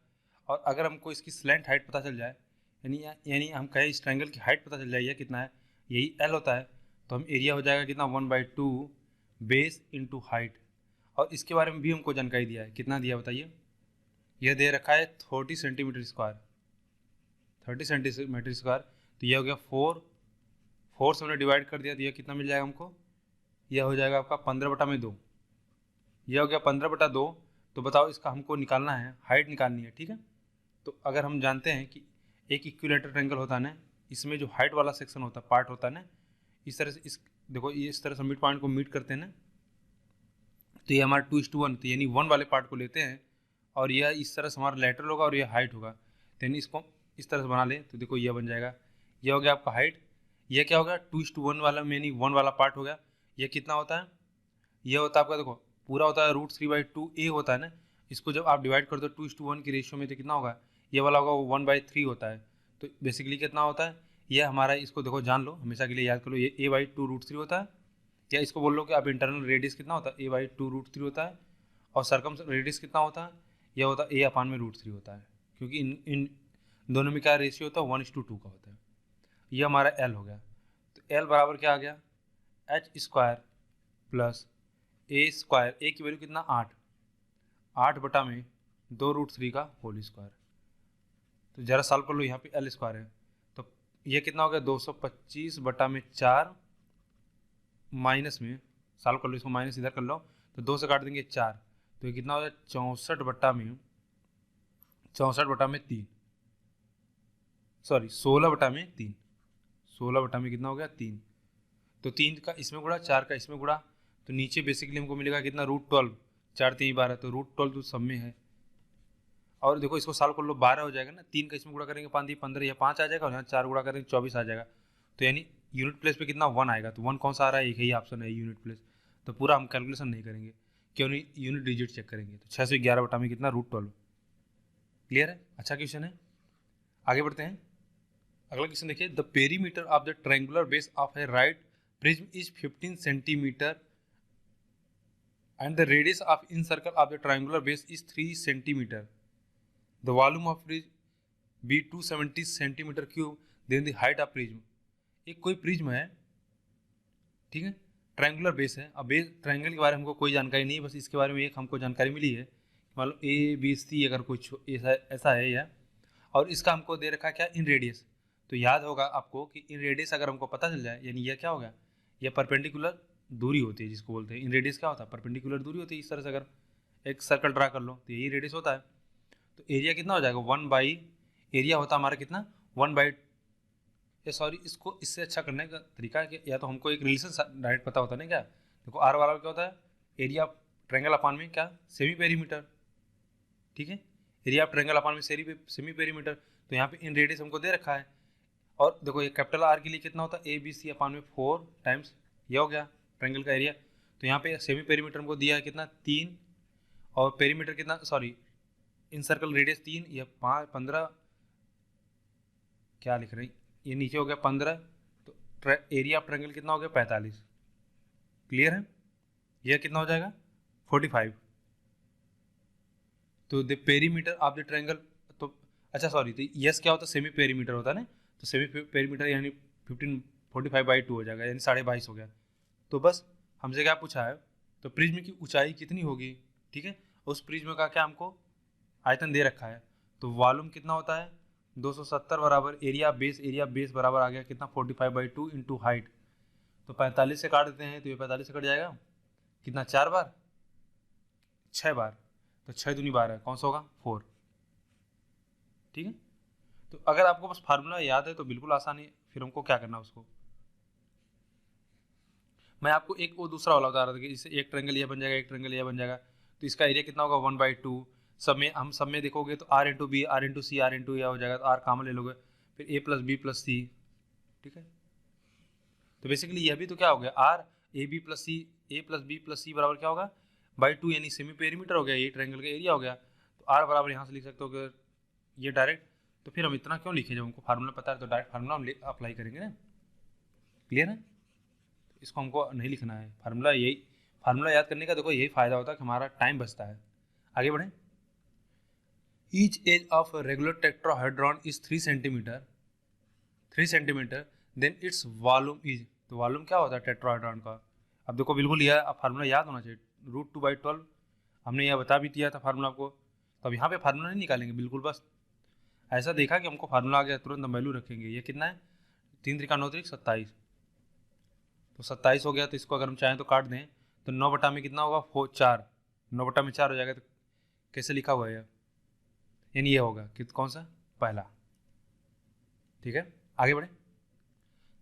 और अगर हमको इसकी स्लैंट हाइट पता चल जाए, यानी हम कहें इस ट्रायंगल की हाइट पता चल जाए, यह कितना है, यही एल होता है, तो हम एरिया हो जाएगा कितना? 1/2 बेस इंटू हाइट। और इसके बारे में भी हमको जानकारी दिया है, कितना दिया बताइए? यह दे रखा है 30 सेंटीमीटर स्क्वायर। 30 सेंटीमीटर स्क्वायर, तो यह हो गया 4 से हमने डिवाइड कर दिया, तो यह कितना मिल जाएगा हमको, यह हो जाएगा आपका 15/2। यह हो गया 15/2। तो बताओ इसका हमको निकालना है, हाइट निकालनी है, ठीक है। तो अगर हम जानते हैं कि एक इक्विलेटरल ट्रायंगल होता है ना, इसमें जो हाइट वाला सेक्शन होता है, पार्ट होता है ना, इस तरह से देखो ये इस तरह से मिड पॉइंट को मीट करते हैं ना, तो ये हमारा 2:1, तो यानी 1 वाले पार्ट को लेते हैं और यह इस तरह से हमारा लेटरल होगा और यह हाइट होगा, तो यानी इसको इस तरह से बना ले, तो देखो यह बन जाएगा, यह हो गया आपका हाइट। यह क्या होगा 2:1 वाला, यानी 1 वाला पार्ट हो गया। यह कितना होता है, यह होता है आपका, देखो पूरा होता है √3/2 a होता है ना, इसको जब आप डिवाइड कर दो 2:1 की रेशियो में, तो कितना होगा, ये वाला होगा 1/3 होता है। तो बेसिकली कितना होता है, यह हमारा, इसको देखो जान लो, हमेशा के लिए याद कर लो, ये a/2√3 होता है, या इसको बोल लो कि आप इंटरनल रेडियस कितना होता है, a/2√3 होता है, और सर्कम रेडियस कितना होता है, यह होता है a/√3 होता है, क्योंकि इन दोनों में क्या रेशियो होता है, 1:2 का होता है। यह हमारा l हो गया। तो l बराबर क्या आ गया, h² प्लस a², a की वैल्यू कितना 8/2√3 का होल स्क्वायर। तो जरा सॉल्व कर लो, यहाँ पे l² है, तो ये कितना हो गया 225/4, माइनस में सॉल्व कर लो, इसको माइनस इधर कर लो, तो 2 से काट देंगे 4, तो ये कितना हो गया 64/3, सॉरी 16/3, 16 में कितना हो गया 3, तो 3 का इसमें गुणा, 4 का इसमें गुणा, तो नीचे बेसिकली हमको मिलेगा कितना √12, 4 3 12, तो √12 तो सब में है। और देखो इसको सॉल्व कर लो, 12 हो जाएगा ना, 3 का इसमें गुणा करेंगे 5 15, या 5 आ जाएगा, और यहाँ 4 गुणा करेंगे 24 आ जाएगा, तो यानी यूनिट प्लेस पे कितना 1 आएगा। तो 1 कौन सा आ रहा है, एक ही ऑप्शन है यूनिट प्लेस, तो पूरा हम कैलकुलेशन नहीं करेंगे, क्यों नहीं, यूनिट डिजिट चेक करेंगे। तो 611 में कितना √12। क्लियर है, अच्छा क्वेश्चन है। आगे बढ़ते हैं, अगला क्वेश्चन देखिए, the perimeter of the triangular base of A right prism is 15 centimetre and the radius of incircle of the triangular base is 3 centimeter. The volume of prism be 270 centimeter cube, then the height of prism. एक कोई प्रिज्म है, ठीक है, ट्रायंगुलर बेस है। अब बेस ट्रायंगल के बारे में हमको कोई जानकारी नहीं है, बस इसके बारे में एक हमको जानकारी मिली है, मान लो ABC अगर कुछ ऐसा है या, और इसका हमको दे रखा है क्या, इन रेडियस। तो याद होगा आपको कि इन रेडियस अगर हमको पता चल जाए, यानी यह क्या होगा, यह परपेंडिकुलर दूरी होती है जिसको बोलते हैं, इन रेडियस क्या होता है, परपेंडिकुलर दूरी होती है। इस तरह से अगर एक सर्कल ड्रा कर लो तो यही रेडियस होता है। तो एरिया कितना हो जाएगा, एरिया होता है हमारा कितना 1/, सॉरी इसको इससे अच्छा करने का तरीका है कि या तो हमको एक रिलेशन डायरेक्ट पता होता है ना, क्या देखो आर वाला क्या होता है, एरिया ट्रायंगल अपान में क्या, सेमी पेरीमीटर, ठीक है, एरिया ऑफ ट्रायंगल अपान में सेमी पेरीमीटर। तो यहाँ पे इन रेडियस हमको दे रखा है, और देखो ये कैपिटल आर के लिए कितना होता है, ABC अपान में 4 टाइम्स, ये हो गया ट्रायंगल का एरिया। तो यहाँ पे सेमी पेरीमीटर हमको दिया है कितना 3, और पेरीमीटर कितना, सॉरी इन सर्कल रेडियस 3, ये 5 15, क्या लिख रही, ये नीचे हो गया 15, तो एरिया ऑफ ट्रायंगल कितना हो गया 45। क्लियर है, यह कितना हो जाएगा 45। तो the perimeter of the triangle, तो अच्छा सॉरी, तो यस क्या होता है, सेमी पेरीमीटर होता है ना, तो सेमी पेरीमीटर यानी 45/2 हो जाएगा, यानी 22.5 हो गया। तो बस हमसे क्या पूछा है, तो प्रिज्म की ऊंचाई कितनी होगी, ठीक है, उस प्रिज्म का क्या हमको आयतन दे रखा है। तो वॉल्यूम कितना होता है 270 बराबर एरिया बेस बराबर आ गया कितना 45/2 इंटू हाइट। तो 45 से काट देते हैं, तो ये 45 से कट जाएगा कितना, 4 बार 6 बार, तो 6 दूनी 12, कौन सा होगा 4, ठीक है। तो अगर आपको बस फार्मूला याद है तो बिल्कुल आसान है, फिर हमको क्या करना है उसको, मैं आपको एक वो दूसरा वाला बता रहा था कि इससे एक ट्रायंगल यह बन जाएगा, एक ट्रायंगल यह बन जाएगा, तो इसका एरिया कितना होगा 1/2। सब में देखोगे तो R into B, R into C, R into यह हो जाएगा, तो R कॉमन ले लोगे, फिर A plus B plus C, ठीक है। तो बेसिकली यह भी तो क्या हो गया R AB plus C, A plus B plus C बराबर क्या होगा /2, यानी सेमी पेरीमीटर हो गया, ये ट्रायंगल का एरिया हो गया। तो R बराबर यहाँ से लिख सकते हो कि ये डायरेक्ट, तो फिर हम इतना क्यों लिखे, जब हमको फार्मूला पता है तो डायरेक्ट फार्मूला हम अप्लाई करेंगे ना। क्लियर है, इसको हमको नहीं लिखना है फार्मूला, यही फार्मूला याद करने का देखो यही फायदा होता है कि हमारा टाइम बचता है। आगे बढ़ें, each edge of regular tetrahedron is 3 centimetre, then its volume is, तो वॉल्यूम क्या होता है टेट्राहेड्रॉन का। अब देखो बिल्कुल यह फार्मूला याद होना चाहिए, √2/12 हमने यह बता भी दिया था फार्मूला आपको, तो अब यहाँ पे फार्मूला नहीं निकालेंगे बिल्कुल, बस ऐसा देखा कि हमको फार्मूला आ गया, तुरंत हम वैल्यू रखेंगे। ये कितना है, 3 त्रिका 9 त्रिक 27, तो 27 हो गया। तो इसको अगर हम चाहें तो काट दें तो 9 बटा में कितना होगा, 4, 9 बटा में 4 हो जाएगा। तो कैसे लिखा हुआ है यानी ये होगा कि कौन सा, पहला। ठीक है, आगे बढ़े।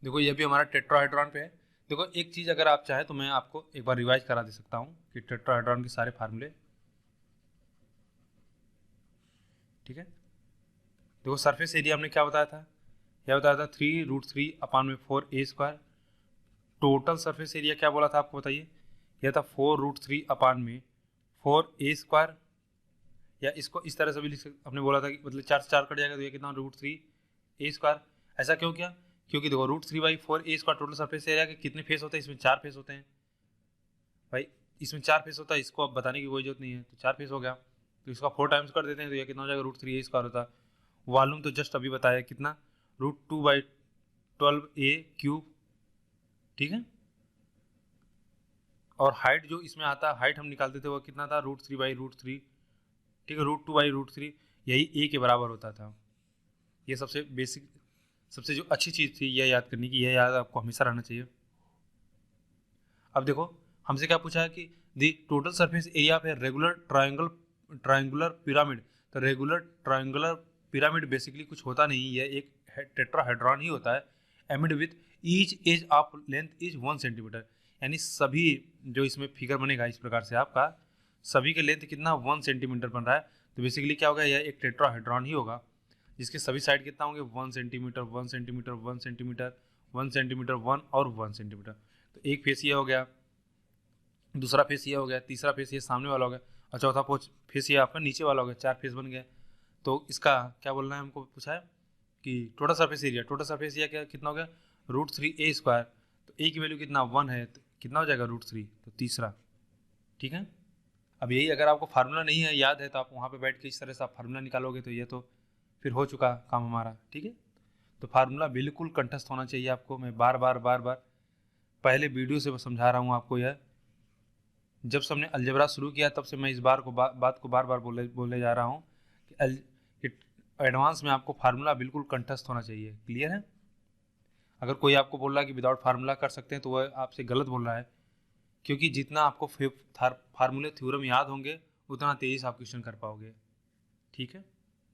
देखो ये भी हमारा टेट्राहेड्रॉन पे है। देखो एक चीज़ अगर आप चाहें तो मैं आपको एक बार रिवाइज करा दे सकता हूँ कि टेट्राहेड्रॉन के सारे फार्मूले। ठीक है, देखो सरफेस एरिया हमने क्या बताया था, क्या बताया था, 3√3/4a²। टोटल सरफेस एरिया क्या बोला था आपको, बताइए। यह था 4√3/4a²। या इसको इस तरह से भी लिख सकते, हमने बोला था कि मतलब 4 से 4 कट जाएगा तो ये कितना, √3a²। ऐसा क्यों किया, क्योंकि देखो √3/4a² टोटल सरफेस एरिया के कितने फेस होते हैं, इसमें 4 फेस होते हैं भाई, इसमें 4 फेस होता है। इसको अब बताने की कोई जरूरत नहीं है, तो 4 फेस हो गया। तो इसका 4 टाइम्स कर देते हैं तो ये कितना हो जाएगा, √3a² होता है। वॉल्यूम तो जस्ट अभी बताया कितना, √2/12a³। ठीक है, और हाइट जो इसमें आता है, हाइट हम निकालते थे वो कितना था, √3/√3। ठीक है, √2/√3, यही a के बराबर होता था। ये सबसे बेसिक, सबसे जो अच्छी चीज़ थी यह याद करने की, यह याद आपको हमेशा रहना चाहिए। अब देखो हमसे क्या पूछा है कि the total surface area of a regular triangular pyramid. तो रेगुलर ट्रायंगुलर पिरामिड बेसिकली कुछ होता नहीं, यह एक टेट्राहेड्रॉन ही होता है। Amid with each edge of length is 1 centimetre. यानी सभी जो इसमें फिगर बनेगा इस प्रकार से आपका, सभी के लेंथ कितना, 1 सेंटीमीटर बन रहा है। तो बेसिकली क्या होगा, यह एक टेट्राहेड्रॉन ही होगा जिसके सभी साइड कितना होंगे, 1 सेंटीमीटर 1 सेंटीमीटर 1 सेंटीमीटर 1 सेंटीमीटर 1 और 1 सेंटीमीटर। तो एक फेस ये हो गया, दूसरा फेस ये हो गया, तीसरा फेस ये सामने वाला हो गया, और चौथा फेस ये आपका नीचे वाला हो गया। 4 फेस बन गया। तो इसका क्या बोलना है, हमको पूछा है कि टोटल सरफेस एरिया क्या कितना हो गया, √3a²। तो a की वैल्यू कितना, 1 है, तो कितना हो जाएगा, √3, तो तीसरा। ठीक है, अब यही अगर आपको फार्मूला नहीं है याद है तो आप वहाँ पे बैठ के इस तरह से आप फार्मूला निकालोगे तो ये तो फिर हो चुका काम हमारा। ठीक है, तो फार्मूला बिल्कुल कंठस्थ होना चाहिए आपको। मैं बार बार पहले वीडियो से समझा रहा हूँ आपको। यह जब से हमने अलजेब्रा शुरू किया तब से मैं इस बात को बार बार बोले जा रहा हूँ कि एडवांस में आपको फार्मूला बिल्कुल कंठस्थ होना चाहिए। क्लियर है, अगर कोई आपको बोल रहा है कि विदाउट फार्मूला कर सकते हैं तो वह आपसे गलत बोल रहा है, क्योंकि जितना आपको फार्मूले थ्योरम याद होंगे उतना तेजी से आप क्वेश्चन कर पाओगे। ठीक है,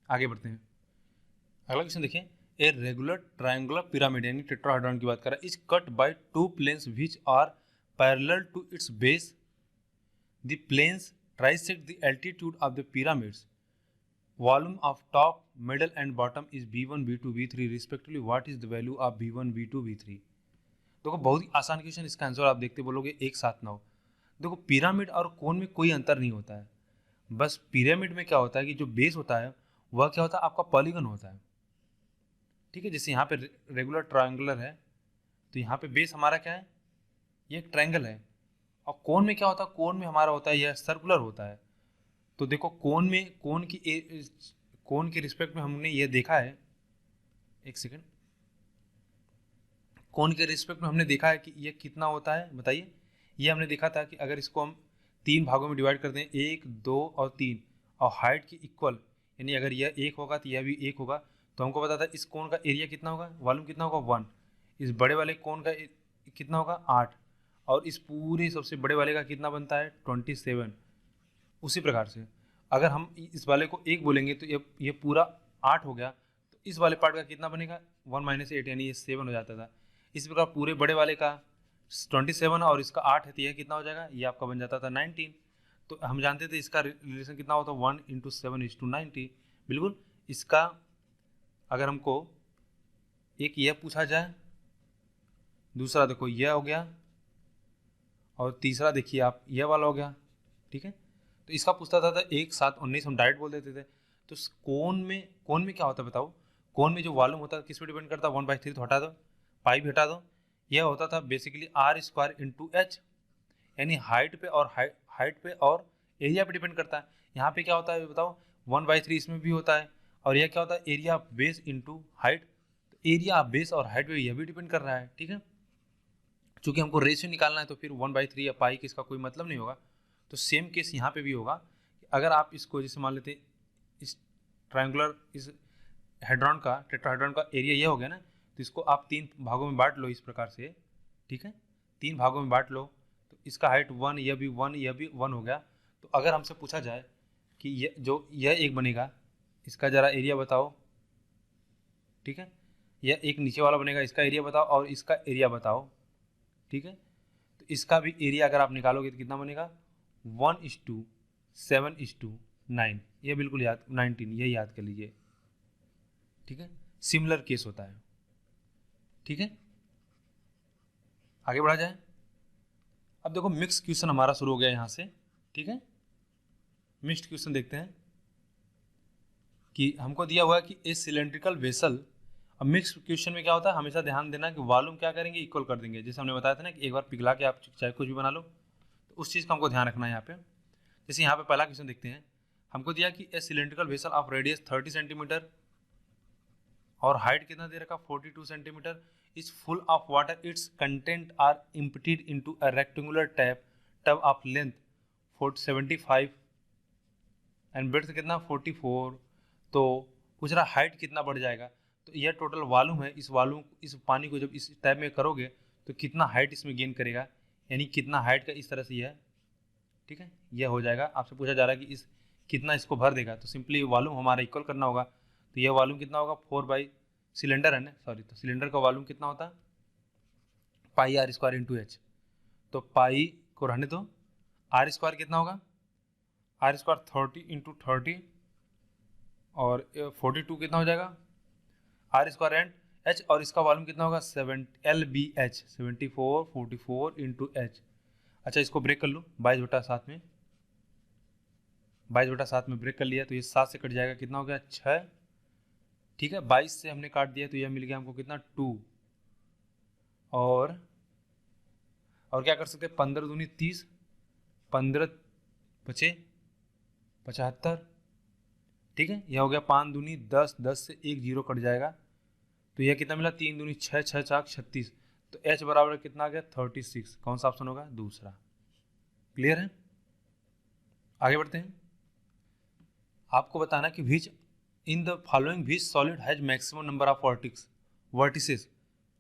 आगे बढ़ते हैं। अगला क्वेश्चन देखिए, ए रेगुलर ट्रायंगुलर पिरामिड यानी टेट्राहेड्रॉन की बात कर रहा है, is cut by 2 planes which are parallel to its base. The planes trisect the altitude of the pyramids. Volume of top, middle and bottom is V1, V2, V3 respectively. What is the value of V1, V2, V3? देखो बहुत ही आसान क्वेश्चन, इसका आंसर आप देखते बोलोगे एक साथ ना हो। देखो पिरामिड और कोन में कोई अंतर नहीं होता है। बस पिरामिड में क्या होता है कि जो बेस होता है वह क्या होता है, आपका पॉलीगन होता है। ठीक है, जैसे यहाँ पे रेगुलर ट्रायंगुलर है तो यहाँ पे बेस हमारा क्या है, ये एक ट्रायंगल है। और कोन में क्या होता है, कोन में हमारा होता है यह सर्कुलर होता है। तो देखो कोन में कोन के रिस्पेक्ट में हमने ये देखा है, एक सेकंड, कोन के रिस्पेक्ट में हमने देखा है कि ये कितना होता है, बताइए। ये हमने देखा था कि अगर इसको हम 3 भागों में डिवाइड कर दें, 1, 2 और 3, और हाइट की इक्वल, यानी अगर यह 1 होगा तो यह भी 1 होगा, तो हमको पता था इस कोन का एरिया कितना होगा, वॉल्यूम कितना होगा, 1। इस बड़े वाले कोन का कितना होगा, 8, और इस पूरे सबसे बड़े वाले का कितना बनता है, 27। उसी प्रकार से अगर हम इस वाले को 1 बोलेंगे तो ये पूरा 8 हो गया, तो इस वाले पार्ट का कितना बनेगा, 1 - 8, यानी ये 7 हो जाता था। इस प्रकार पूरे बड़े वाले का 27 और इसका 8 है तो यह कितना हो जाएगा, ये आपका बन जाता था 19। तो हम जानते थे इसका रिलेशन कितना होता है, 1 × 7 = 90। बिल्कुल, इसका अगर हमको एक यह पूछा जाए, दूसरा देखो यह हो गया, और तीसरा देखिए आप यह वाला हो गया। ठीक है, तो इसका पूछता था 1, 7, 19, हम डायरेक्ट बोल देते थे। तो कोन में क्या होता है बताओ, कोन में जो वॉल्यूम होता है किस पे डिपेंड करता है, 1/3 तो हटा दो, पाई भी हटा दो। यह होता था बेसिकली R² × H, यानी हाइट पे और एरिया पे डिपेंड करता है। यहाँ पे क्या होता है बताओ, 1/3 इसमें भी होता है, और यह क्या होता है, area of base into height. तो एरिया ऑफ बेस और हाइट पे यह भी डिपेंड कर रहा है। ठीक है, चूंकि हमको रेशियो निकालना है तो फिर 1/3 या पाई किसका कोई मतलब नहीं होगा। तो सेम केस यहाँ पे भी होगा कि अगर आप इसको जैसे मान लेते इस ट्रायंगुलर इस हेड्रॉन का, टेट्राहेड्रॉन का एरिया ये हो गया ना, तो इसको आप 3 भागों में बांट लो इस प्रकार से, ठीक है, 3 भागों में बांट लो, तो इसका हाइट 1, यह भी 1, यह भी 1 हो गया। तो अगर हमसे पूछा जाए कि यह एक बनेगा, इसका ज़रा एरिया बताओ, ठीक है, यह एक नीचे वाला बनेगा, इसका एरिया बताओ और इसका एरिया बताओ, ठीक है। तो इसका भी एरिया अगर आप निकालोगे तो कितना बनेगा, 1:7:9, ये बिल्कुल याद, 19, ये याद कर लीजिए, ठीक है। सिमिलर केस होता है, ठीक है। आगे बढ़ा जाए। अब देखो मिक्स क्वेश्चन हमारा शुरू हो गया यहाँ से, ठीक है। मिक्स्ड क्वेश्चन देखते हैं कि हमको दिया हुआ है कि ए सिलेंड्रिकल वेसल। अब मिक्स क्वेश्चन में क्या होता है, हमेशा ध्यान देना कि वॉल्यूम क्या करेंगे, इक्वल कर देंगे। जैसे हमने बताया था ना कि एक बार पिघला के आप चाहे कुछ भी बना लो, तो उस चीज़ का हमको ध्यान रखना है यहाँ पे। जैसे यहाँ पे पहला क्वेश्चन देखते हैं, हमको दिया कि a cylindrical vessel of radius 30 centimetre और हाइट कितना दे रखा, 42 centimetre, is full of water, its contents are emptied into a rectangular tub of length 75 and breadth कितना 44, तो पूछ रहा हाइट कितना बढ़ जाएगा। तो यह टोटल वॉल्यूम है, इस पानी को जब इस टैब में करोगे तो कितना हाइट इसमें गेन करेगा, यानी कितना हाइट का इस तरह से यह, ठीक है, यह हो जाएगा। आपसे पूछा जा रहा है कि इस कितना इसको भर देगा, तो सिंपली वॉल्यूम हमारा इक्वल करना होगा। तो यह वॉल्यूम कितना होगा, 4 सिलेंडर है ना, सॉरी, तो सिलेंडर का वॉल्यूम कितना होता है, pi R square into H. तो पाई को रहने दो, आर स्क्वायर कितना होगा, आर स्क्वायर 30 इंटू 30 और 42 कितना हो जाएगा, आर स्क्वायर एंड एच, और इसका वॉल्यूम कितना होगा 7 74 44 इंटू एच। अच्छा इसको ब्रेक कर लो, 22/7 में, 22/7 में ब्रेक कर लिया तो ये 7 से कट जाएगा, कितना हो गया 6, ठीक है। 22 से हमने काट दिया तो यह मिल गया हमको कितना 2, और क्या कर सकते हैं, 15 दूनी 30, 15 बचे 75, ठीक है। यह हो गया 5 दूनी 10, 10 से 1 0 कट जाएगा, तो यह कितना मिला, 3 दूनी 6, 6 4 36, तो h बराबर कितना आ गया 36। कौन सा ऑप्शन होगा, दूसरा। क्लियर है। आगे बढ़ते हैं। आपको बताना कि which in the following which solid has maximum number of vertices.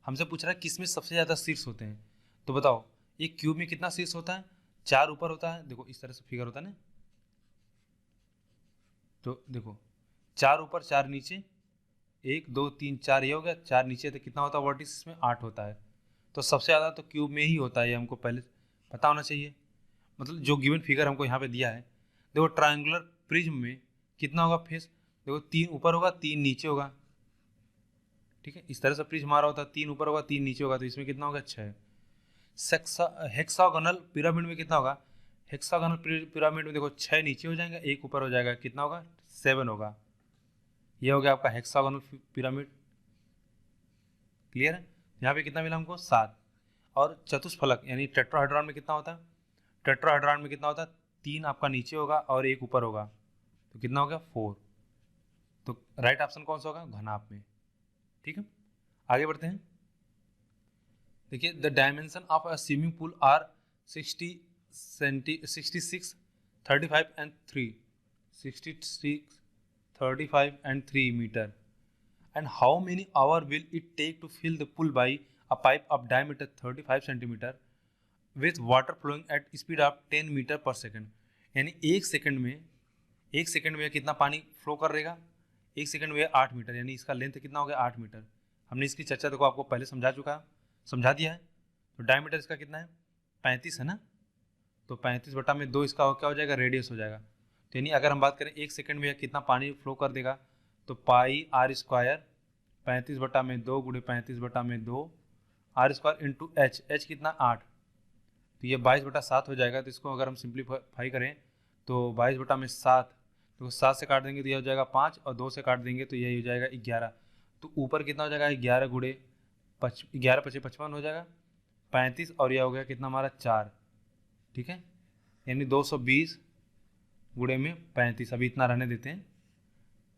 हमसे पूछ रहा है किसमें सबसे ज़्यादा शीर्ष होते हैं, तो बताओ एक क्यूब में कितना शीर्ष होता है, 4 ऊपर होता है, देखो इस तरह से फिगर होता है ना, तो देखो 4 ऊपर 4 नीचे, 1 2 3 4 ये हो गया, 4 नीचे, तो कितना होता है वर्टिस इसमें 8 होता है। तो सबसे ज़्यादा तो क्यूब में ही होता है, ये हमको पहले पता होना चाहिए, मतलब जो गिवन फिगर हमको यहाँ पे दिया है। देखो ट्रायंगुलर प्रिज्म में कितना होगा फेस, देखो 3 ऊपर होगा 3 नीचे होगा, ठीक है, इस तरह से प्रिज्म हमारा होता है, 3 ऊपर होगा 3 नीचे होगा, तो इसमें कितना होगा 6। हेक्सागोनल पिरामिड में कितना होगा, हेक्सागोनल पिरामिड में देखो 6 नीचे हो जाएगा 1 ऊपर हो जाएगा, कितना होगा 7 होगा। ये हो गया आपका हेक्सागोनल पिरामिड। क्लियर है। यहाँ पे कितना मिला हमको 7। और चतुष्फलक यानी टेट्राहेड्रॉन में कितना होता है, टेट्राहेड्रॉन में कितना होता है, 3 आपका नीचे होगा और 1 ऊपर होगा, तो कितना हो गया 4। तो राइट ऑप्शन कौन सा होगा, घनाभ में, ठीक है। आगे बढ़ते हैं। देखिए the dimension of a swimming pool are 66 35 and 3 66 35 and 3 meter, and how many hour will it take to fill the pool by a pipe of diameter 35 centimeter with water flowing at speed of 10 meter per second। यानी एक सेकंड में कितना पानी फ्लो कर रहेगा, एक सेकंड में 8 मीटर, यानी इसका लेंथ कितना हो गया 8 मीटर। हमने इसकी चर्चा देखो आपको पहले समझा दिया है। तो डायमीटर इसका कितना है 35 है ना, तो 35/2 इसका क्या हो जाएगा, रेडियस हो जाएगा। तो यानी अगर हम बात करें एक सेकंड में कितना पानी फ्लो कर देगा, तो पाई आर स्क्वायर 35/2 गुणे 35/2 आर स्क्वायर इंटू एच कितना 8, तो ये 22/7 हो जाएगा। तो इसको अगर हम सिंप्लीफाई करें तो 22/7, तो 7 से काट देंगे तो ये हो जाएगा 5, और 2 से काट देंगे तो ये हो जाएगा 11। तो ऊपर कितना हो जाएगा 11 गुणे 11 × 5 = 55 हो जाएगा 35, और यह हो गया कितना हमारा 4, ठीक है। यानी 220 गुणे में 35, अभी इतना रहने देते हैं,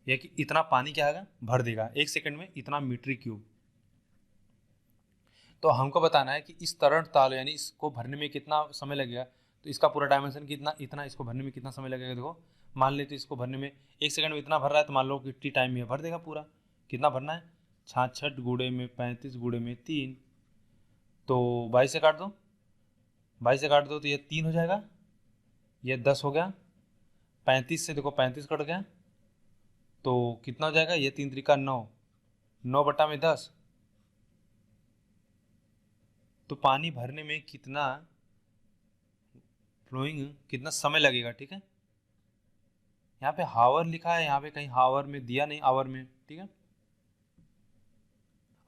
यह कि इतना पानी क्या है भर देगा एक सेकंड में, इतना मीट्रिक क्यूब। तो हमको बताना है कि इस तरल ताल यानी इसको भरने में कितना समय लगेगा, तो इसका पूरा डायमेंशन कितना, इतना इसको भरने में कितना समय लगेगा। देखो मान लेते इसको भरने में एक सेकंड में इतना भर रहा है, तो मान लो कि टी टाइम में भर देगा पूरा, कितना भरना है, 66 गुणे में 35 गुणे में 3, तो 22 से काट दो, 22 से काट दो तो ये 3 हो जाएगा, ये 10 हो गया, 35 से देखो 35 कट गया, तो कितना हो जाएगा, ये 3 त्रिका 9, 9 बटा में 10, तो पानी भरने में कितना फ्लोइंग कितना समय लगेगा। ठीक है, यहाँ पे हावर लिखा है, यहाँ पे कहीं हावर में दिया नहीं, आवर में। ठीक है,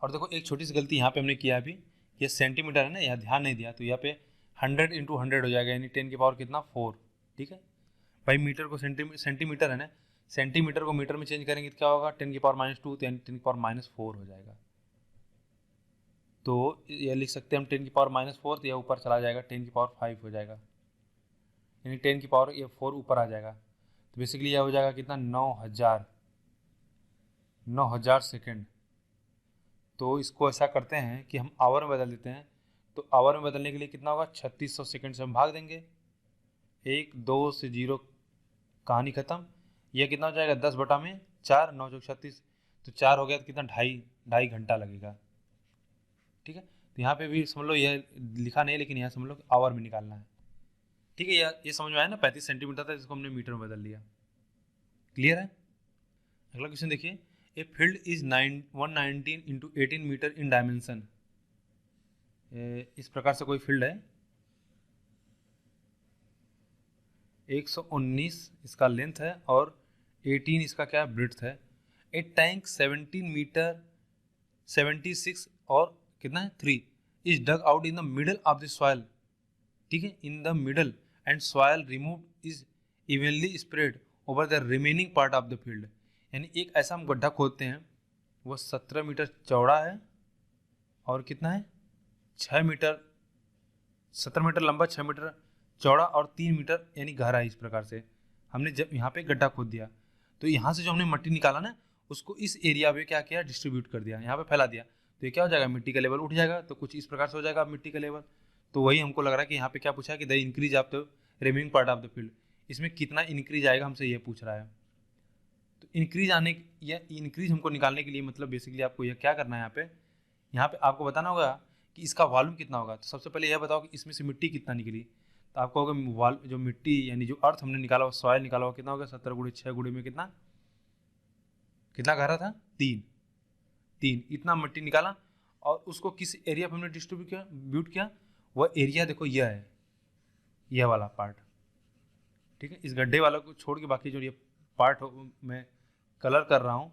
और देखो एक छोटी सी गलती यहाँ पे हमने किया अभी, ये सेंटीमीटर है ना, यहाँ ध्यान नहीं दिया, तो यहाँ पे 100 × 100 हो जाएगा, यानी 10 की पावर कितना 4। ठीक है भाई, मीटर को सेंटीमीटर है ना, सेंटीमीटर को मीटर में चेंज करेंगे तो क्या होगा, 10 की पावर -2, तो 10 की पावर -4 हो जाएगा। तो ये लिख सकते हैं हम 10 की पावर -4, तो यह ऊपर चला जाएगा, 10 की पावर 5 हो जाएगा, यानी 10 की पावर ये 4 ऊपर आ जाएगा। तो बेसिकली यह हो जाएगा कितना, 9000 सेकेंड। तो इसको ऐसा करते हैं कि हम आवर में बदल देते हैं, तो आवर में बदलने के लिए कितना होगा, 3600 सेकेंड से हम भाग देंगे, 1 2 से 0, कहानी ख़त्म। यह कितना हो जाएगा, 10 बटा में 4, 9 चौक 36, तो 4 हो गया, तो कितना, ढाई घंटा लगेगा। ठीक है, तो यहाँ पे भी समझ लो, यह लिखा नहीं लेकिन यहाँ समझ लो आवर में निकालना है। ठीक है, ये समझ में आया ना, 35 सेंटीमीटर था जिसको हमने मीटर में बदल लिया। क्लियर है। अगला क्वेश्चन देखिए, a field is 119 × 18 metre in dimension. इस प्रकार से कोई फील्ड है, 119 इसका लेंथ है और 18 इसका क्या ब्रेड्थ है। ए टैंक 17 मीटर 76 और कितना है 3 is dug out in the middle of the soil. ठीक है, in the middle and soil remove is evenly spread over the remaining part of the field. यानी एक ऐसा हम गड्ढा खोदते हैं, वो 17 मीटर चौड़ा है और कितना है 6 मीटर, 17 मीटर लंबा, 6 मीटर चौड़ा और 3 मीटर यानी गहरा है। इस प्रकार से हमने जब यहाँ पे गड्ढा खोद दिया, तो यहाँ से जो हमने मिट्टी निकाला ना, उसको इस एरिया पे क्या किया, डिस्ट्रीब्यूट कर दिया, यहाँ पे फैला दिया, तो ये क्या हो जाएगा, मिट्टी का लेवल उठ जाएगा। तो कुछ इस प्रकार से हो जाएगा मिट्टी का लेवल। तो वही हमको लग रहा है कि यहाँ पे क्या पूछा है कि the increase of the remaining part of the field, इसमें कितना इंक्रीज आएगा हमसे ये पूछ रहा है। तो इंक्रीज इंक्रीज हमको निकालने के लिए मतलब बेसिकली आपको यह क्या करना है, यहाँ पे आपको बताना होगा कि इसका वॉल्यूम कितना होगा। तो सबसे पहले यह बताओ कि इसमें से मिट्टी कितना निकली। तो आपको होगा जो मिट्टी यानी जो अर्थ हमने निकाला हुआ, सॉइल निकाला हुआ, कितना होगा 17 × 6 में कितना गहरा था, 3 इतना मिट्टी निकाला और उसको किस एरिया पर हमने डिस्ट्रीब्यूट किया। वह एरिया देखो यह है, यह वाला पार्ट। ठीक है, इस गड्ढे वाला को छोड़ के बाकी जो ये पार्ट मैं कलर कर रहा हूँ,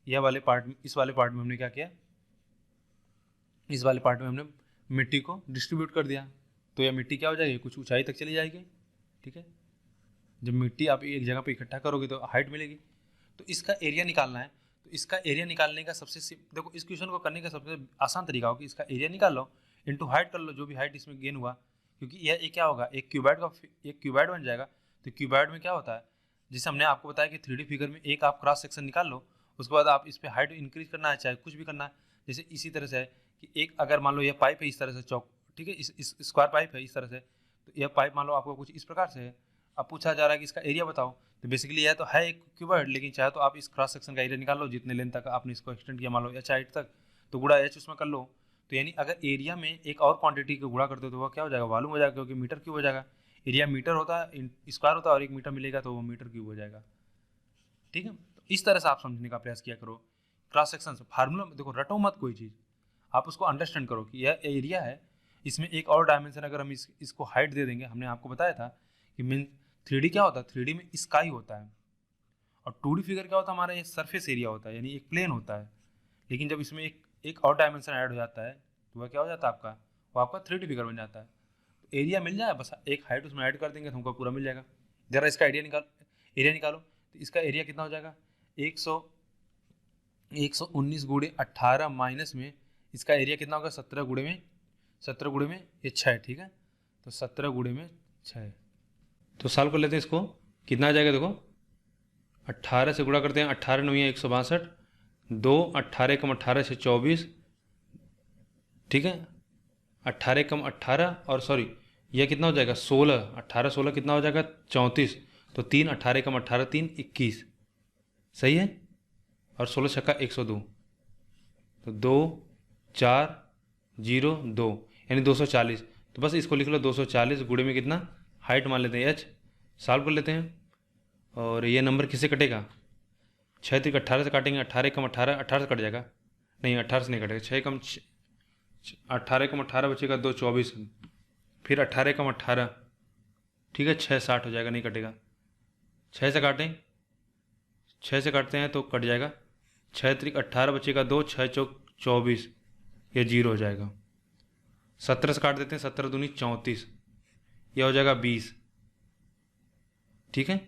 यह वाले पार्ट, इस वाले पार्ट में हमने क्या किया, इस वाले पार्ट में हमने मिट्टी को डिस्ट्रीब्यूट कर दिया। तो यह मिट्टी क्या हो जाएगी, कुछ ऊंचाई तक चली जाएगी। ठीक है, जब मिट्टी आप एक जगह पे इकट्ठा करोगे तो हाइट मिलेगी। तो इसका एरिया निकालना है। तो इसका एरिया निकालने का देखो इस क्वेश्चन को करने का सबसे आसान तरीका हो कि इसका एरिया निकाल लो, इंटू हाइट कर लो, जो भी हाइट इसमें गेन हुआ, क्योंकि यह क्या होगा, एक क्यूबाइड बन जाएगा। तो क्यूबाइड में क्या होता है, जैसे हमने आपको बताया कि 3D फिगर में एक आप क्रॉस सेक्शन निकाल लो, उसके बाद आप इस पर हाइट इंक्रीज करना है, चाहे कुछ भी करना है। जैसे इसी तरह से है कि एक अगर मान लो यह पाइप है इस तरह से चौक, ठीक है, इस स्क्वायर पाइप है इस तरह से, तो यह पाइप मान लो आपको कुछ इस प्रकार से है। अब पूछा जा रहा है कि इसका एरिया बताओ। तो बेसिकली यह तो है एक क्यूबाइड, लेकिन चाहे तो आप इस क्रॉस सेक्शन का एरिया निकाल लो, जितने लेंथ तक आपने इसको एक्सटेंड किया, मान लो h हाइट तक, तो गुणा h उसमें कर लो। तो यानी अगर एरिया में एक और क्वांटिटी को गुणा करते हो तो वह क्या हो जाएगा, वॉल्यूम हो जाएगा, क्योंकि मीटर क्यूब हो जाएगा। एरिया मीटर होता है, स्क्वायर होता है, और 1 मीटर मिलेगा तो वो मीटर क्यूब हो जाएगा। ठीक है, तो इस तरह से आप समझने का प्रयास किया करो। क्रॉस सेक्शन से फार्मूला देखो, रटो मत कोई चीज़, आप उसको अंडरस्टैंड करो कि यह एरिया है, इसमें एक और डायमेंशन अगर हम इसको हाइट दे देंगे। हमने आपको बताया था कि मीन 3D क्या होता है, 3D में स्काई होता है, और 2D फिगर क्या होता है, हमारा ये सरफेस एरिया होता है, यानी एक प्लेन होता है। लेकिन जब इसमें एक और डायमेंशन ऐड हो जाता है तो वह क्या हो जाता है आपका, वो आपका 3D फिगर बन जाता है। तो एरिया मिल जाए, बस एक हाइट उसमें ऐड कर देंगे तो हमको पूरा मिल जाएगा। जरा इसका एरिया निकालो। तो इसका एरिया कितना हो जाएगा, 119 × 18 माइनस में इसका एरिया कितना होगा, 17 गुणे में ये 6। ठीक है, तो 17 गुणे में 6, तो सॉल्व कर लेते हैं इसको। कितना आ जाएगा देखो, 18 से गुणा करते हैं, 18 9 162, 2 18 कम 18 से 24। ठीक है, 18 कम 18 और सॉरी यह कितना हो जाएगा 16, 18 16 कितना हो जाएगा 34। तो 3 18 कम 18 3 21, सही है। और 16 छक्का 102, तो 2 4 0 2 यानी 240। तो बस इसको लिख लो 240 गुणे में कितना हाइट मान लेते हैं h, सॉल्व कर लेते हैं। और ये नंबर किससे कटेगा, 6 3 18 से काटेंगे, 18 कम 18 18 से कट जाएगा, नहीं 18 से नहीं कटेगा, 6 कम 18 कम 18 बचेगा 2 24, फिर 18 कम 18, ठीक है 6 60 हो जाएगा, नहीं कटेगा। 6 से काटें, 6 से काटते हैं तो कट जाएगा, 6 3 18 बचेगा 2, 6 चौक 24, ये 0 हो जाएगा। 17 से काट देते हैं, 17 दूनी 34, यह हो जाएगा 20, ठीक है,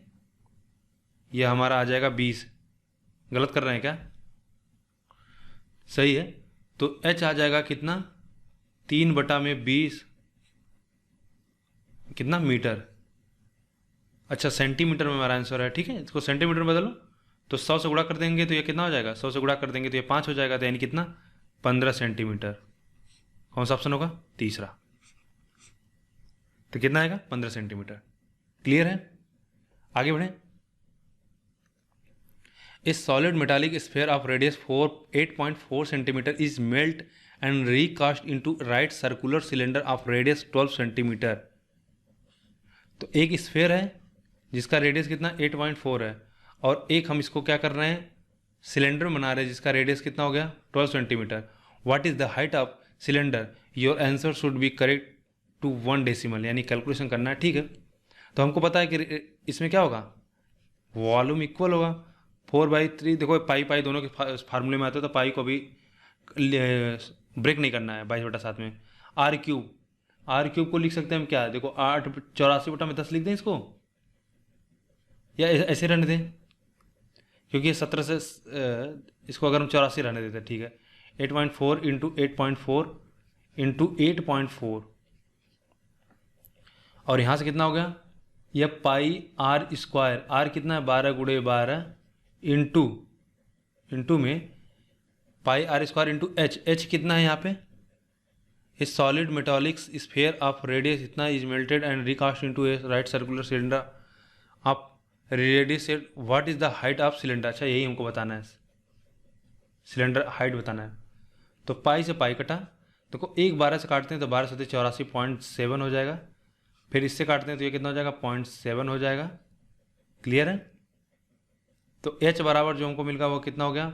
यह हमारा आ जाएगा 20। गलत कर रहे हैं क्या, सही है। तो h आ जाएगा कितना 3/20 कितना मीटर, अच्छा सेंटीमीटर में हमारा आंसर है, ठीक है। इसको सेंटीमीटर में बदलो तो 100 से गुणा कर देंगे तो ये कितना हो जाएगा, 100 से गुणा कर देंगे तो ये 5 हो जाएगा, तो यानी कितना 15 सेंटीमीटर। कौन सा ऑप्शन होगा, तीसरा। तो कितना आएगा 15 सेंटीमीटर। क्लियर है, आगे बढ़ें। A solid metallic sphere of radius 8.4 centimeter is melt and recast into right circular cylinder of radius 12 centimeter। तो एक स्फेयर है जिसका रेडियस कितना 8.4 है, और एक हम इसको क्या कर रहे हैं सिलेंडर बना रहे हैं जिसका रेडियस कितना हो गया 12 centimetre. What is the height of cylinder, your answer should be correct to 1 decimal, यानी कैलकुलेशन करना है, ठीक है। तो हमको पता है कि इसमें क्या होगा, वॉल्यूम इक्वल होगा 4/3। देखो पाई पाई दोनों के फार्मूले में आता है, तो पाई को भी ब्रेक नहीं करना है 22/7 में। आर क्यूब को लिख सकते हैं हम क्या, देखो 8 84/10 लिख दें इसको, या ऐसे रहने दें, क्योंकि ये 17 से इसको अगर हम 84 रहने देते हैं, ठीक है। 8.4 इंटू 8.4 इंटू 8.4, और यहाँ से कितना हो गया, यह पाई आर स्क्वायर, आर कितना है 12 गुणे 12 इंटू में pi R square into H कितना है यहाँ पे, a solid metallic sphere of radius इतना is melted and recast into a right circular cylinder of radius. What is the height of cylinder, अच्छा यही हमको बताना है, सिलेंडर हाइट बताना है। तो पाई से पाई कटा, देखो एक 12 से काटते हैं तो 12 से 84.7 हो जाएगा, फिर इससे काटते हैं तो ये कितना हो जाएगा 0.7 हो जाएगा। क्लियर है। तो h बराबर जो हमको मिल गया वो कितना हो गया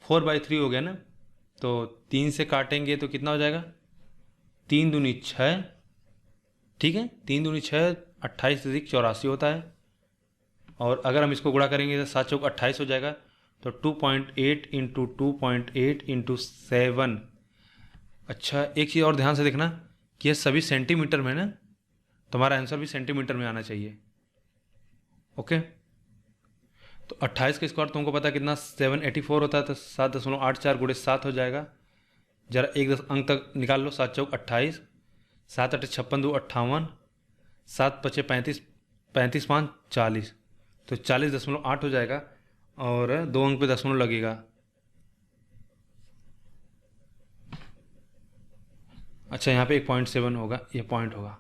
4/3 हो गया ना, तो 3 से काटेंगे तो कितना हो जाएगा 3 दूनी 6, ठीक है 3 दूनी 6 28 से 84 होता है, और अगर हम इसको गुणा करेंगे तो 7 चौक 28 हो जाएगा, तो 2.8 इंटू 2.8 इंटू 7। अच्छा एक चीज़ और ध्यान से देखना कि ये सभी सेंटीमीटर में ना, तो हमारा आंसर भी सेंटीमीटर में आना चाहिए। ओके, तो 28 का स्क्वायर तुमको पता कितना 784 होता है, तो 7.84 गुणे 7 हो जाएगा। जरा एक 10 अंक तक निकाल लो, 7 चौक 28, 7 8 56 2 58, 7 5 35, 35 5 40, तो 40.8 हो जाएगा, और 2 अंक पे दशमलव लगेगा। अच्छा यहाँ पे 1.7 होगा, ये पॉइंट होगा,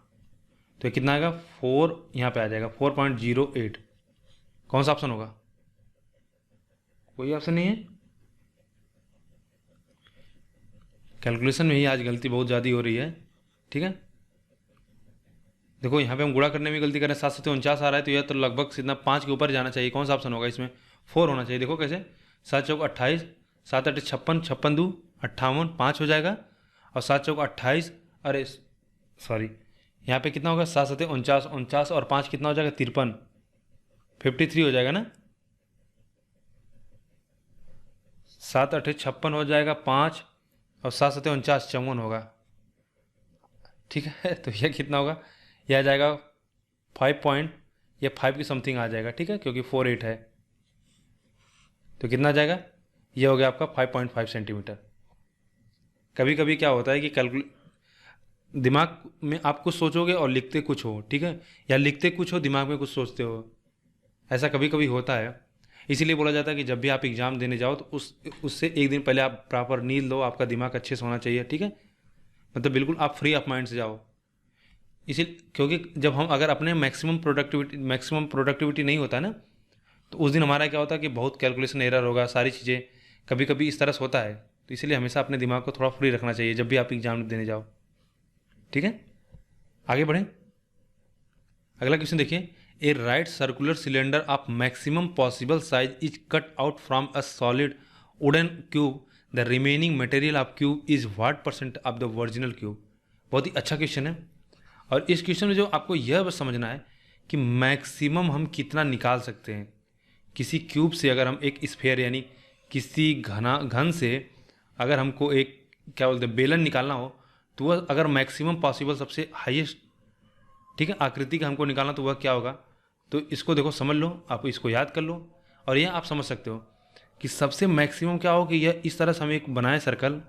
तो ये कितना आएगा 4, यहाँ पे आ जाएगा 4.08। कौन सा ऑप्शन होगा, कोई ऑप्शन नहीं है। कैलकुलेशन में ही आज गलती बहुत ज़्यादा हो रही है, ठीक है। देखो यहाँ पे हम गुणा करने में गलती कर रहे हैं, 7 से 49 आ रहा है, तो यह तो लगभग सीधा 5 के ऊपर जाना चाहिए। कौन सा ऑप्शन होगा इसमें, 4 होना चाहिए। देखो कैसे, 7 चौक 28, 7 8 56, 56 2 58, 5 हो जाएगा, और 7 चौक 28, अरे सॉरी यहाँ पे कितना होगा 7 7 49, 49 और 5 कितना हो जाएगा 53, 53 हो जाएगा ना। 7 8 56 हो जाएगा 5, और 7 7 49 54 होगा, ठीक है। तो यह कितना होगा, यह आ जाएगा 5 की समथिंग आ जाएगा, ठीक है, क्योंकि 48 है, तो कितना आ जाएगा, यह हो गया आपका 5.5 सेंटीमीटर। कभी कभी क्या होता है कि दिमाग में आप कुछ सोचोगे और लिखते कुछ हो, ठीक है, या लिखते कुछ हो दिमाग में कुछ सोचते हो, ऐसा कभी कभी होता है। इसीलिए बोला जाता है कि जब भी आप एग्ज़ाम देने जाओ तो उससे एक दिन पहले आप प्रॉपर नींद लो, आपका दिमाग अच्छे से होना चाहिए, ठीक है, मतलब बिल्कुल आप फ्री ऑफ माइंड से जाओ। क्योंकि जब हम अगर अपने मैक्सिमम प्रोडक्टिविटी नहीं होता ना, तो उस दिन हमारा क्या होता है कि बहुत कैलकुलेशन एरर होगा, सारी चीज़ें कभी कभी इस तरह से होता है। तो इसीलिए हमेशा अपने दिमाग को थोड़ा फ्री रखना चाहिए जब भी आप एग्जाम देने जाओ। ठीक है, आगे बढ़ें। अगला क्वेश्चन देखिए, a right circular cylinder of maximum possible size is cut out from a solid wooden cube, the remaining material of cube is what percent of the original cube. बहुत ही अच्छा क्वेश्चन है, और इस क्वेश्चन में जो आपको यह बस समझना है कि मैक्सिमम हम कितना निकाल सकते हैं किसी क्यूब से। अगर हम एक स्फेयर यानी किसी घन से अगर हमको एक क्या बोलते हैं बेलन निकालना हो, तो वह अगर मैक्सिमम पॉसिबल सबसे हाईएस्ट, ठीक है, आकृति का हमको निकालना, तो वह क्या होगा। तो इसको देखो, समझ लो, आप इसको याद कर लो, और यह आप समझ सकते हो कि सबसे मैक्सिमम क्या हो कि यह इस तरह से हम एक बनाए सर्कल,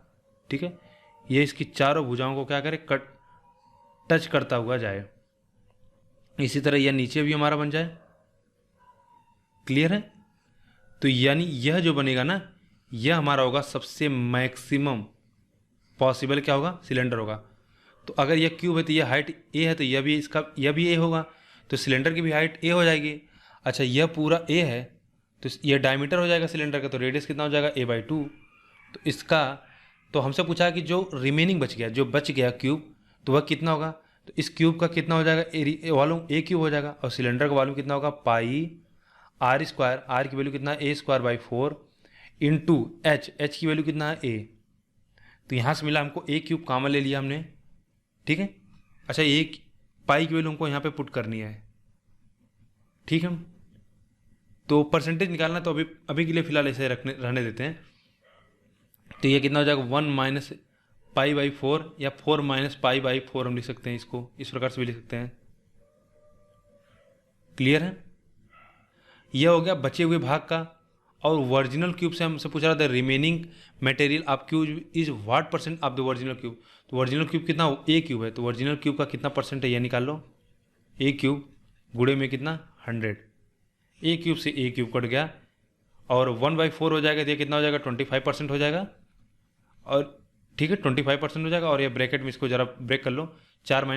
ठीक है, ये इसकी चारों भुजाओं को क्या करे, टच करता हुआ जाए। इसी तरह यह नीचे भी हमारा बन जाए। क्लियर है? तो यानी यह जो बनेगा ना, यह हमारा होगा सबसे मैक्सिमम पॉसिबल क्या होगा, सिलेंडर होगा। तो अगर यह क्यूब है तो यह हाइट ए है, तो यह भी ए होगा, तो सिलेंडर की भी हाइट ए हो जाएगी। अच्छा, यह पूरा ए है तो यह डायमीटर हो जाएगा सिलेंडर का, तो रेडियस कितना हो जाएगा, a/2। तो इसका तो हमसे पूछा है कि जो रिमेनिंग बच गया, जो बच गया क्यूब, तो वह कितना होगा। तो इस क्यूब का कितना हो जाएगा, वॉल्यूम ए क्यूब हो जाएगा, और सिलेंडर का वॉल्यूम कितना होगा, पाई आर स्क्वायर, आर की वैल्यू कितना है, a²/4 इंटू एच की वैल्यू कितना है, ए। तो यहाँ से मिला हमको ए क्यूब कॉमन ले लिया हमने, ठीक है। अच्छा, एक पाई की वैल्यू हमको यहाँ पे पुट करनी है, ठीक है। तो परसेंटेज निकालना, तो अभी के लिए फिलहाल ऐसे रहने देते हैं। तो ये कितना हो जाएगा, 1 - π/4 या 4 - π/4 हम लिख सकते हैं, इसको इस प्रकार से भी लिख सकते हैं। क्लियर है? यह हो गया बचे हुए भाग का। और ओरिजिनल क्यूब से हमसे पूछ रहा था remaining material of cube is what percent of the original cube. तो ओरिजिनल क्यूब कितना, ए क्यूब है, तो ओरिजिनल क्यूब का कितना परसेंट है यह निकाल लो। ए क्यूब गुणे में कितना, 100। ए क्यूब से ए क्यूब कट गया, और 1/4 हो जाएगा, तो ये कितना हो जाएगा, 25% हो जाएगा। और ठीक है, 25% हो जाएगा। और ये ब्रैकेट में इसको जरा ब्रेक कर लो, 4 - π,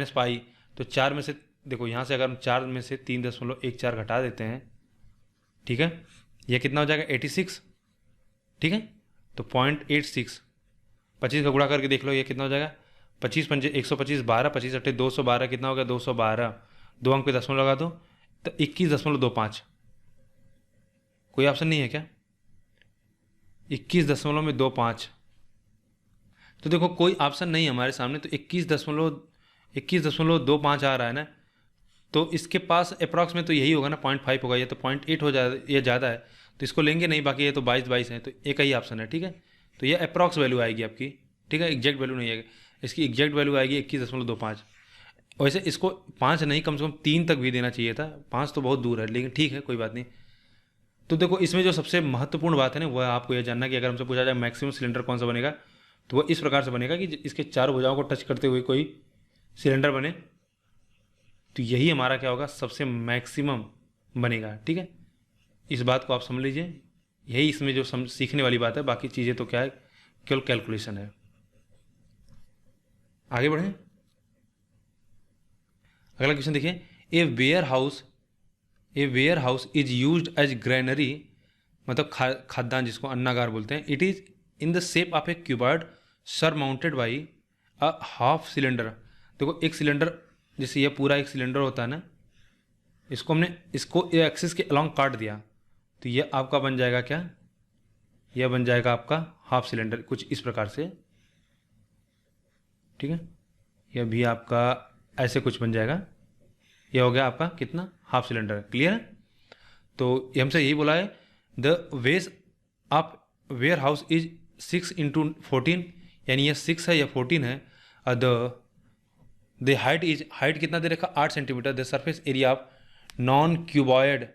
तो 4 में से देखो, यहाँ से अगर हम 4 में से 3.14 घटा देते हैं, ठीक है, यह कितना हो जाएगा, 86, ठीक है। तो 0.86, 25 का गुणा करके देख लो, ये कितना हो जाएगा, 25 × 5 = 125, 12 × 25 = 212, कितना हो गया, 212। 2 अंक पे दशमलव लगा दो, तो 21.25। कोई ऑप्शन नहीं है क्या, 21.25। तो देखो कोई ऑप्शन नहीं है हमारे सामने, तो 21.25 आ रहा है ना, तो इसके पास अप्रॉक्स में तो यही होगा ना, 0.5 होगा, ये तो 0.8 हो जाए, ये ज़्यादा है, तो इसको लेंगे नहीं, बाकी ये तो 22 है, तो एक ही ऑप्शन है, ठीक है। तो ये अप्रॉक्स वैल्यू आएगी आपकी, ठीक है, एग्जैक्ट वैल्यू नहीं आएगी, इसकी एग्जैक्ट वैल्यू आएगी 21.25। वैसे इसको 5 नहीं, कम से कम 3 तक भी देना चाहिए था, 5 तो बहुत दूर है, लेकिन ठीक है, कोई बात नहीं। तो देखो, इसमें जो सबसे महत्वपूर्ण बात है ना, वह आपको यह जानना कि अगर हमसे पूछा जाए मैक्सिमम सिलेंडर कौन सा बनेगा, तो वह इस प्रकार से बनेगा कि इसके चारों भुजाओं को टच करते हुए कोई सिलेंडर बने, तो यही हमारा क्या होगा, सबसे मैक्सिमम बनेगा, ठीक है। इस बात को आप समझ लीजिए, यही इसमें जो सीखने वाली बात है, बाकी चीज़ें तो क्या है, केवल कैलकुलेशन है। आगे बढ़ें। अगला क्वेश्चन देखिए, a warehouse is used as granary, मतलब खाद्यान्न जिसको अन्नागार बोलते हैं। It is in the shape of a cuboid surmounted by a half cylinder. देखो, एक सिलेंडर, जैसे ये पूरा एक सिलेंडर होता है ना, इसको हमने इसको एक्सिस के अलॉन्ग काट दिया, तो ये आपका बन जाएगा क्या, यह बन जाएगा आपका हाफ सिलेंडर, कुछ इस प्रकार से, ठीक है। यह भी आपका ऐसे कुछ बन जाएगा, यह हो गया आपका कितना, हाफ सिलेंडर। क्लियर है? तो ये हमसे यही बोला है, the wedge of warehouse is 6 × 14, यानी यह 6 है या 14 है। द हाइट कितना दे रखा, 8 centimetre. The surface area of non cuboidal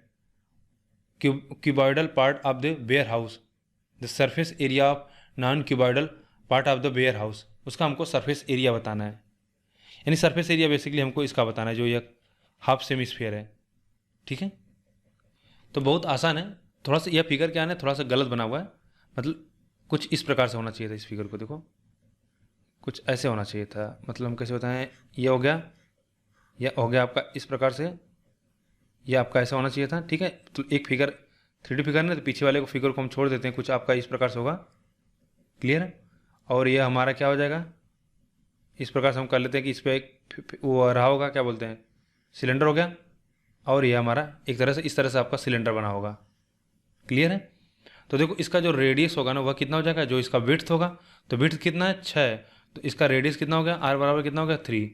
part of the warehouse, the surface area of non cuboidal part of the warehouse, उसका हमको सरफेस एरिया बताना है। यानी सरफेस एरिया बेसिकली हमको इसका बताना है, जो यह हाफ सेमी स्फीयर है, ठीक है। तो बहुत आसान है, थोड़ा सा यह फिगर क्या है, थोड़ा सा गलत बना हुआ है, मतलब कुछ इस प्रकार से होना चाहिए था। इस फिगर को देखो, कुछ ऐसे होना चाहिए था, मतलब हम कैसे बताएं, यह हो गया आपका इस प्रकार से, यह आपका ऐसा होना चाहिए था, ठीक है। तो एक फिगर 3D फिगर ना, तो पीछे वाले को फिगर को हम छोड़ देते हैं, कुछ आपका इस प्रकार से होगा, क्लियर है। और ये हमारा क्या हो जाएगा, इस प्रकार से हम कर लेते हैं कि इस पर एक वो रहा होगा, क्या बोलते हैं, सिलेंडर हो गया, और ये हमारा एक तरह से इस तरह से आपका सिलेंडर बना होगा। क्लियर है। तो देखो इसका जो रेडियस होगा ना वह कितना हो जाएगा, जो इसका विड्थ होगा, तो विड्थ कितना है 6, तो इसका रेडियस कितना हो गया, आर बराबर कितना हो गया 3।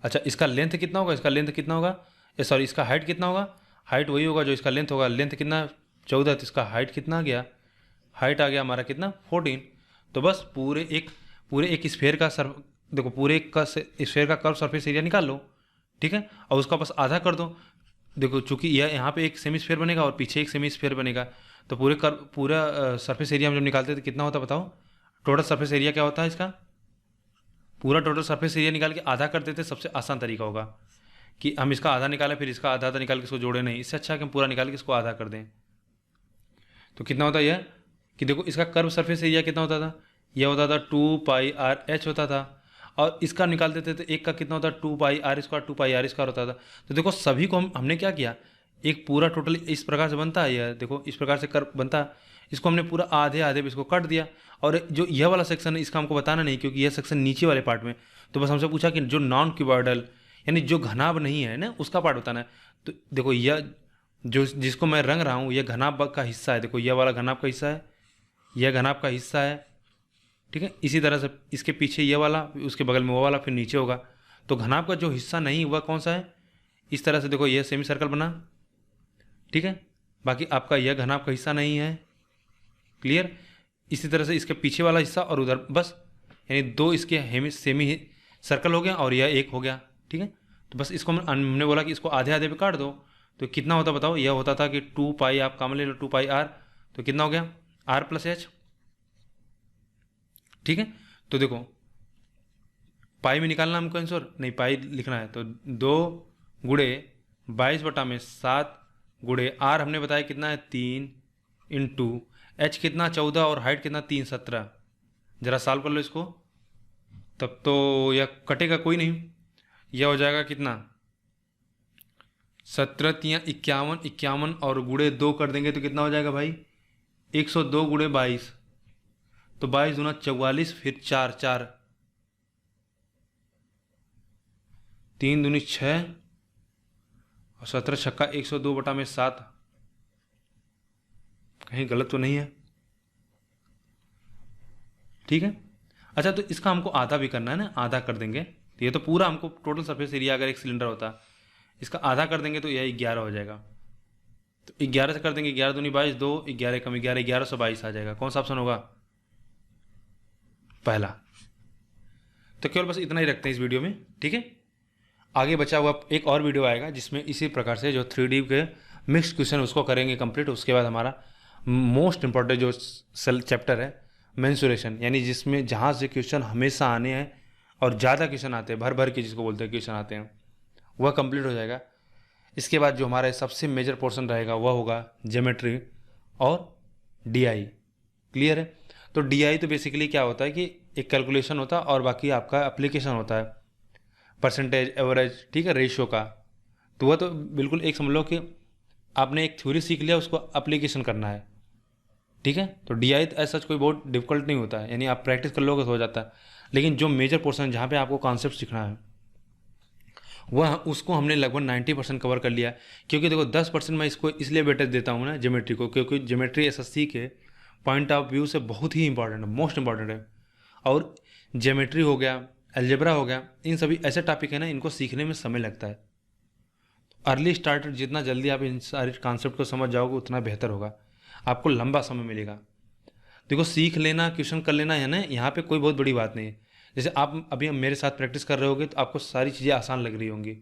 अच्छा इसका लेंथ कितना होगा, इसका लेंथ कितना होगा, सॉरी इसका हाइट कितना होगा, हाइट वही होगा जो इसका लेंथ होगा, लेंथ कितना 14, तो इसका हाइट कितना आ गया, हाइट आ गया हमारा कितना 14। तो बस पूरे एक स्फेयर का सर देखो पूरे एक का स्फेयर का कर्व सरफेस एरिया निकाल लो, ठीक है, और उसका बस आधा कर दो। देखो चूंकि यह यहाँ पे एक सेमी स्फेयर बनेगा और पीछे एक सेमी स्फेयर बनेगा, तो पूरा सरफेस एरिया हम जब निकालते हैं तो कितना होता है बताओ, टोटल सरफेस एरिया क्या होता है इसका, पूरा टोटल सरफेस एरिया निकाल के आधा कर देते, सबसे आसान तरीका होगा कि हम इसका आधा निकालें फिर इसका आधा निकाल के इसको जोड़े नहीं, इससे अच्छा कि हम पूरा निकाल के इसको आधा कर दें। तो कितना होता है यह कि देखो इसका कर्व सरफेस एरिया कितना होता था, यह होता था 2πr/h होता था, और इसका निकाल देते थे एक का कितना होता है 2πr² 2πr² होता था। तो देखो सभी को हमने क्या किया, एक पूरा टोटल इस प्रकार से बनता है, यह देखो इस प्रकार से कर्व बनता है, इसको हमने पूरा आधे आधे पे इसको काट दिया। और जो यह वाला सेक्शन है इसका हमको बताना नहीं क्योंकि यह सेक्शन नीचे वाले पार्ट में, तो बस हमसे पूछा कि जो नॉन क्यूबॉइडल यानी जो घनाभ नहीं है ना उसका पार्ट बताना है। तो देखो यह जो जिसको मैं रंग रहा हूँ यह घनाभ का हिस्सा है, देखो यह वाला घनाभ का हिस्सा है, यह घनाभ का हिस्सा है, ठीक है। इसी तरह से इसके पीछे ये वाला, उसके बगल में वो वाला, फिर नीचे होगा। तो घनाभ का जो हिस्सा नहीं हुआ कौन सा है, इस तरह से देखो ये सेमी सर्कल बना, ठीक है, बाकी आपका यह घनाभ का हिस्सा नहीं है। क्लियर। इसी तरह से इसके पीछे वाला हिस्सा और उधर, बस यानी दो इसके सेमी सर्कल हो गया और यह एक हो गया, ठीक है। तो बस इसको हमने बोला कि इसको आधे आधे पे काट दो, तो कितना होता बताओ, यह होता था कि 2π आप कॉमन ले लो 2πr, तो कितना हो गया r+h, ठीक है। तो देखो पाई में निकालना हमको आंसर, नहीं पाई लिखना है, तो 2 × 22/7 × r हमने बताया कितना है 3 × h कितना 14 और हाइट कितना 3 17। जरा सॉल्व कर लो इसको, तब तो यह कटेगा कोई नहीं, यह हो जाएगा कितना 17 × 51 51 और गुणे 2 कर देंगे तो कितना हो जाएगा भाई 102 × 22, तो 22 दूना 44, फिर 4 4 3 दूनी 6 और 17 छक्का 102/7। कहीं गलत तो नहीं है, ठीक है। अच्छा तो इसका हमको आधा भी करना है ना, आधा कर देंगे तो ये तो पूरा हमको टोटल सरफेस एरिया अगर एक सिलेंडर होता इसका आधा कर देंगे तो यह 11 हो जाएगा। तो 11 से कर देंगे, 11 दूनी 22, 2 11 कम 11 1122 आ जाएगा। कौन सा ऑप्शन होगा, पहला। तो केवल बस इतना ही रखते हैं इस वीडियो में, ठीक है। आगे बचा हुआ एक और वीडियो आएगा जिसमें इसी प्रकार से जो 3D के मिक्स क्वेश्चन उसको करेंगे कंप्लीट। उसके बाद हमारा मोस्ट इंपॉर्टेंट जो चैप्टर है मेंसुरेशन, यानी जिसमें जहाँ से क्वेश्चन हमेशा आने हैं और ज़्यादा क्वेश्चन आते हैं, भर भर के जिसको बोलते हैं क्वेश्चन आते हैं, वह कंप्लीट हो जाएगा। इसके बाद जो हमारा सबसे मेजर पोर्शन रहेगा वह होगा ज्योमेट्री और DI। क्लियर है। तो DI तो बेसिकली क्या होता है कि एक कैलकुलेशन होता है और बाकी आपका एप्लीकेशन होता है, परसेंटेज एवरेज, ठीक है, रेशियो का। तो वह तो बिल्कुल एक समझ लो कि आपने एक थ्योरी सीख लिया, उसको एप्लीकेशन करना है, ठीक है। तो DI ऐसा कोई बहुत डिफिकल्ट नहीं होता है, यानी आप प्रैक्टिस कर लोगे तो हो जाता है। लेकिन जो मेजर पोर्शन जहाँ पे आपको कॉन्सेप्ट सीखना है वह उसको हमने लगभग 90% कवर कर लिया। क्योंकि देखो 10% मैं इसको इसलिए वेटेज देता हूँ ना ज्योमेट्री को, क्योंकि ज्योमेट्री SSC के पॉइंट ऑफ व्यू से बहुत ही इंपॉर्टेंट है, मोस्ट इंपॉर्टेंट है। और ज्योमेट्री हो गया, अलजेब्रा हो गया, इन सभी ऐसे टॉपिक है ना, इनको सीखने में समय लगता है। अर्ली स्टार्टर जितना जल्दी आप इन सारे कॉन्सेप्ट को समझ जाओगे उतना बेहतर होगा, आपको लंबा समय मिलेगा। देखो सीख लेना, क्वेश्चन कर लेना है ना, यहाँ पे कोई बहुत बड़ी बात नहीं है। जैसे आप अभी मेरे साथ प्रैक्टिस कर रहे होगे तो आपको सारी चीज़ें आसान लग रही होंगी,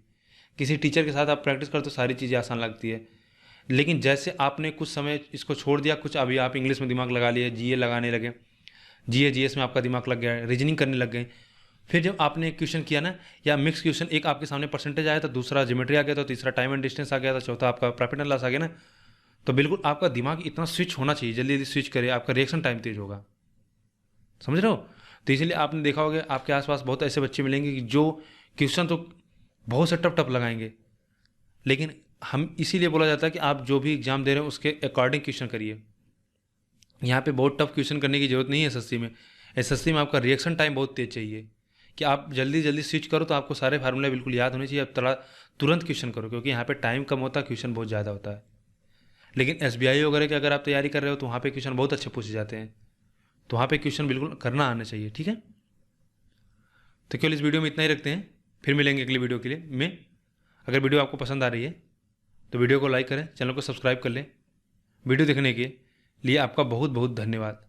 किसी टीचर के साथ आप प्रैक्टिस करते तो सारी चीज़ें आसान लगती है। लेकिन जैसे आपने कुछ समय इसको छोड़ दिया, कुछ अभी आप इंग्लिश में दिमाग लगा लिए, GA लगाने लगे, GS में आपका दिमाग लग गया, रीजनिंग करने लग गए, फिर जब आपने क्वेश्चन किया ना, या मिक्स क्वेश्चन, एक आपके सामने परसेंटेज आया, तो दूसरा ज्योमेट्री आ गया, तो तीसरा टाइम एंड डिस्टेंस आ गया, तो चौथा आपका प्रॉफिट एंड लॉस आ गया ना, तो बिल्कुल आपका दिमाग इतना स्विच होना चाहिए, जल्दी जल्दी स्विच करे, आपका रिएक्शन टाइम तेज होगा, समझ रहे हो। तो इसलिए आपने देखा होगा आपके आसपास बहुत ऐसे बच्चे मिलेंगे कि जो क्वेश्चन तो बहुत से टफ टफ लगाएंगे, लेकिन हम इसीलिए बोला जाता है कि आप जो भी एग्जाम दे रहे हो उसके अकॉर्डिंग क्वेश्चन करिए, यहाँ पे बहुत टफ क्वेश्चन करने की जरूरत नहीं है एसएससी में। एसएससी में आपका रिएक्शन टाइम बहुत तेज चाहिए कि आप जल्दी जल्दी स्विच करो, तो आपको सारे फार्मूले बिल्कुल याद होने चाहिए। आप थोड़ा तुरंत क्वेश्चन करो, क्योंकि यहाँ पे टाइम कम होता है, क्वेश्चन बहुत ज़्यादा होता है। लेकिन एसबीआई वगैरह की अगर आप तैयारी कर रहे हो तो वहाँ पे क्वेश्चन बहुत अच्छे पूछे जाते हैं, तो वहाँ पे क्वेश्चन बिल्कुल करना आना चाहिए, ठीक है। तो केवल इस वीडियो में इतना ही रखते हैं, फिर मिलेंगे अगली वीडियो के लिए में। अगर वीडियो आपको पसंद आ रही है तो वीडियो को लाइक करें, चैनल को सब्सक्राइब कर लें। वीडियो देखने के लिए आपका बहुत बहुत धन्यवाद।